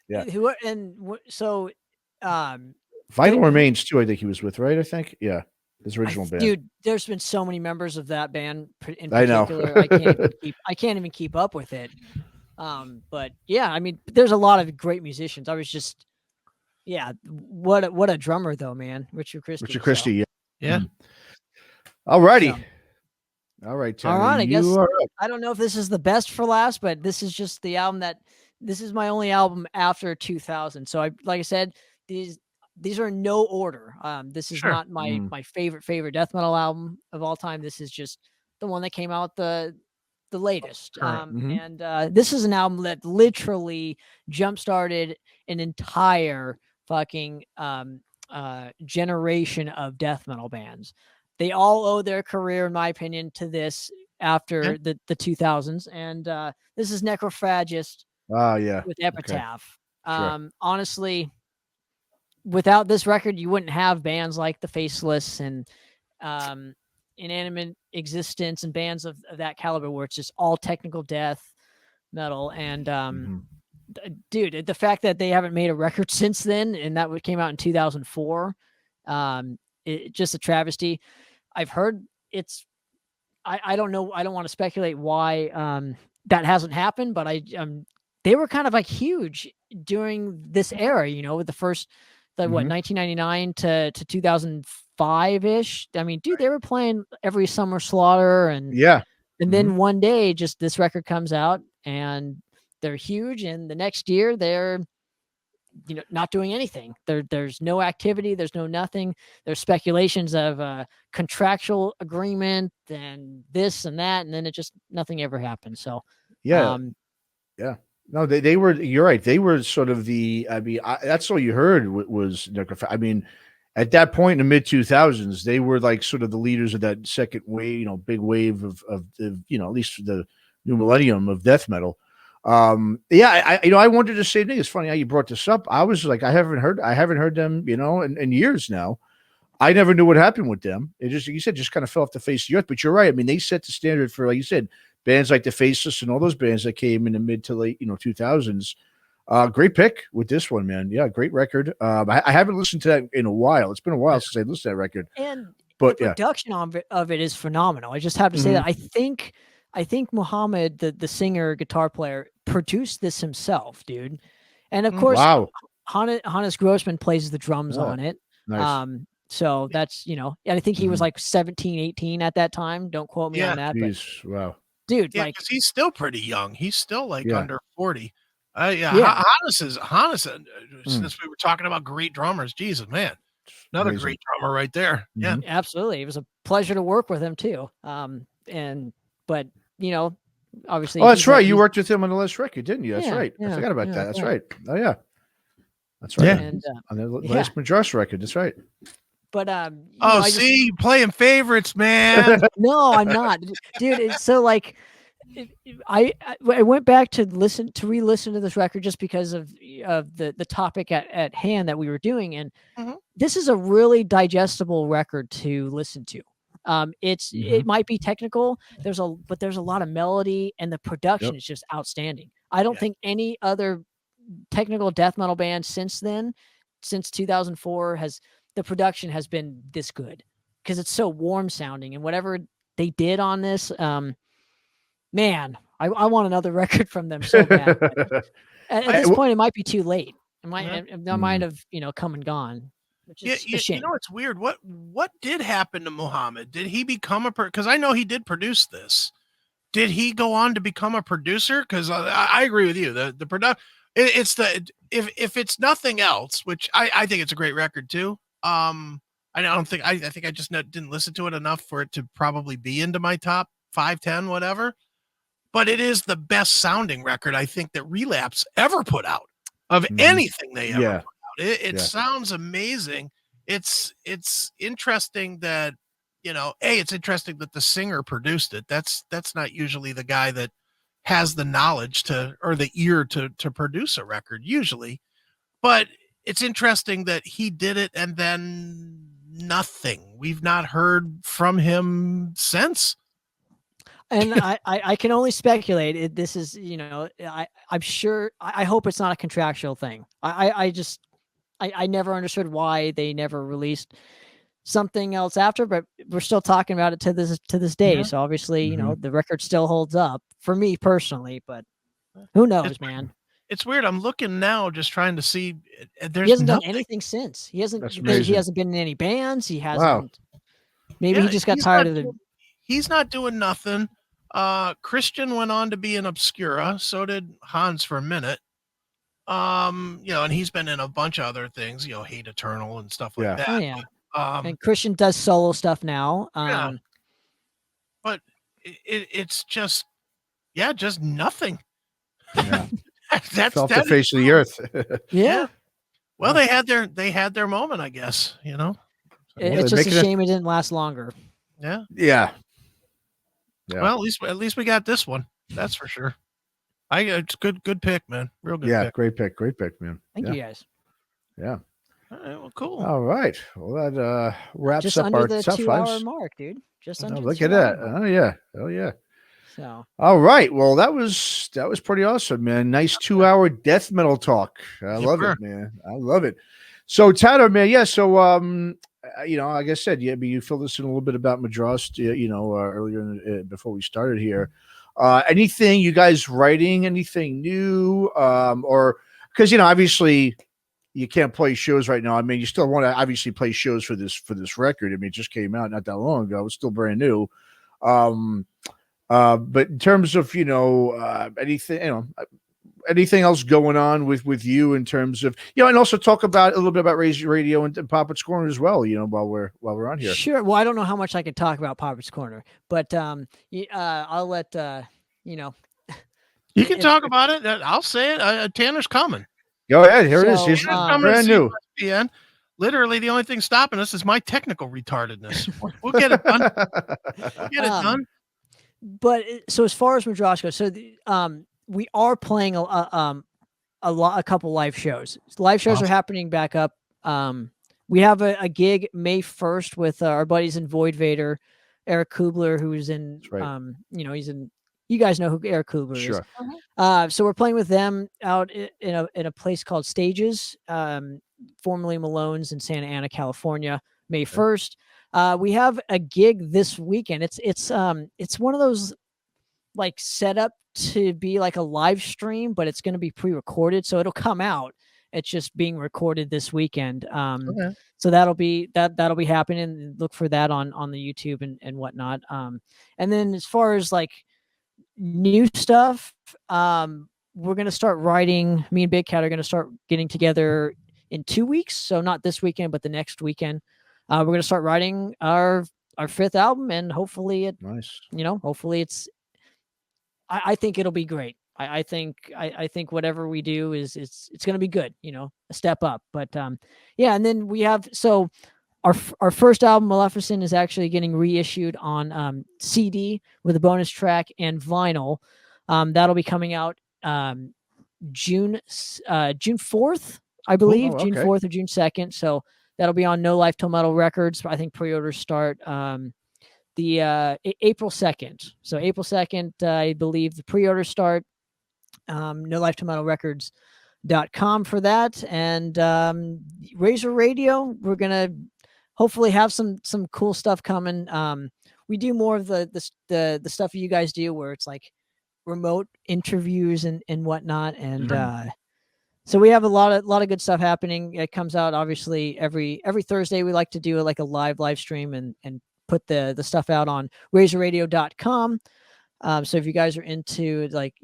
Yeah. So, Vital Remains too. I think he was with, right? I think, yeah, his original band. Dude, there's been so many members of that band in I know. particular. I can't even keep up with it. But yeah, I mean, there's a lot of great musicians. I was just, what a drummer though, man, Richard Christie. Richard Christie, yeah. All righty. All right, Tony, all right. I guess I don't know if this is the best for last, but this is just the album this is my only album after 2000. So like I said, these are in no order. This is not my favorite death metal album of all time. This is just the one that came out the latest. And this is an album that literally jump-started an entire fucking generation of death metal bands. They all owe their career, in my opinion, to this after the 2000s. And this is Necrophagist with Epitaph. Okay. Honestly, without this record, you wouldn't have bands like the Faceless and Inanimate Existence and bands of that caliber where it's just all technical death metal. And dude, the fact that they haven't made a record since then, and that came out in 2004, it's just a travesty. I've heard I don't know. I don't want to speculate why that hasn't happened, but they were kind of like huge during this era, you know, with the first, 1999 to 2005 ish. I mean, dude, they were playing every Summer Slaughter and then one day just this record comes out and they're huge. And the next year they're, you know, not doing anything. There's no activity. There's no nothing. There's speculations of a contractual agreement and this and that. And then it just, nothing ever happened. So, No, they were. You're right. They were sort of the. I mean, that's all you heard was. I mean, at that point in the mid 2000s, they were like sort of the leaders of that second wave, big wave of the, at least the new millennium of death metal. Yeah, I wanted to say, it's funny how you brought this up. I was like, I haven't heard them, in years now. I never knew what happened with them. It just, like you said, just kind of fell off the face of the earth. But you're right. I mean, they set the standard for, like you said, bands like the Faceless and all those bands that came in the mid to late, 2000s. Great pick with this one, man. Yeah, great record. I haven't listened to that in a while. It's been a while since I listened to that record. And but the production of it is phenomenal. I just have to say that I think Muhammad, the singer guitar player, produced this himself, dude. And of course, Hannes Grossman plays the drums on it. Nice. So that's, and I think he was like 17, 18 at that time. Don't quote me on that. Jeez, wow. Dude, yeah, like he's still pretty young. He's still like under 40. Hannes, since we were talking about great drummers, Jesus, man, another great drummer right there. Yeah, absolutely. It was a pleasure to work with him too. But obviously. Oh, that's right. You worked with him on the last record, didn't you? That's right. Yeah, I forgot about that. That's right. Oh yeah, that's right. Yeah. And, on the last Madras record. That's right. But you playing favorites, man. No, I'm not, dude. It's so like. I went back to re-listen to this record just because of the topic at hand that we were doing, and this is a really digestible record to listen to. It might be technical. There's a lot of melody, and the production is just outstanding. I don't think any other technical death metal band since 2004 the production has been this good, because it's so warm sounding, and whatever they did on this, man, I want another record from them so bad. At this point, it might be too late. It might have come and gone. Which is a shame. It's weird. What did happen to Muhammad? Did he become because I know he did produce this. Did he go on to become a producer? Because I agree with you. The production. It's if it's nothing else, which I think it's a great record too. I think I just didn't listen to it enough for it to probably be into my top 5, 10, whatever. But it is the best sounding record I think that Relapse ever put out of anything they ever put out. It sounds amazing. It's interesting that it's interesting that the singer produced it. That's not usually the guy that has the knowledge or the ear to produce a record usually. But it's interesting that he did it and then nothing. We've not heard from him since. And I can only speculate. This is, I'm sure. I hope it's not a contractual thing. I never understood why they never released something else after, but we're still talking about it to this day. Yeah. So obviously, the record still holds up for me personally. But who knows, man? It's weird. I'm looking now, just trying to see. He hasn't done anything since. He hasn't. He hasn't been in any bands. He hasn't. Wow. Maybe he just got tired of the. He's not doing nothing. Christian went on to be in Obscura, so did Hans for a minute. And he's been in a bunch of other things, Hate Eternal and stuff like that. Oh, yeah. And Christian does solo stuff now. But it's just nothing. Yeah. That's off the face of the earth. Yeah. Well, they had their moment, I guess, It's just a shame it didn't last longer. Yeah. Yeah. Yeah. Well, at least we got this one. That's for sure. It's good pick, man. Real good. Yeah, pick. Great pick, man. Thank you guys. Yeah. All right, well, cool. All right. Well, that wraps just up under our the top 2-hour mark, dude. Just under. Look at that. Oh yeah. Oh yeah. So. All right. Well, that was pretty awesome, man. Nice 2-hour death metal talk. I love it, man. I love it. So Tyler, man, yeah. So like I said, you filled us in a little bit about Madras, earlier before we started here. Anything you guys writing? Anything new? Or because obviously you can't play shows right now. I mean, you still want to obviously play shows for this record. I mean, it just came out not that long ago. It's still brand new. But in terms of anything else going on with you in terms of and also talk about a little bit about Raise Radio and Poppitt's Corner as well. While we're on here. Sure. Well, I don't know how much I can talk about Poppitt's Corner, but I'll let You can talk about it. I'll say it. Tanner's coming. Go ahead. Here it is. So, Here's Coming brand to new. CSPN. Literally, the only thing stopping us is my technical retardedness. We'll get it done. We'll get it done. But so as far as Madras goes, so we are playing a couple live shows. Live shows are happening back up. We have a gig May 1st with our buddies in Void Vader, Eric Kubler, who's in, he's in. You guys know who Eric Kubler Sure. is. So we're playing with them out in a place called Stages, formerly Malone's in Santa Ana, California, May 1st. We have a gig this weekend. It's one of those like set up to be like a live stream, but it's going to be pre-recorded, so it'll come out. It's just being recorded this weekend. So that'll be happening. Look for that on the YouTube and whatnot. And then as far as like new stuff, we're going to start writing. Me and Big Cat are going to start getting together in 2 weeks. So not this weekend, but the next weekend. We're going to start writing our 5th album, and hopefully hopefully it's, I think it'll be great. I think whatever we do is it's going to be good, a step up. But yeah. And then we have, so our first album, Maleficent, is actually getting reissued on CD with a bonus track and vinyl. That'll be coming out June 4th, I believe. June 4th or June 2nd. So that'll be on No Life Till Metal Records. I think pre-orders start the April 2nd. So April 2nd, I believe the pre-orders start. No Life Till Metal Records.com for that. And Razor Radio, we're going to hopefully have some cool stuff coming. We do more of the stuff you guys do where it's like remote interviews and whatnot. And so we have a lot of good stuff happening. It comes out obviously every Thursday. We like to do like a live stream and put the stuff out on razorradio.com. So if you guys are into like,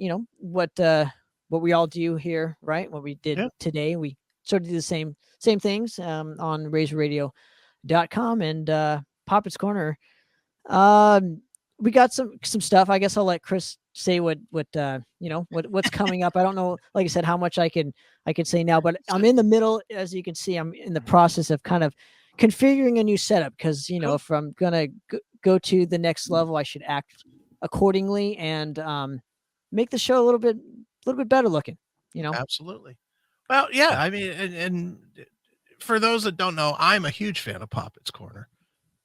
what we all do here, right? What we did today, we sort of do the same things on razorradio.com and Poppitt's Corner. We got some stuff. I guess I'll let Chris say what's coming up. I don't know, like I said, how much I could say now, but I'm in the middle. As you can see, I'm in the process of kind of configuring a new setup because, if I'm going to go to the next level, I should act accordingly and make the show a little bit better looking, Absolutely. Well, yeah, I mean, and for those that don't know, I'm a huge fan of Poppitt's Corner,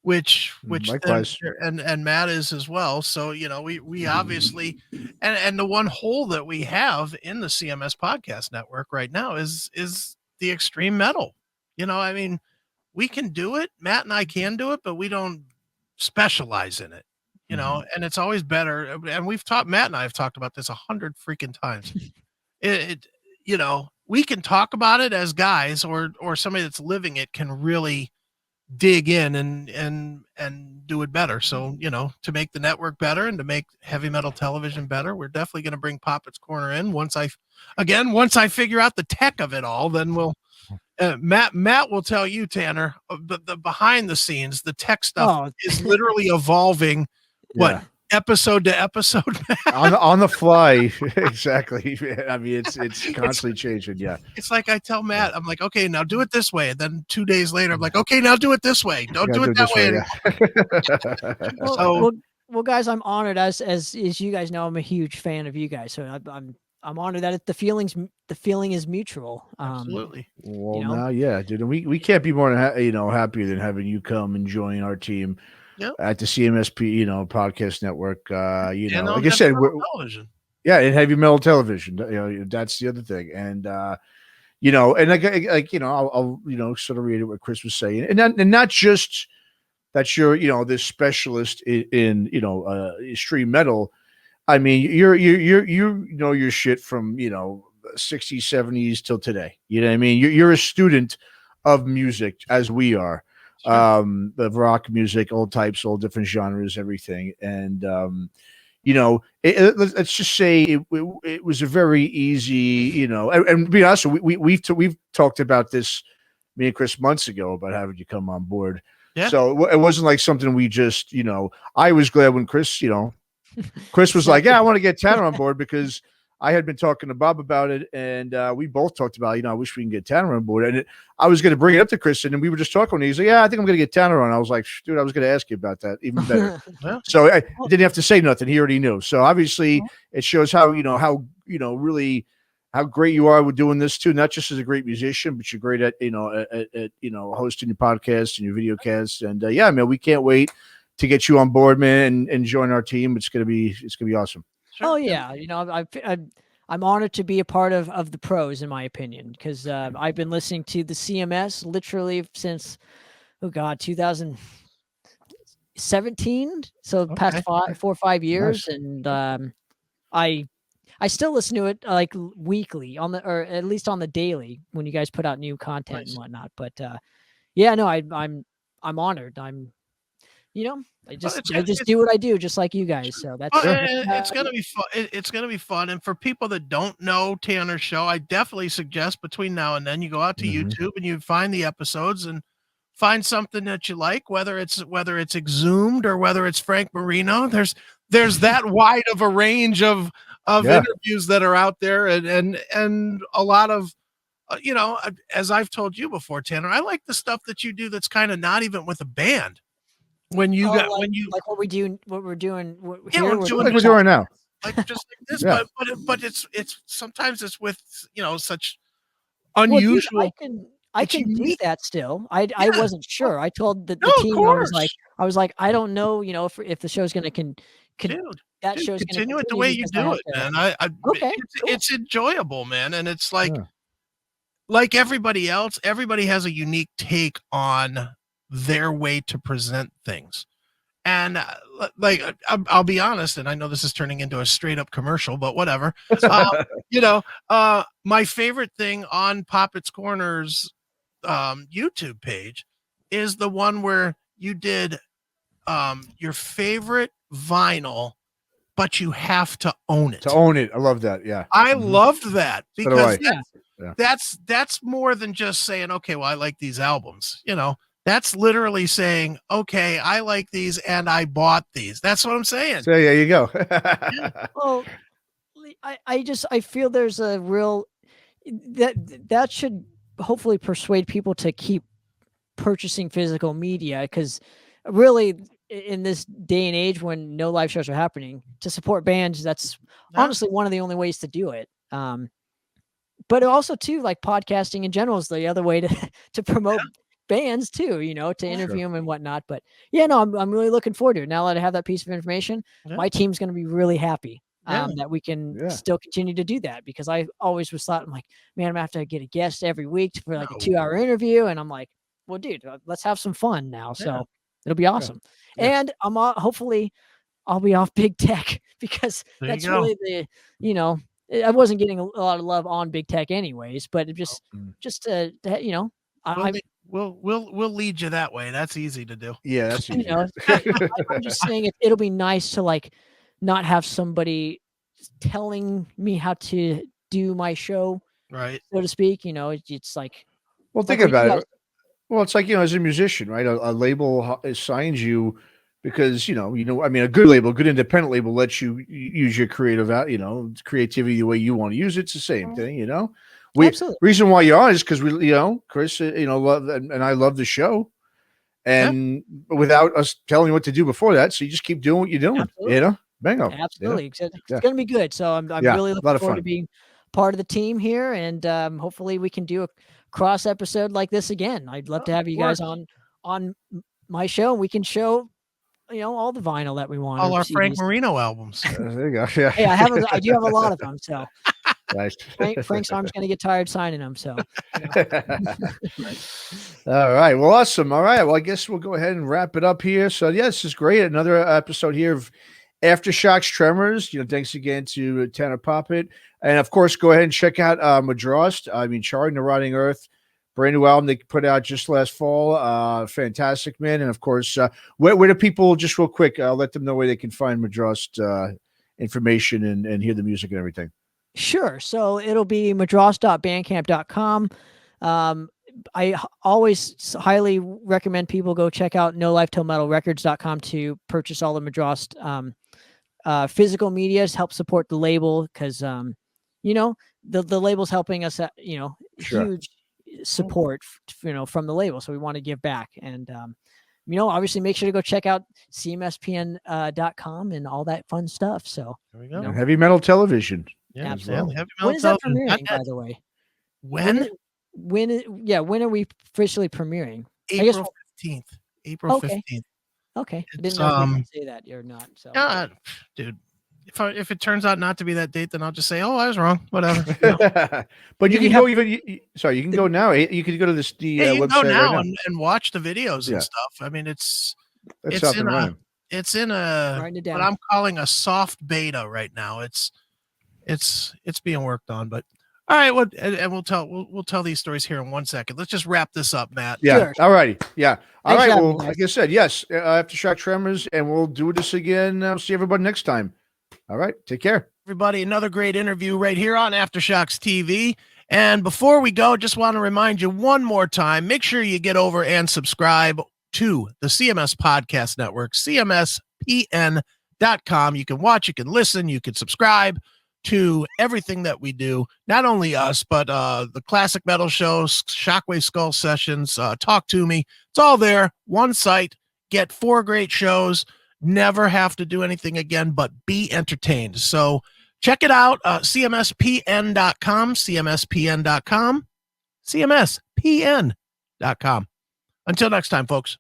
which likewise, and Matt is as well. So, we obviously, and the one hole that we have in the CMS podcast network right now is the extreme metal. I mean, we can do it. Matt and I can do it, but we don't specialize in it, and it's always better. And Matt and I have talked about this 100 freaking times. We can talk about it as guys or somebody that's living it can really dig in and do it better. So, to make the network better and to make heavy metal television better, we're definitely going to bring Poppitt's Corner in. Once I figure out the tech of it all, then we'll, Matt will tell you, Tanner, the behind the scenes, the tech stuff is literally evolving. What? Episode to episode on the fly. Exactly. I mean, it's constantly changing. Yeah. It's like I tell Matt, I'm like, okay, now do it this way. And then 2 days later, I'm like, okay, now do it this way. Don't do it that way. Yeah. Well, guys, I'm honored as you guys know, I'm a huge fan of you guys. So I'm honored that the feeling is mutual. Absolutely. Well, now, yeah, dude, we can't be more happier than having you come and join our team. Yep. At the CMSP, podcast network, and like I said, television. Yeah, and heavy metal television. That's the other thing, and and I'll sort of read what Chris was saying, and not just that you're this specialist in extreme metal. I mean, you're your shit from 60s, 70s till today. You know what I mean? You're a student of music as we are. Sure. Of rock music, all types, all different genres, everything. And, let's just say it was a very easy, and to be honest, we've talked about this, me and Chris, months ago about having you come on board. Yeah. So it wasn't like something we just, I was glad when Chris was like, yeah, I want to get Tanner on board because I had been talking to Bob about it, and we both talked about, I wish we can get Tanner on board. And I was going to bring it up to Kristen, and we were just talking. And he's like, "Yeah, I think I'm going to get Tanner on." I was like, "Dude, I was going to ask you about that. Even better." So I didn't have to say nothing. He already knew. So obviously, it shows how really how great you are with doing this too. Not just as a great musician, but you're great at hosting your podcast and your video casts. And man, we can't wait to get you on board, man, and join our team. It's gonna be awesome. Sure. Oh yeah, I'm honored to be a part of the pros, in my opinion, because I've been listening to the CMS literally since 2017. So past 4 or 5 years, nice. And I still listen to it like weekly or at least on the daily when you guys put out new content and whatnot. But I'm honored. I just do what I do, just like you guys. So that's it's gonna be fun. It's gonna be fun. And for people that don't know Tanner's show, I definitely suggest between now and then you go out to YouTube and you find the episodes and find something that you like, whether it's Exhumed or whether it's Frank Marino. There's that wide of a range of interviews that are out there, and a lot of as I've told you before, Tanner, I like the stuff that you do that's kind of not even with a band. When you like what we're doing we're doing right now, like just like this, but it's sometimes it's with such unusual. Well, dude, I can do that still. I wasn't sure. I told the team I was like I don't know if the show's going to continue it the way you do it, man. It's enjoyable, man, and it's like everybody else. Everybody has a unique take on their way to present things, and I'll be honest, and I know this is turning into a straight up commercial, but whatever. My favorite thing on Poppitt's Corners YouTube page is the one where you did your favorite vinyl, but you have to own it. I love that. Yeah, I loved that because that's more than just saying, okay, well, I like these albums. That's literally saying, okay, I like these and I bought these. That's what I'm saying. So there you go. Well, I feel there's a real that should hopefully persuade people to keep purchasing physical media, because really in this day and age when no live shows are happening, to support bands, that's honestly one of the only ways to do it. But also too, like podcasting in general is the other way to promote bands too, to interview them and whatnot. But I'm really looking forward to it. Now that I have that piece of information, my team's going to be really happy that we can still continue to do that, because I always was thought, I'm like, man, I'm gonna have to get a guest every week for like a 2-hour interview. And I'm like, well, dude, let's have some fun now. So it'll be awesome. And I'm hopefully I'll be off Big Tech, because that's really I wasn't getting a lot of love on Big Tech anyways, but it we'll lead you that way. That's easy to do. Yeah, that's easy. I'm just saying it'll be nice to like not have somebody telling me how to do my show, right? So to speak. It's like, well, think about it. Well, it's like, as a musician, right? A label assigns you because, I mean, a good label, good independent label lets you use your creativity the way you want to use it. It's the same thing, Reason why you're on is because we, Chris, love, and I love the show, and without us telling you what to do before that, so you just keep doing what you're doing. Absolutely. Bingo. Absolutely. It's going to be good. So I'm really looking forward to being part of the team here, and hopefully we can do a cross episode like this again. I'd love to have you guys on my show, and we can show all the vinyl that we want. All our Frank Marino albums. There you go. Yeah. Hey, I do have a lot of them. So nice. Frank's arm's going to get tired signing them. So. All right. Well, awesome. All right. Well, I guess we'll go ahead and wrap it up here. So this is great. Another episode here of Aftershocks Tremors. Thanks again to Tanner Poppitt. And of course, go ahead and check out Madrost. Charting the Rotting Earth. Brand new album they put out just last fall. Fantastic, man. And of course, where do people, just real quick, let them know where they can find Madrost information and hear the music and everything. Sure. So it'll be madrost.bandcamp.com. I always highly recommend people go check out NoLifeTillMetalRecords.com to purchase all the Madrost physical media to help support the label, because you know, the label's helping us, Sure. huge support, from the label. So we want to give back. And, obviously make sure to go check out cmspn.com and all that fun stuff. So There we go. And Heavy Metal Television. Yeah, absolutely. Heavy When Metal is that Television. premiering, by the way? When? When are we officially premiering? April 15th. April Okay. 15th. Okay. I It's, didn't know if you could say that or not. So dude, if it turns out not to be that date, then I'll just say, oh, I was wrong. Whatever. But you You can go even. You can go now. You can go to the Yeah, you can go website now, right now. and watch the videos Yeah. and stuff. I mean, That's it's up in and running. it's in a Writing it down. what I'm calling a soft beta right now. It's being worked on, but all right. Well, and we'll tell these stories here in 1 second. Let's just wrap this up, Matt. Yeah. Sure. All righty. Yeah. All Thanks right. for having Well, me, guys. like I said, yes. Aftershock Tremors, and we'll do this again. See everybody next time. All right. Take care. Everybody, another great interview right here on Aftershocks TV. And before we go, just want to remind you one more time, make sure you get over and subscribe to the CMS Podcast Network, cmspn.com. You can watch, you can listen, you can subscribe to everything that we do, not only us, but the Classic Metal Shows, Shockwave Skull Sessions, Talk to Me. It's all there, one site, get 4 great shows, never have to do anything again but be entertained. So check it out, cmspn.com, cmspn.com, cmspn.com. Until next time, folks.